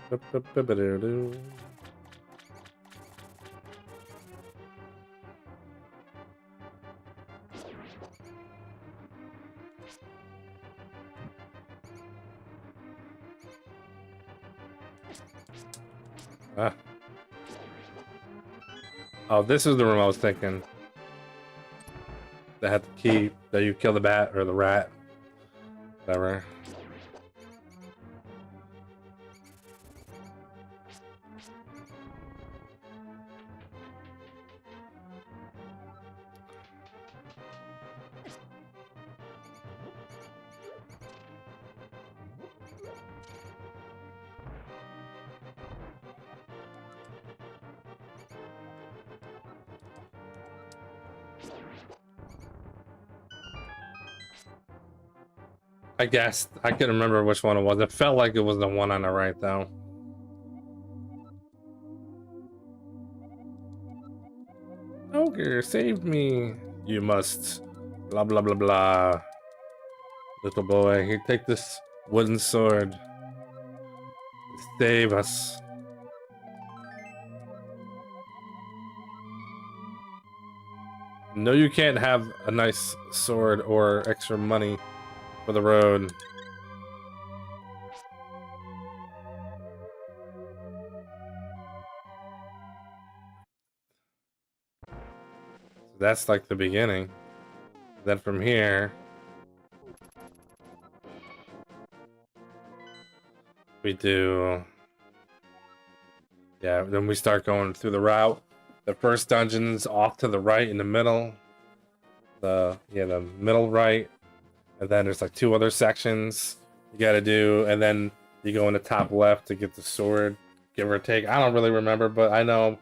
[SPEAKER 1] Ba-ba-ba-ba-doo-doo. Ah. Oh, this is the room I was thinking. That had the key that you kill the bat or the rat. Whatever. I guessed. I couldn't remember which one it was. It felt like it was the one on the right, though. Stoker, save me. You must. Blah, blah, blah, blah. Little boy, here, take this wooden sword. Save us. No, you can't have a nice sword or extra money for the road. So that's like the beginning. Then from here, we do, yeah, then we start going through the route. The first dungeon's off to the right in the middle. The middle right. And then there's like two other sections you gotta do, and then you go in the top left to get the sword, give or take. I don't really remember, but I know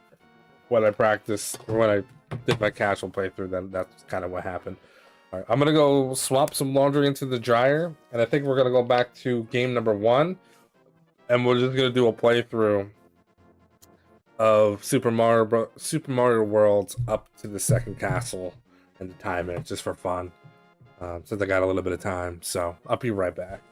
[SPEAKER 1] when I practiced or when I did my casual playthrough, then that's kind of what happened. All right, I'm gonna go swap some laundry into the dryer, and I think we're gonna go back to game number 1, and we're just gonna do a playthrough of Super Mario World up to the second castle and the time it just for fun. Since I got a little bit of time, so I'll be right back.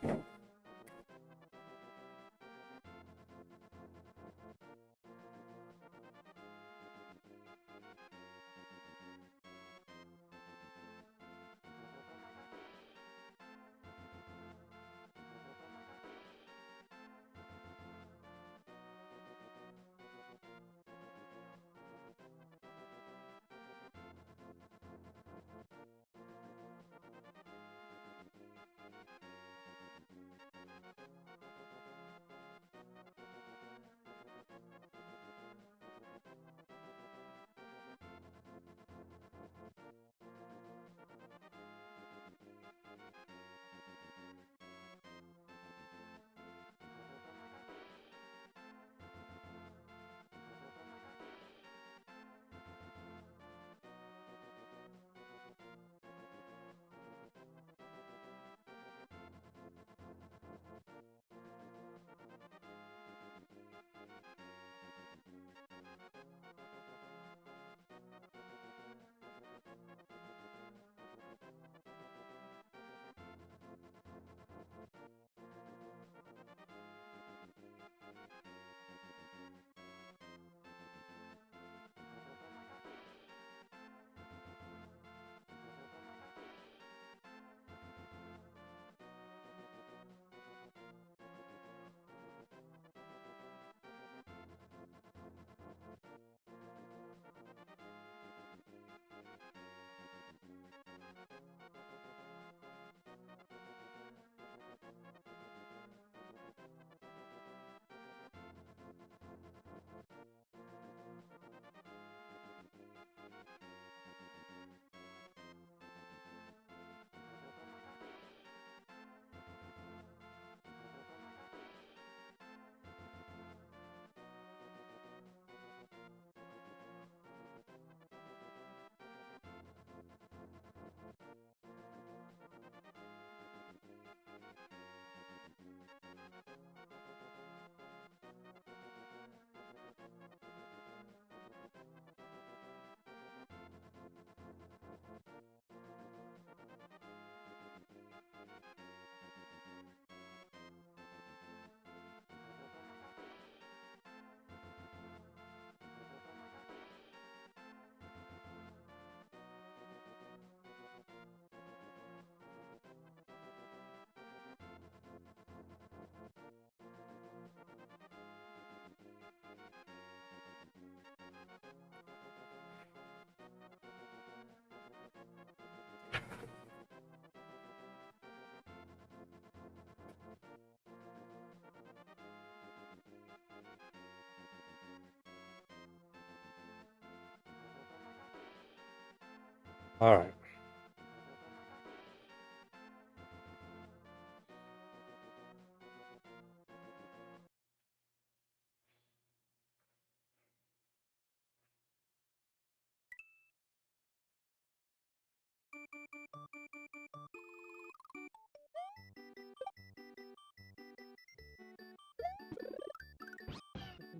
[SPEAKER 1] All right.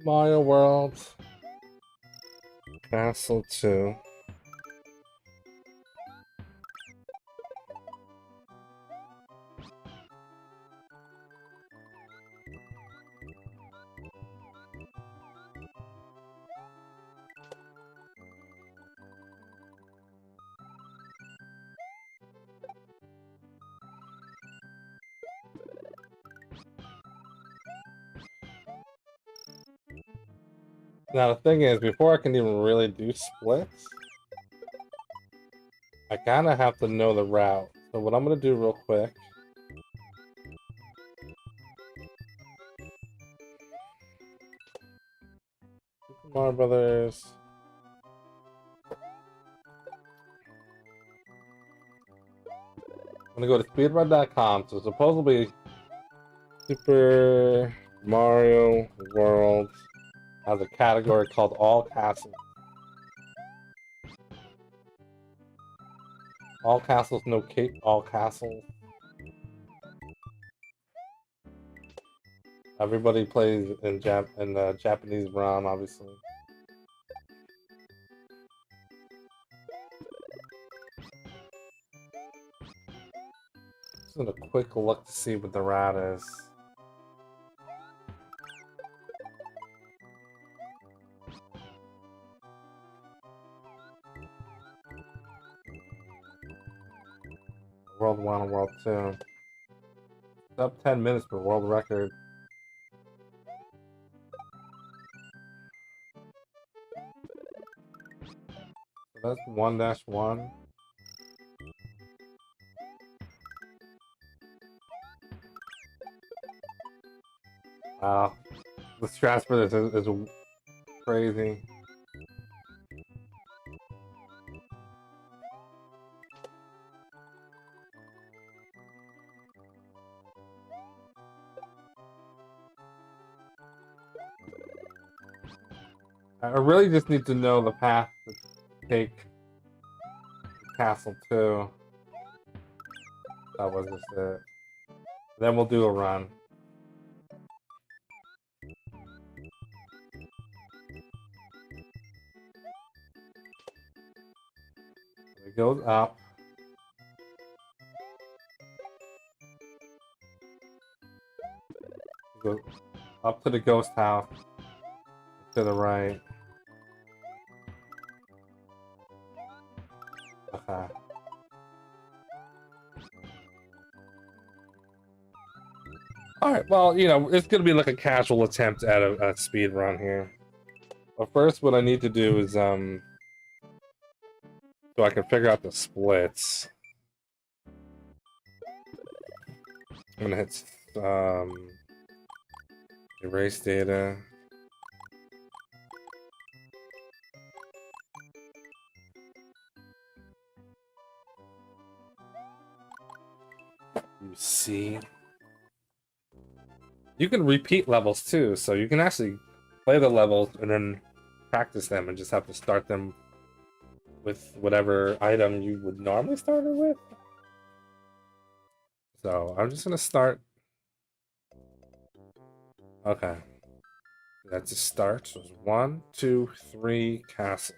[SPEAKER 1] Mario World. Castle 2. Now the thing is, before I can even really do splits, I kinda have to know the route. So what I'm gonna do real quick. Super Mario Brothers. I'm gonna go to speedrun.com. So supposedly Super Mario World has a category called All Castles. All castles, no cape, all castles. Everybody plays in Japanese Bram, obviously. Just gonna quick look to see what the route is. World 1 and World 2. It's up 10 minutes for world record. So that's 1-1. Wow. The strats for this is crazy. I really just need to know the path to take Castle 2. That was just it. Then we'll do a run. It goes up. It goes up to the ghost house. To the right. Okay. Alright, well, you know, it's gonna be like a casual attempt at a speed run here. But first, what I need to do is, so I can figure out the splits. I'm gonna hit, erase data. You see? You can repeat levels too, so you can actually play the levels and then practice them and just have to start them with whatever item you would normally start it with. So I'm just gonna start. Okay. That's a start. So it's 1, 2, 3, castle.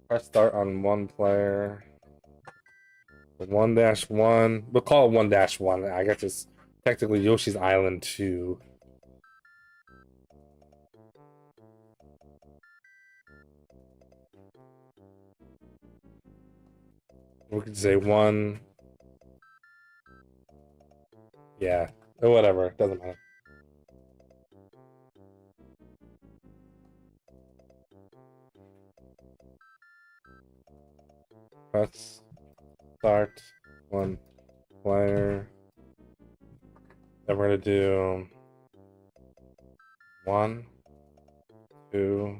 [SPEAKER 1] Press start on one player. 1-1. We'll call it 1-1. I guess it's technically Yoshi's Island 2. We could say 1. Yeah, or whatever. Doesn't matter. press start, one player. Then we're gonna do 1, 2,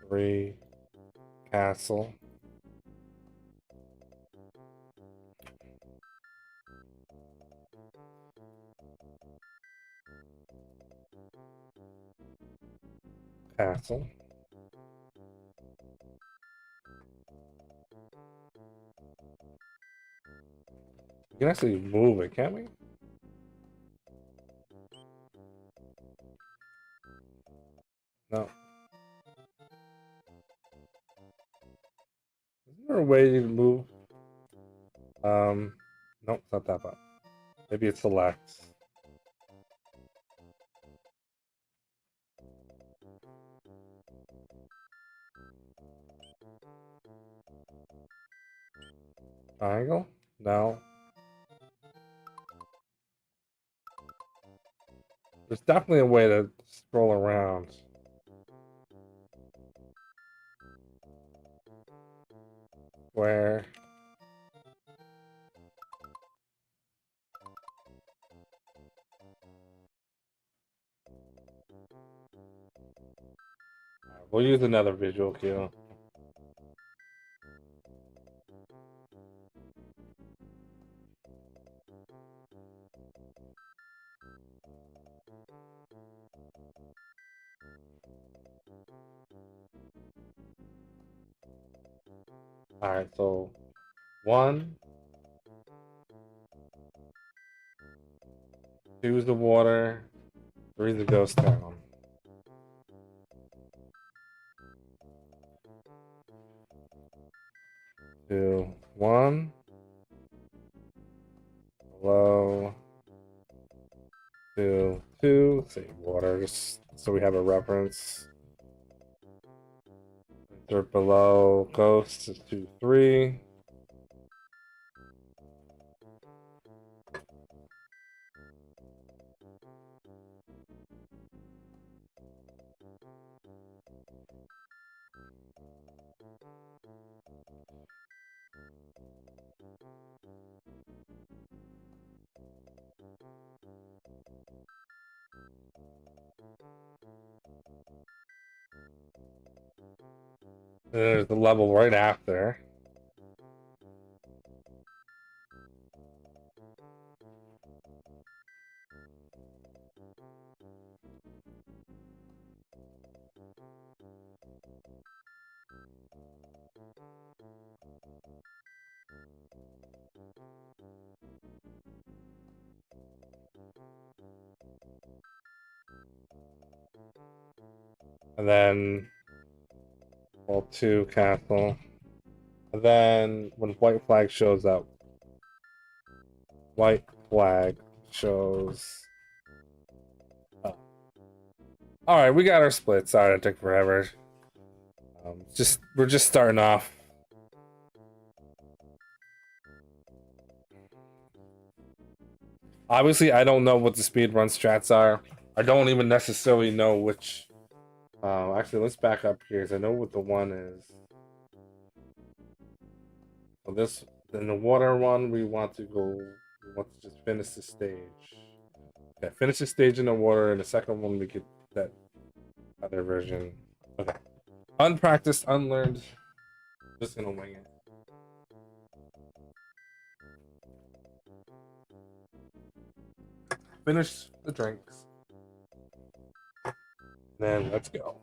[SPEAKER 1] 3, castle. Castle. We can actually move it, can't we? No. Isn't there a way to move? Nope, it's not that bad. Maybe it selects. Triangle? No. There's definitely a way to scroll around. Where? We'll use another visual cue. Alright, so 1, 2 is the water, 3 is the ghost town. Two, 1, below, 2, 2, say water, just so we have a reference. Third below, ghost is 2, 3. There's the level right after. And then Wall 2 castle. And then when white flag shows up, white flag shows up. Alright, we got our split. Sorry it took forever. We're just starting off. Obviously, I don't know what the speedrun strats are. I don't even necessarily know which. Actually, let's back up here because I know what the one is. So this, in the water one, we want to just finish the stage. Okay, finish the stage in the water, and the second one we get that other version. Okay. Unpracticed, unlearned. Just gonna wing it. Finish the drinks. Then let's go.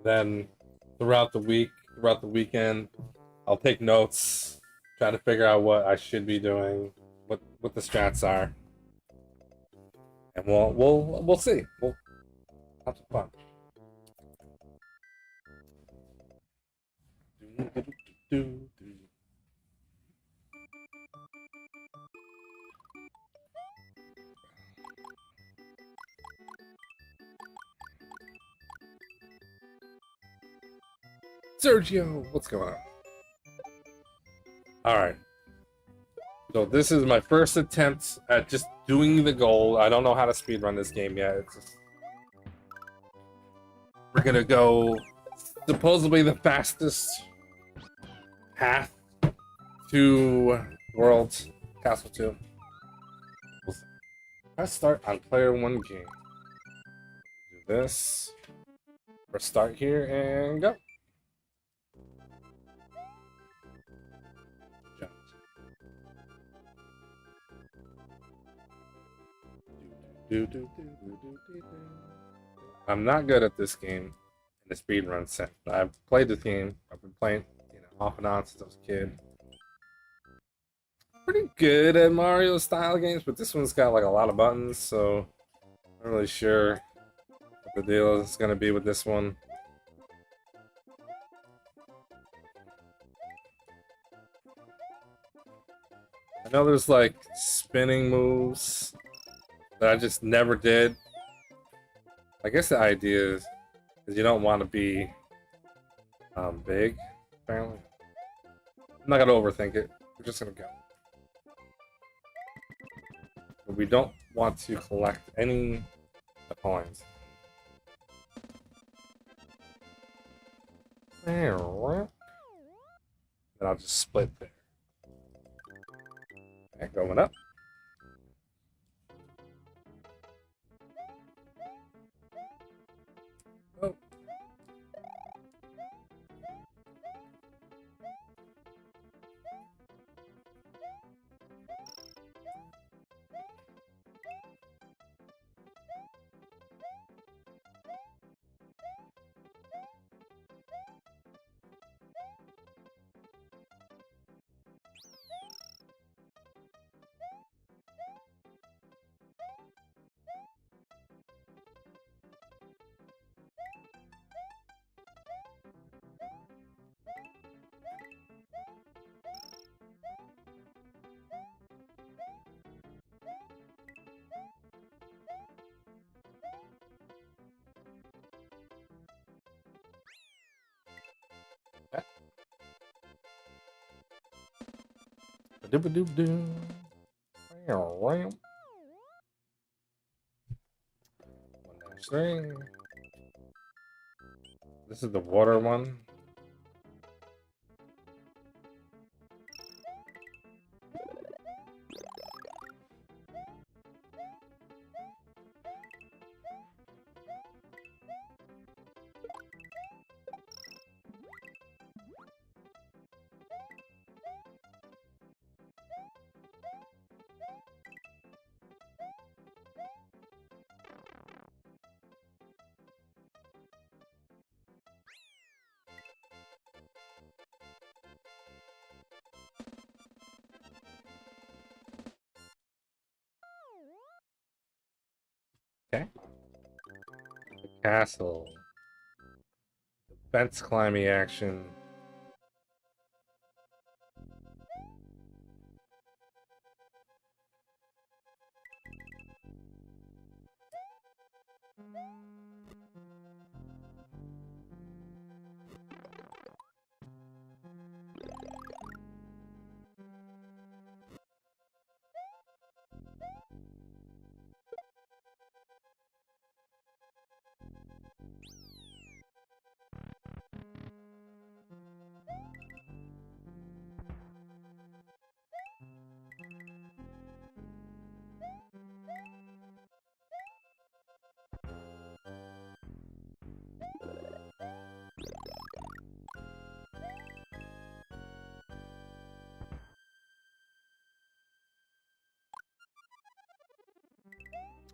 [SPEAKER 1] Then throughout the weekend, I'll take notes, try to figure out what I should be doing, what the strats are, and we'll see. We'll have some fun. Sergio, what's going on? Alright. So this is my first attempt at just doing the goal. I don't know how to speedrun this game yet. It's just We're gonna go supposedly the fastest path to World Castle 2. Let's start on player 1 game. Do this. Press start here and go. Jump. I'm not good at this game in the speedrun sense. I've played this game. I've been playing, off and on since I was a kid. Pretty good at Mario style games, but this one's got like a lot of buttons, so I'm not really sure what the deal is gonna be with this one. I know there's like spinning moves that I just never did. I guess the idea is you don't want to be big, apparently. I'm not gonna overthink it. We're just gonna go. But we don't want to collect any coins. Then I'll just split there. Okay, going up. Oh. Ba-doop-a-doop-doo. One dash three. This is the water one. Okay. The castle. The fence climbing action.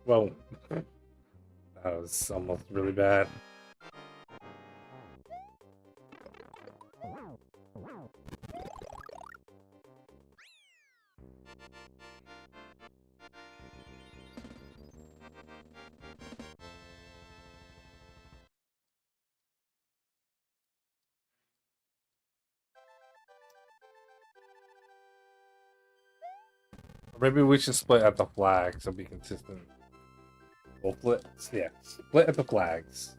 [SPEAKER 1] Whoa. That was almost really bad. Or maybe we should split at the flag so be consistent. We'll split, yeah, split at the flags.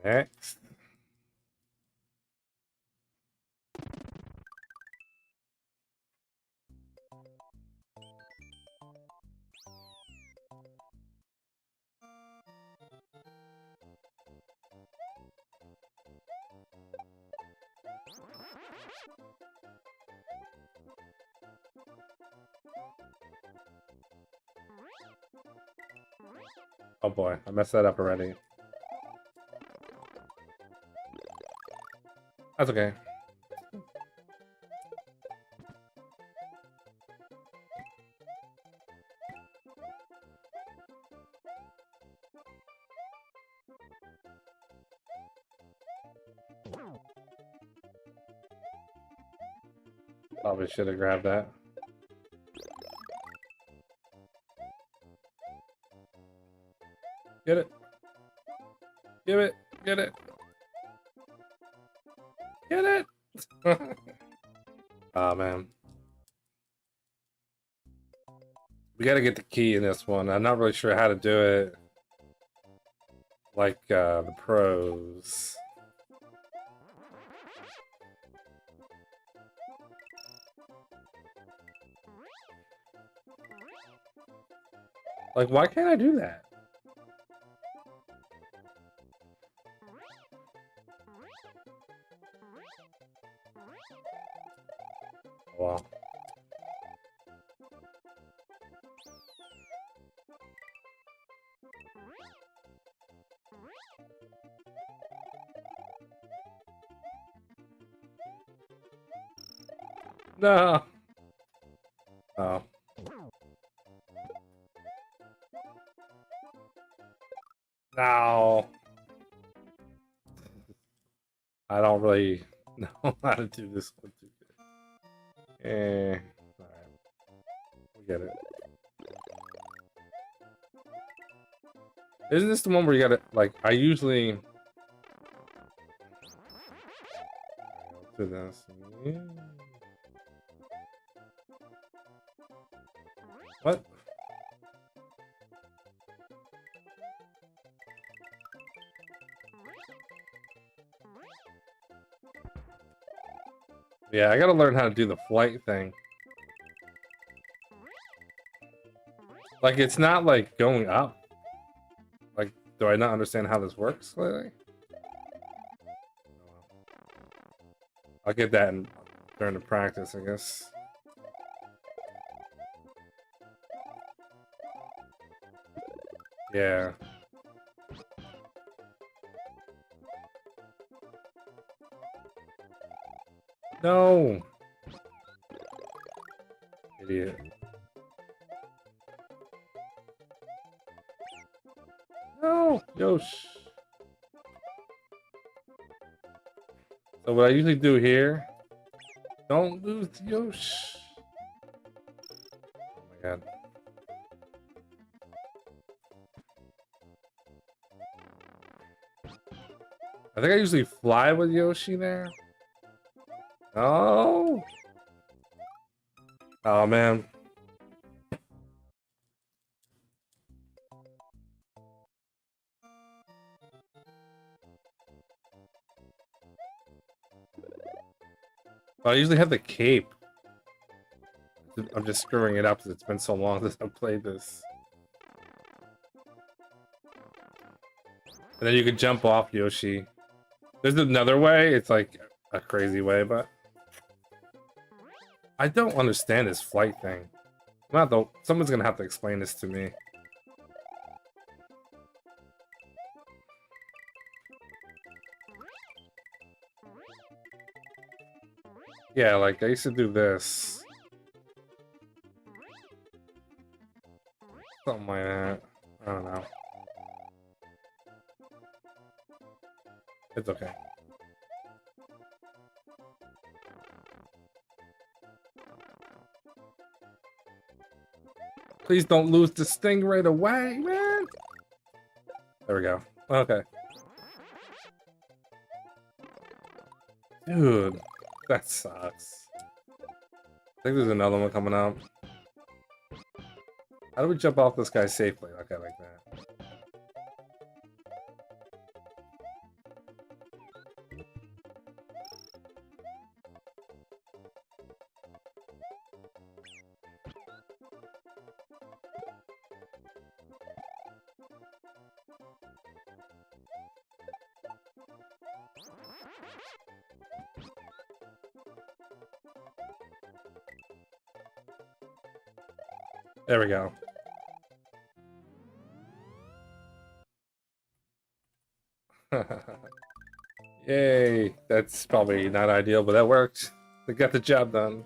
[SPEAKER 1] Alright, next. Oh boy, I messed that up already. That's okay. Probably should have grabbed that. Get it. Give it. Get it. Get it. Oh man. We gotta get the key in this one. I'm not really sure how to do it. Like the pros. Like, why can't I do that? Wow. No. Oh. No. I don't really know how to do this one too good. Alright. We get it. Isn't this the one where you gotta, like, I usually... Let's do this. Yeah. What? Yeah, I gotta learn how to do the flight thing. Like, it's not like going up. Like, do I not understand how this works lately? I'll get that during the practice, I guess. Yeah. No. Idiot. No, Yosh. So what I usually do here, don't lose Yosh. Oh my god. I think I usually fly with Yoshi there. Oh. Oh man. I usually have the cape. I'm just screwing it up because it's been so long since I've played this. And then you can jump off Yoshi. There's another way. It's like a crazy way, but I don't understand this flight thing. Not though. Someone's gonna have to explain this to me. Yeah, like I used to do this. Something like that. I don't know. It's okay. Please don't lose this thing right away, man. There we go. Okay. Dude, that sucks. I think there's another one coming up. How do we jump off this guy safely? Okay, like that. There we go. Yay! That's probably not ideal, but that worked. They got the job done.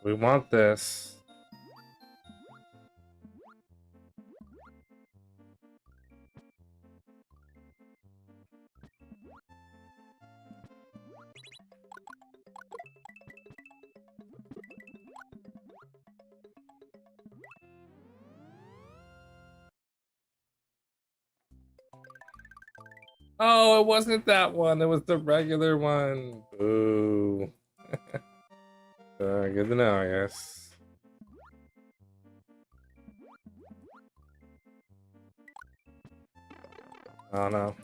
[SPEAKER 1] We want this. Oh, it wasn't that one. It was the regular one. Boo. Good to know, I guess. Oh no.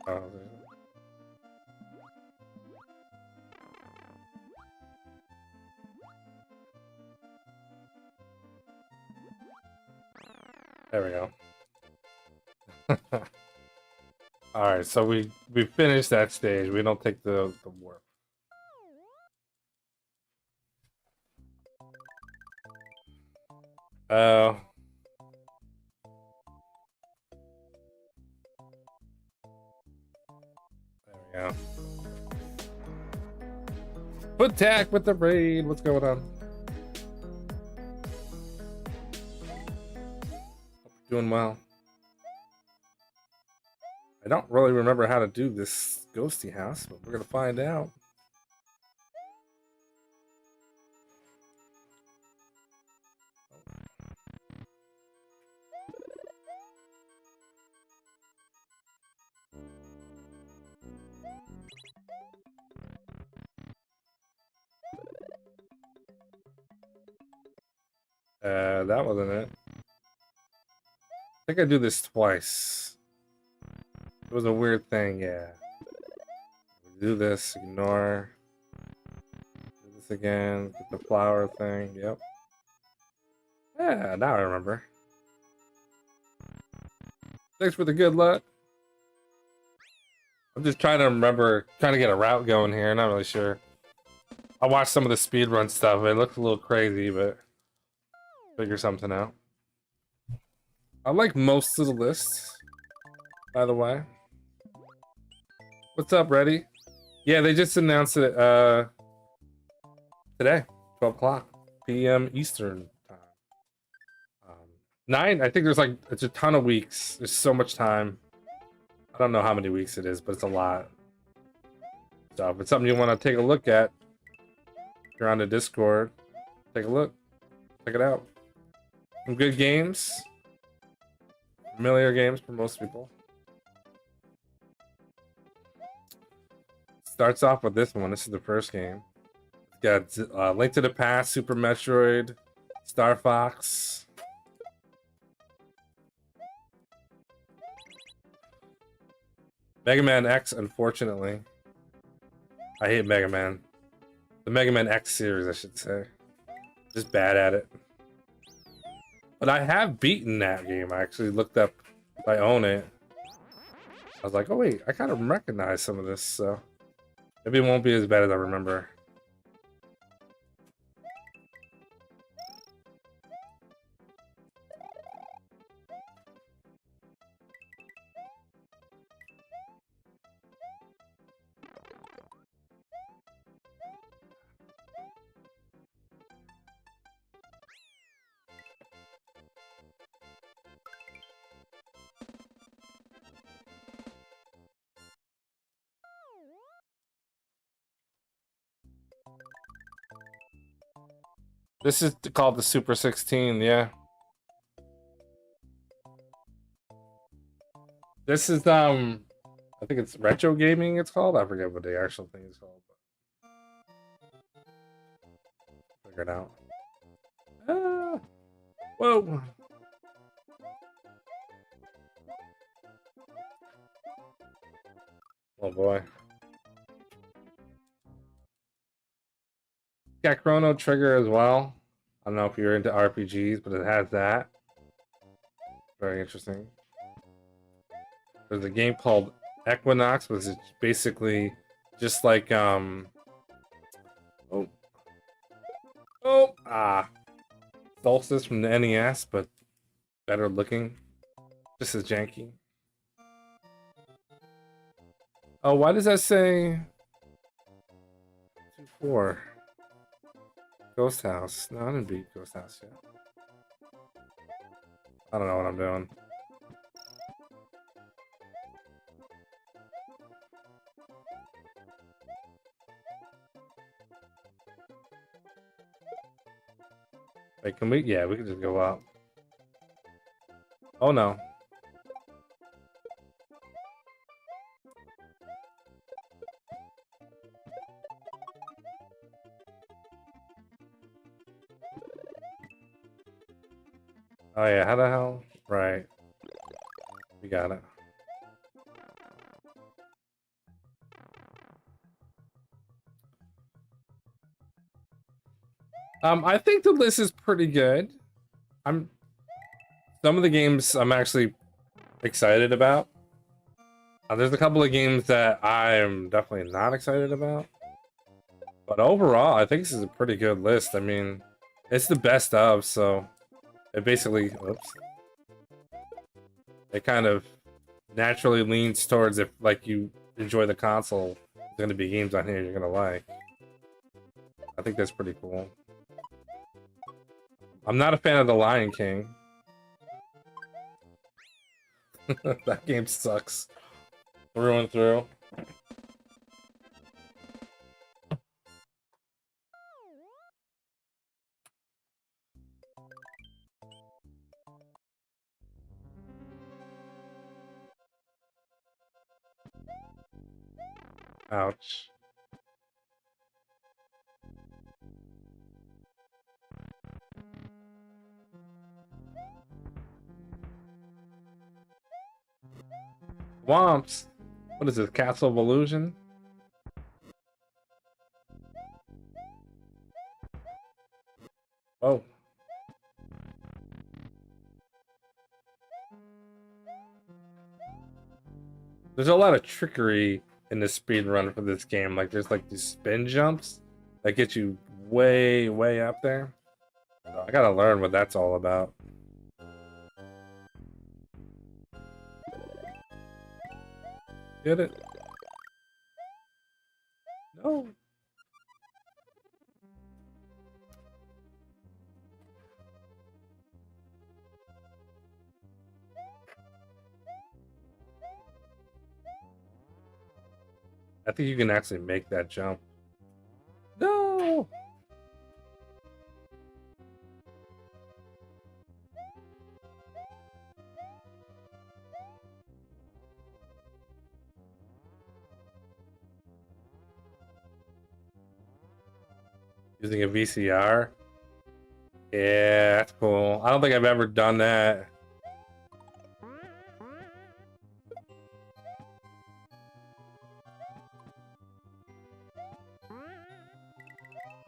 [SPEAKER 1] Oh, there we go. All right, so we finished that stage. We don't take the warp. Oh. There we go. Foot tack with the raid. What's going on? Hope you're doing well. I don't really remember how to do this ghosty house, but we're gonna find out. That wasn't it. I think I do this twice. It was a weird thing, yeah. Do this, ignore. Do this again, get the flower thing, yep. Yeah, now I remember. Thanks for the good luck. I'm just trying to remember, trying to get a route going here, not really sure. I watched some of the speedrun stuff, it looked a little crazy, but figure something out. I like most of the lists, by the way. What's up, Reddy? Yeah, they just announced it today, 12 o'clock p.m. Eastern time. 9, I think there's like, it's a ton of weeks. There's so much time. I don't know how many weeks it is, but it's a lot. So if it's something you want to take a look at, if you're on the Discord, take a look. Check it out. Some good games. Familiar games for most people. Starts off with this one. This is the first game. It's got Link to the Past, Super Metroid, Star Fox. Mega Man X, unfortunately. I hate Mega Man. The Mega Man X series, I should say. Just bad at it. But I have beaten that game. I actually looked up if I own it. I was like, oh wait, I kind of recognize some of this, so Maybe it won't be as bad as I remember. This is called the Super 16, yeah. This is I think it's retro gaming it's called. I forget what the actual thing is called. But figure it out. Whoa. Oh boy. Got Chrono Trigger as well. I don't know if you're into RPGs, but it has that. Very interesting. There's a game called Equinox, which is basically just like Solstice from the NES, but better looking. Just as janky. Oh, why does that say 2-4? Ghost House. No, I didn't beat Ghost House yet. I don't know what I'm doing. Wait, can we? Yeah, we can just go up. Oh no. Oh yeah, how the hell? Right. We got it. I think the list is pretty good. Some of the games I'm actually excited about. There's a couple of games that I'm definitely not excited about. But overall, I think this is a pretty good list. I mean, it's the best of, so it basically, it kind of naturally leans towards if like you enjoy the console, there's gonna be games on here you're gonna like. I think that's pretty cool. I'm not a fan of The Lion King. That game sucks. Through and through. Ouch. Womps. What is this? Castle of Illusion? Oh. There's a lot of trickery in the speed run for this game. Like there's like these spin jumps that get you way, way up there. So I gotta learn what that's all about. Get it? No. I think you can actually make that jump. No! Using a VCR? Yeah, that's cool. I don't think I've ever done that.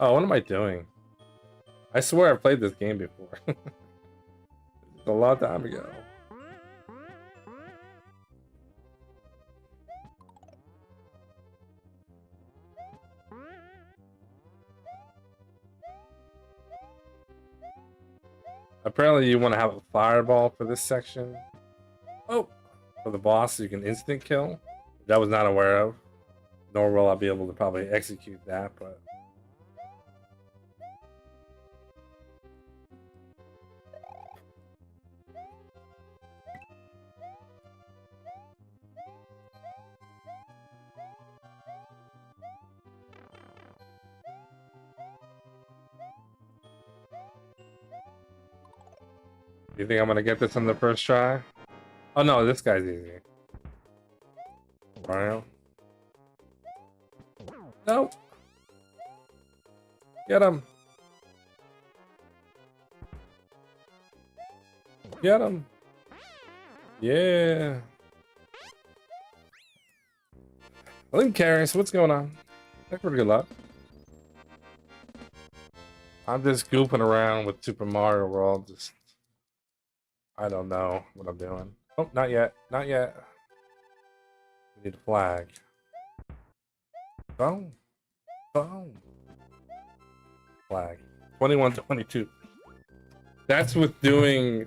[SPEAKER 1] Oh, what am I doing? I swear I played this game before. A long time ago. Apparently you want to have a fireball for this section. Oh, for the boss so you can instant kill. That I was not aware of. Nor will I be able to probably execute that, but... You think I'm gonna get this on the first try? Oh no, this guy's easy. Mario. Nope. Get him. Get him. Yeah. Link carries, what's going on? That's pretty good luck. I'm just goofing around with Super Mario World. Just, I don't know what I'm doing. Oh, not yet. Not yet. We need a flag. Boom. Boom. Flag. 21-22. That's with doing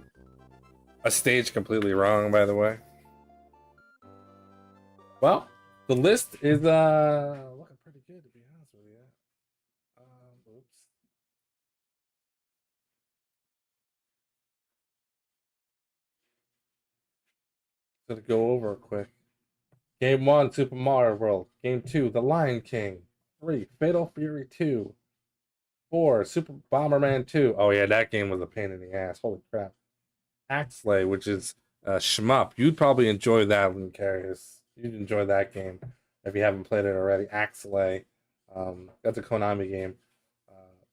[SPEAKER 1] a stage completely wrong, by the way. Well, the list is looking pretty good, to be honest with you. Oops. Gonna go over quick. Game 1, Super Mario World. Game 2, The Lion King. 3, Fatal Fury 2. 4, Super Bomberman 2. Oh yeah, that game was a pain in the ass. Holy crap. Axelay, which is shmup. You'd probably enjoy that, Luncarius. You'd enjoy that game if you haven't played it already. Axelay. That's a Konami game.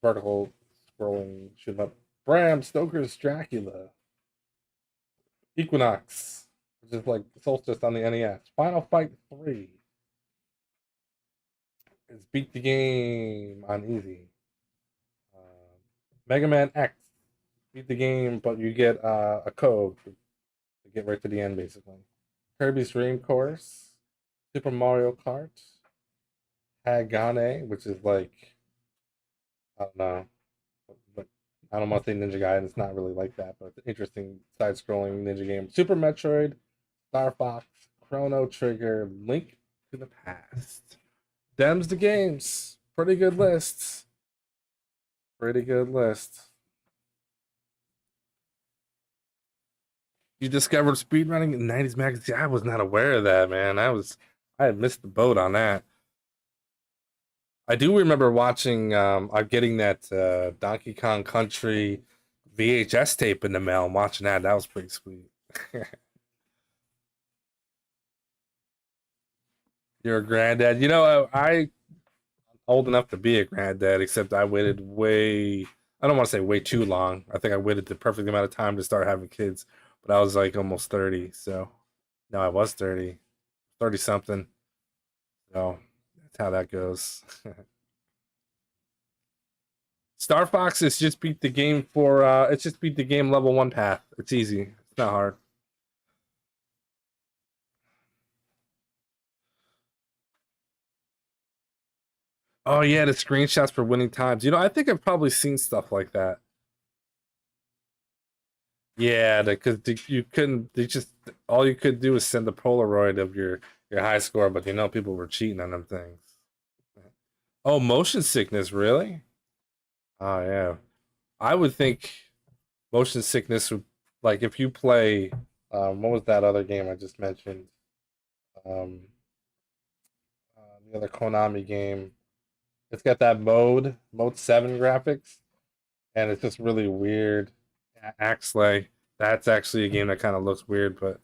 [SPEAKER 1] Vertical scrolling shoot 'em up. Bram, Stoker's Dracula. Equinox, which is like Solstice on the NES. Final Fight 3 is beat the game on easy. Mega Man X, beat the game, but you get a code to get right to the end, basically. Kirby's Dream Course, Super Mario Kart, Hagane, which is like, I don't know, but I don't want to say Ninja Gaiden. It's not really like that, but it's an interesting side-scrolling ninja game. Super Metroid, Star Fox, Chrono Trigger, Link to the Past. Them's the games. Pretty good lists. Pretty good list. You discovered speedrunning in 90s magazine. I was not aware of that, man. I had missed the boat on that. I do remember watching I'm getting that Donkey Kong Country VHS tape in the mail and watching that. That was pretty sweet. You're a granddad. You know, I old enough to be a granddad, except I waited way, I don't want to say way too long. I think I waited the perfect amount of time to start having kids, but I was like almost 30. So, no, I was 30, 30 something. So, that's how that goes. Star Fox is just beat the game for, it's just beat the game level 1 path. It's easy, it's not hard. Oh, yeah, the screenshots for winning times. You know, I think I've probably seen stuff like that. Yeah, because you couldn't. They just all you could do was send a Polaroid of your high score, but you know people were cheating on them things. Oh, motion sickness, really? Oh yeah, I would think motion sickness would like if you play. What was that other game I just mentioned? Um, the other Konami game. It's got that mode 7 graphics, and it's just really weird. Axelay. That's actually a game that kind of looks weird, but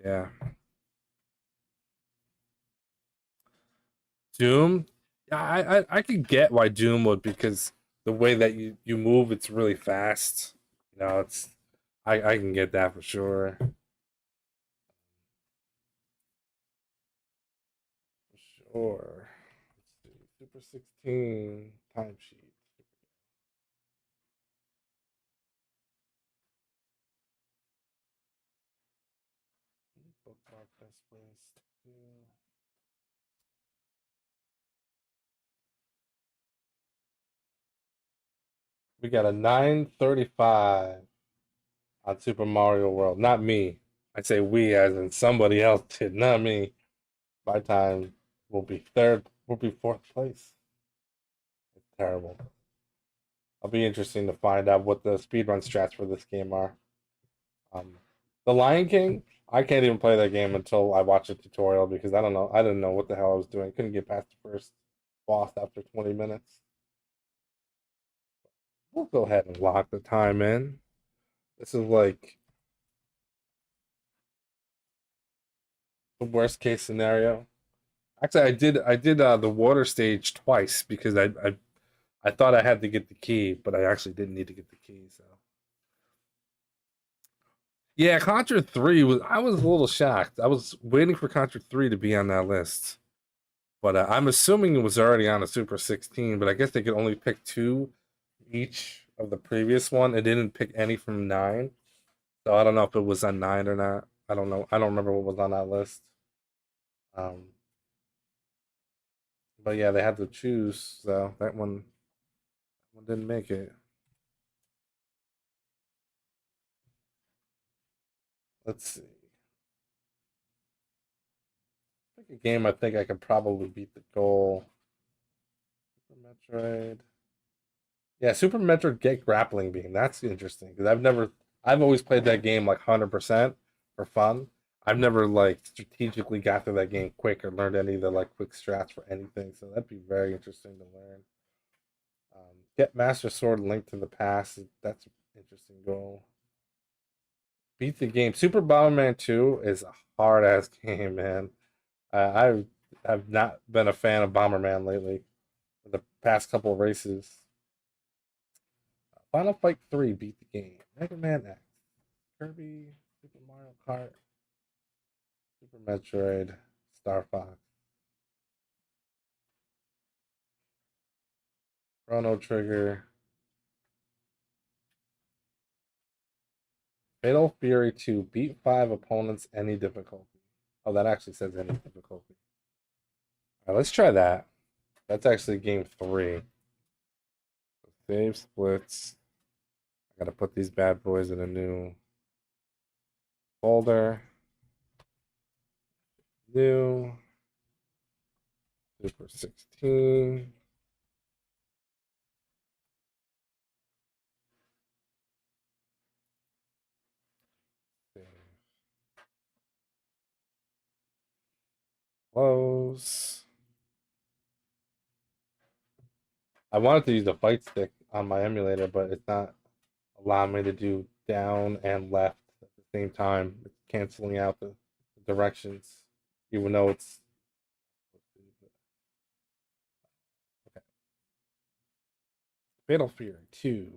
[SPEAKER 1] yeah. Doom, yeah, I could get why Doom would because the way that you move, it's really fast. You know, it's I can get that for sure. For sure. Let's see. Super 16 timesheet. Bookmark this list. Yeah. We got a 935 on Super Mario World. Not me. I say we as in somebody else did, not me. My time will be third, will be fourth place. It's terrible. It'll be interesting to find out what the speedrun strats for this game are. The Lion King, I can't even play that game until I watch a tutorial because I don't know. I didn't know what the hell I was doing. Couldn't get past the first boss after 20 minutes. We'll go ahead and lock the time in. This is like the worst case scenario. Actually, I did the water stage twice because I thought I had to get the key, but I actually didn't need to get the key. So yeah, Contra 3 was I was a little shocked. I was waiting for Contra 3 to be on that list, but I'm assuming it was already on a Super 16. But I guess they could only pick two each of the previous one. It didn't pick any from 9, so I don't know if it was on 9 or not. I don't know. I don't remember what was on that list. Um, but yeah, they had to choose. So that one didn't make it. Let's see. Pick a game I think I could probably beat the goal. Super Metroid. Yeah, Super Metroid Get Grappling Beam. That's interesting because I've always played that game like 100% for fun. I've never like strategically got through that game quick or learned any of the like quick strats for anything. So that'd be very interesting to learn. Get Master Sword Link to the Past. That's an interesting goal. Beat the game. Super Bomberman 2 is a hard ass game, man. I have not been a fan of Bomberman lately for the past couple of races. Final Fight 3 beat the game. Mega Man X. Kirby. Super Mario Kart. Super Metroid. Star Fox. Chrono Trigger. Fatal Fury 2. Beat 5 opponents any difficulty. Oh, that actually says any difficulty. Alright, let's try that. That's actually game 3. Save splits. I gotta put these bad boys in a new folder. New. Super 16. Close. I wanted to use the fight stick on my emulator, but it's not allowing me to do down and left at the same time. It's canceling out the directions, even though it's okay. Fatal Fury 2.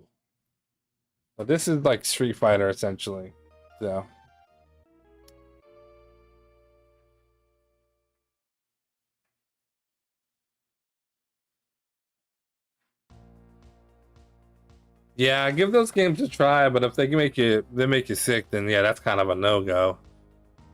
[SPEAKER 1] So this is like Street Fighter essentially. So yeah, give those games a try, but if they make you sick, then yeah, that's kind of a no-go.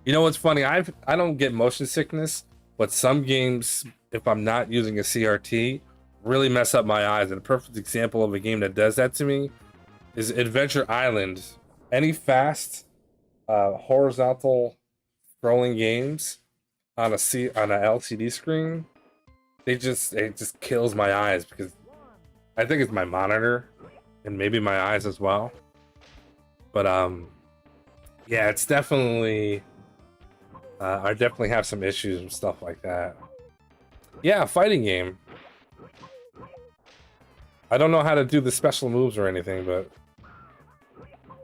[SPEAKER 1] You know what's funny? I don't get motion sickness, but some games, if I'm not using a CRT, really mess up my eyes. And a perfect example of a game that does that to me is Adventure Island. Any fast, horizontal scrolling games on a LCD screen, it just kills my eyes because I think it's my monitor and maybe my eyes as well. But yeah, it's definitely. I definitely have some issues with stuff like that. Yeah, fighting game. I don't know how to do the special moves or anything, but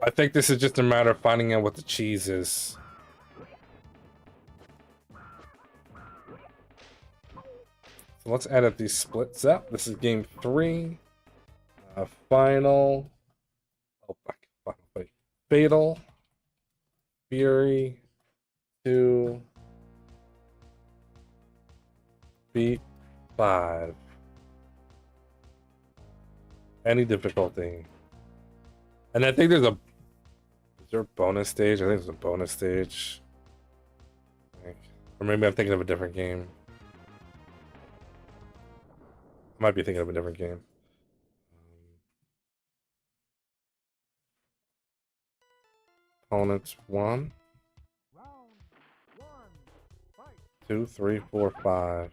[SPEAKER 1] I think this is just a matter of finding out what the cheese is. So let's edit these splits up. This is game 3. Final. Oh, final fight. Fatal. Fury. 2. Beat 5. Any difficulty. And I think is there a bonus stage? I think there's a bonus stage. Or maybe I'm thinking of a different game. I might be thinking of a different game. Opponents 1, 2, 3, 4, 5.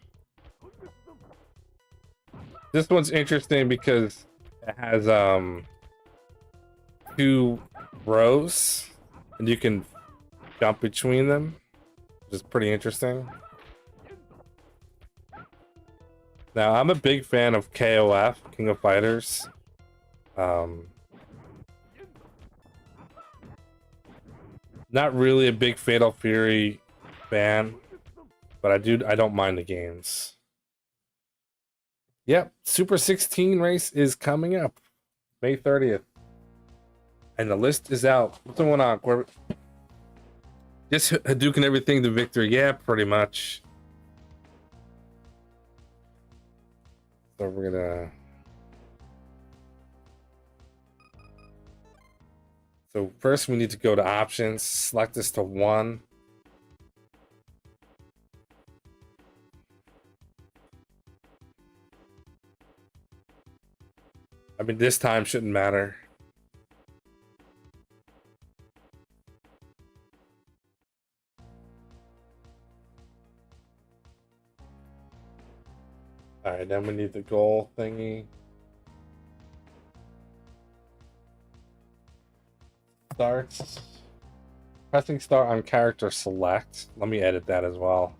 [SPEAKER 1] This one's interesting because it has 2 rows and you can jump between them, which is pretty interesting. Now, I'm a big fan of KOF, King of Fighters. Not really a big Fatal Fury fan, but I don't mind the games. Yep, Super 16 race is coming up May 30th. And the list is out. What's going on, Corbett? Just Hadouken everything to victory. Yeah, pretty much. So we're gonna... So first we need to go to options, select this to 1. I mean, this time shouldn't matter. All right, then we need the goal thingy. Starts. Pressing start on character select. Let me edit that as well.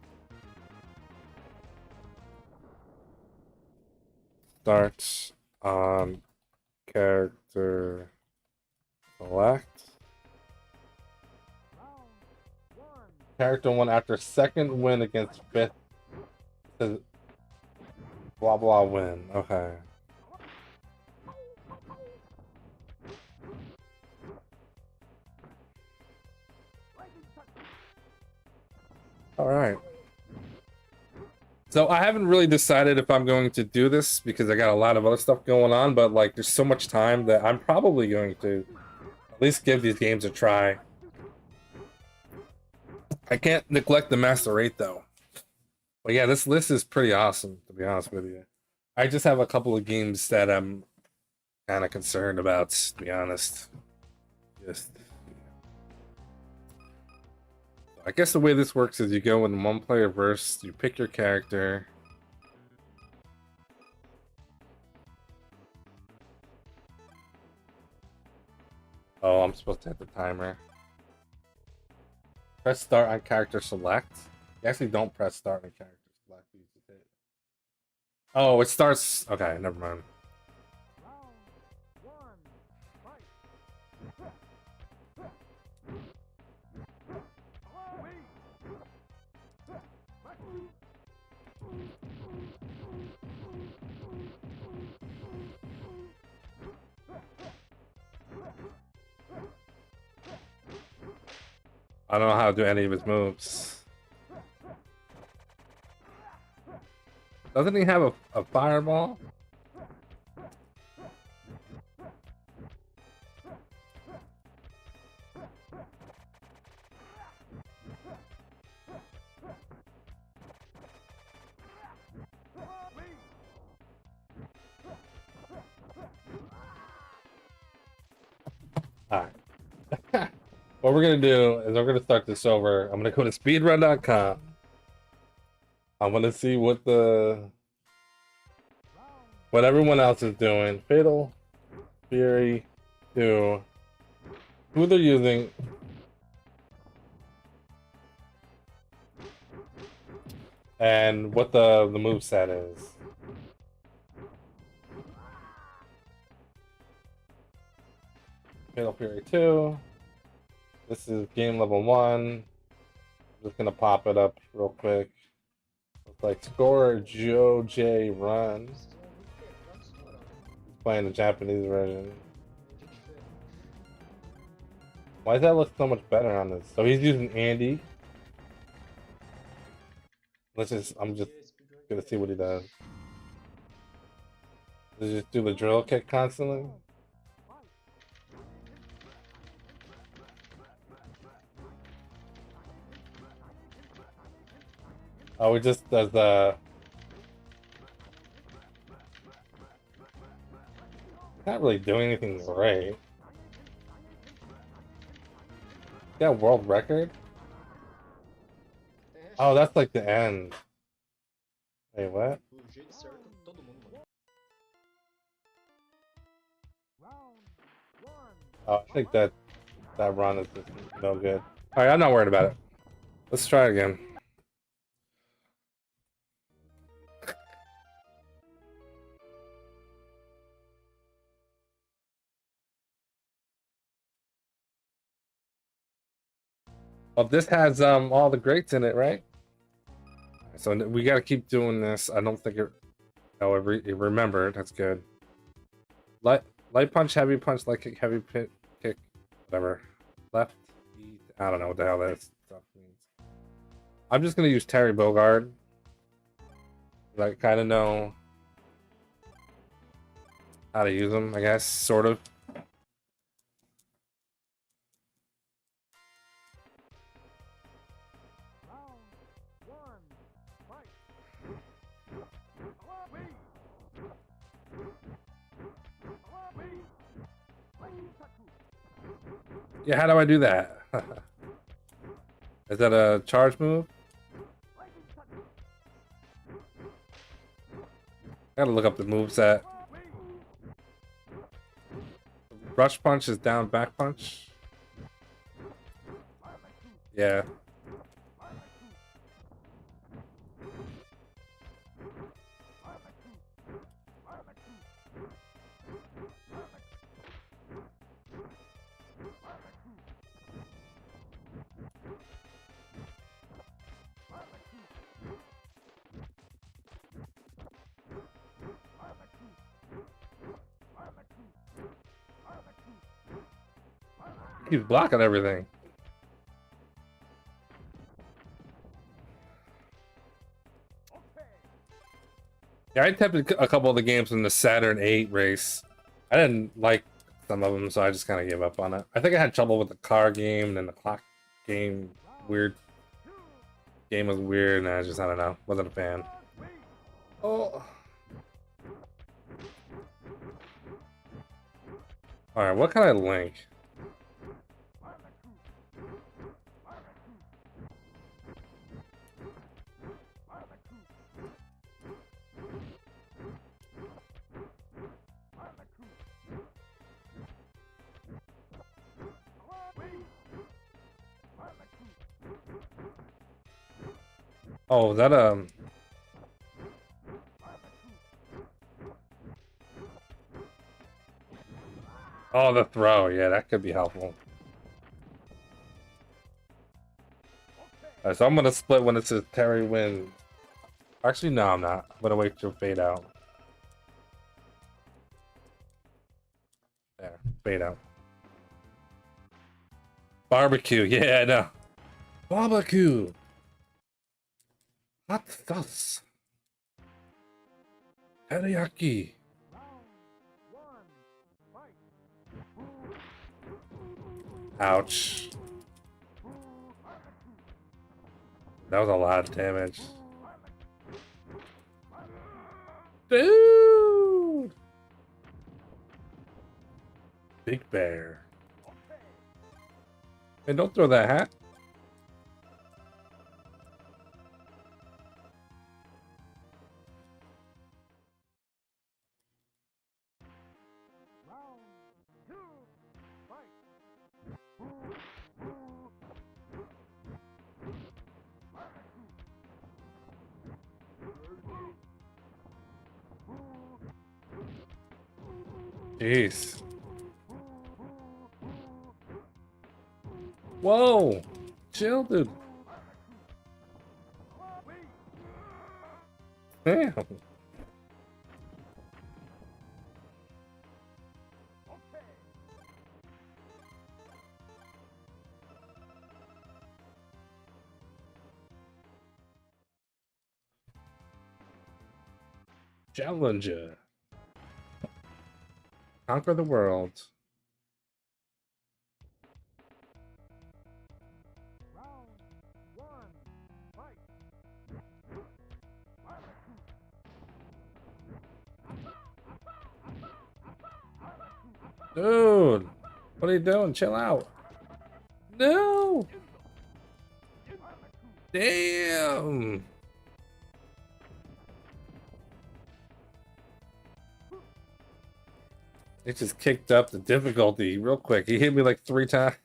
[SPEAKER 1] Starts on character select. Character 1 after second win against 5th. Says blah blah win. Okay. All right. So I haven't really decided if I'm going to do this because I got a lot of other stuff going on, but like there's so much time that I'm probably going to at least give these games a try. I can't neglect the Master 8 though. But yeah, this list is pretty awesome, to be honest with you. I just have a couple of games that I'm kind of concerned about, to be honest. I guess the way this works is you go in 1-player verse, you pick your character. Oh, I'm supposed to hit the timer. Press start on character select. You actually don't press start on character select. You just hit. Oh, it starts. Okay, never mind. I don't know how to do any of his moves. Doesn't he have a fireball? Alright. What we're gonna do is we're gonna start this over. I'm gonna go to speedrun.com. I'm gonna see what everyone else is doing. Fatal Fury 2. Who they're using. And what the moveset is. Fatal Fury 2. This is game level 1. I'm just gonna pop it up real quick. It's like score Joe J run. He's playing the Japanese version. Why does that look so much better on this? So he's using Andy. I'm just gonna see what he does. Does he just do the drill kick constantly? Oh, he just does the... Not really doing anything right. Yeah, world record? Oh, that's like the end. Wait, what?
[SPEAKER 7] Do jeito certo, todo mundo morre.
[SPEAKER 1] Oh, I think that run is just no good. Alright, I'm not worried about it. Let's try it again. Well, this has all the greats in it, right? So we gotta keep doing this. I don't think it. Oh, it remembered. That's good. Light punch, heavy punch, light kick, heavy kick, whatever. Left, E, I don't know what the hell that stuff means. I'm just gonna use Terry Bogard. I kind of know how to use them, I guess, sort of. Yeah, how do I do that? Is that a charge move? I gotta look up the moveset. Rush punch is down back punch. Yeah. He's blocking everything. Yeah, I attempted a couple of the games in the Saturn 8 race. I didn't like some of them, so I just kind of gave up on it. I think I had trouble with the car game and then the clock game. Weird. Game was weird, and I don't know. Wasn't a fan. Oh. Alright, what can I link? Oh, is that oh, the throw. Yeah, that could be helpful. Alright, so I'm gonna split when it says Terry wins. Actually, no, I'm not. I'm gonna wait till fade out. There, fade out. Barbecue. Yeah, I know. Barbecue. Hot sauce. Teriyaki. Ouch. That was a lot of damage. Dude! Big bear. Hey, don't throw that hat. Jeez. Whoa! Chill, dude. Damn. Challenger. Conquer the world. Dude, what are you doing? Chill out. No! Damn! It just kicked up the difficulty real quick. He hit me like 3 times.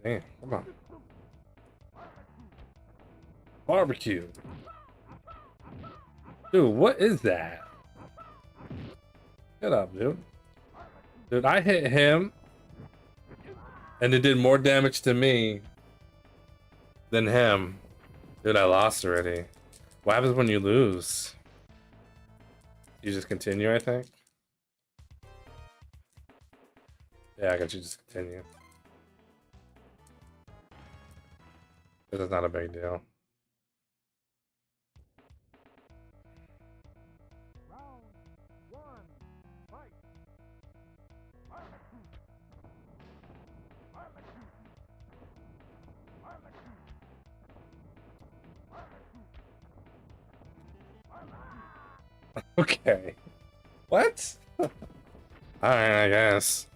[SPEAKER 1] Damn, come on. Barbecue. Dude, what is that? Shut up, dude. Dude, I hit him, and it did more damage to me than him. Dude, I lost already. What happens when you lose? You just continue, I think? Yeah, I guess you just continue. This is not a big deal. Okay. What? Alright, I guess.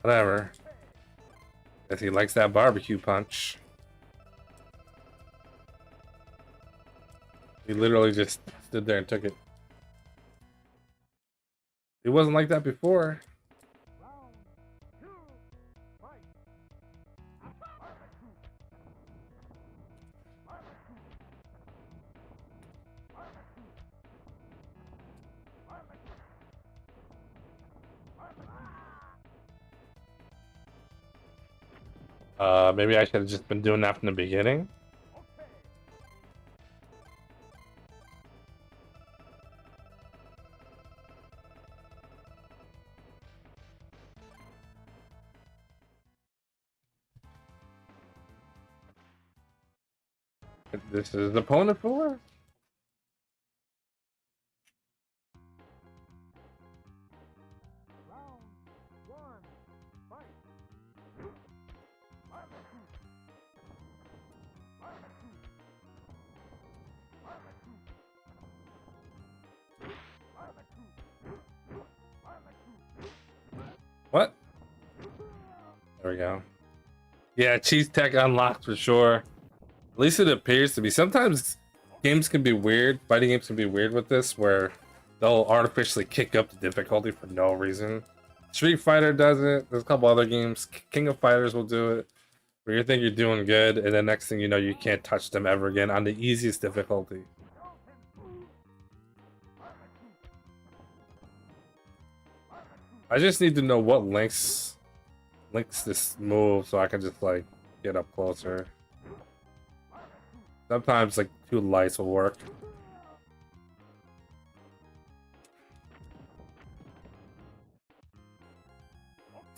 [SPEAKER 1] Whatever. Guess he likes that barbecue punch. He literally just stood there and took it. It wasn't like that before. Maybe I should have just been doing that from the beginning. This is the opponent for? What? There we go. Yeah, cheese tech unlocked for sure. At least it appears to be. Sometimes games can be weird. Fighting games can be weird with this, where they'll artificially kick up the difficulty for no reason. Street Fighter does it. There's a couple other games. King of Fighters will do it. Where you think you're doing good, and then next thing you know, you can't touch them ever again on the easiest difficulty. I just need to know what links this move so I can just like get up closer. Sometimes like 2 lights will work.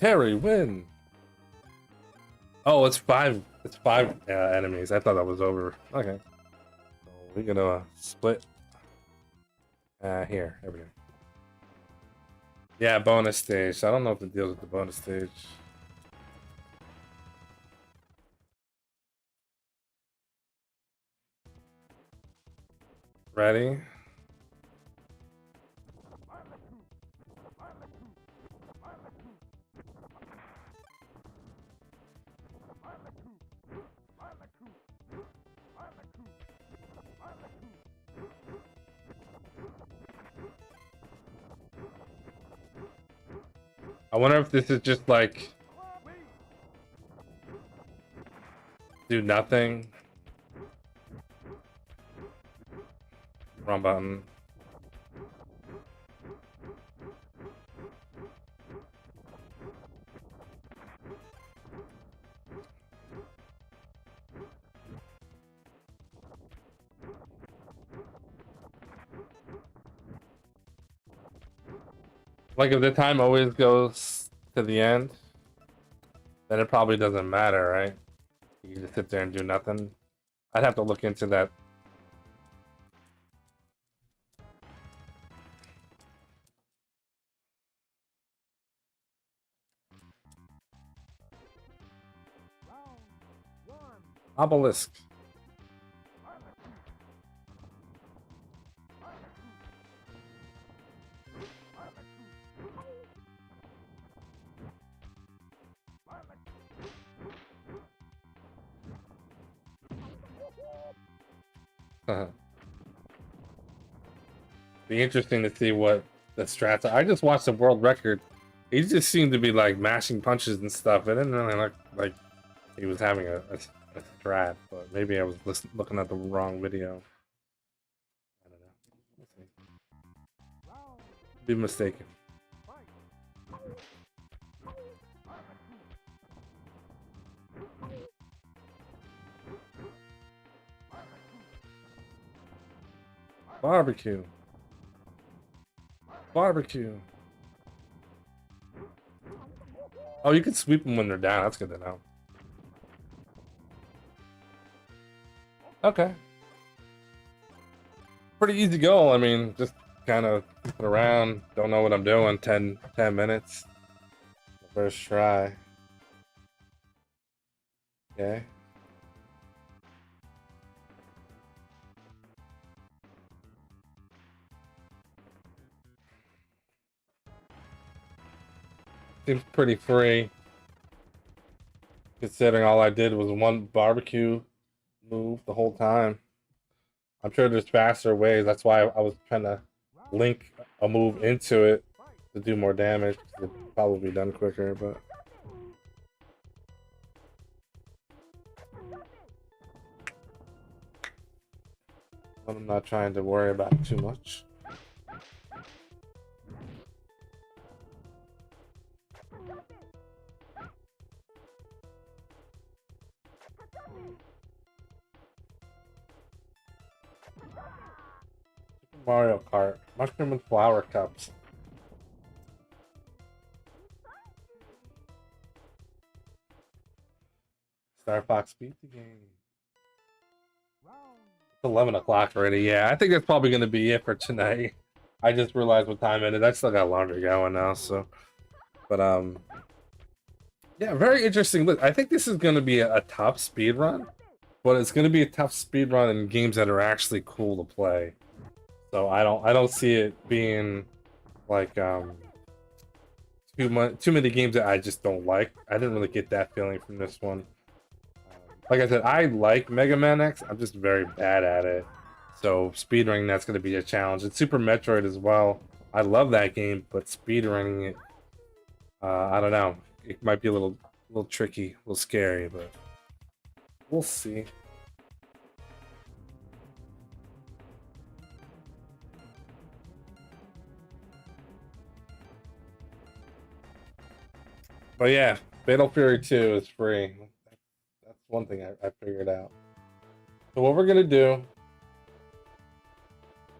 [SPEAKER 1] Terry, win. Oh, it's 5. It's 5 enemies. I thought that was over. Okay. So we're gonna split. Here, everything. Yeah, bonus stage. I don't know if it deals with the bonus stage. Ready? I wonder if this is just like do nothing. Wrong button. Like if the time always goes to the end, then it probably doesn't matter, right? You just sit there and do nothing. I'd have to look into that. Obelisk. Be interesting to see what the strats are. I just watched the world record. He just seemed to be like mashing punches and stuff. It didn't really look like he was having a strat, but maybe I was looking at the wrong video. I don't know. We'll see. Be mistaken. Barbecue. Barbecue. Oh, you can sweep them when they're down. That's good to know. Okay. Pretty easy goal. I mean, just kind of looking around. Don't know what I'm doing. 10 minutes. First try. Okay. Seems pretty free, considering all I did was one barbecue move the whole time. I'm sure there's faster ways. That's why I was trying to link a move into it to do more damage. It'd probably be done quicker, but I'm not trying to worry about it too much. Mario Kart, mushroom and flower cups. Star Fox beat the game. It's 11 o'clock already. Yeah, I think that's probably going to be it for tonight. I just realized what time it is. I still got laundry going now, so. But yeah, very interesting. Look, I think this is going to be a tough speed run, but it's going to be a tough speed run in games that are actually cool to play. So I don't see it being like too many games that I just don't like. I didn't really get that feeling from this one. Like I said, I like Mega Man X. I'm just very bad at it. So speedrunning, that's going to be a challenge. And Super Metroid as well. I love that game, but speedrunning it, I don't know. It might be a little tricky, a little scary, but we'll see. But yeah, Fatal Fury 2 is free. That's one thing I figured out. So what we're gonna do,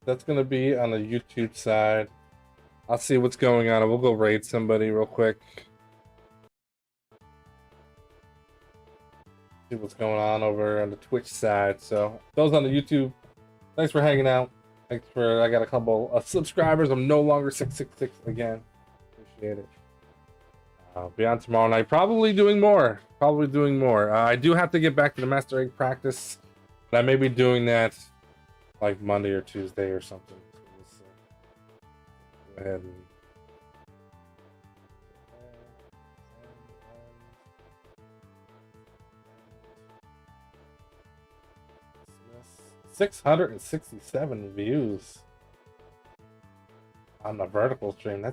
[SPEAKER 1] that's gonna be on the YouTube side. I'll see what's going on and we'll go raid somebody real quick. See what's going on over on the Twitch side. So those on the YouTube, thanks for hanging out. Thanks for, I got a couple of subscribers. I'm no longer 666 again. Appreciate it. I'll be on tomorrow night, probably doing more. I do have to get back to the Master Egg practice, but I may be doing that like Monday or Tuesday or something. So let's go ahead and 667 views on the vertical stream. That's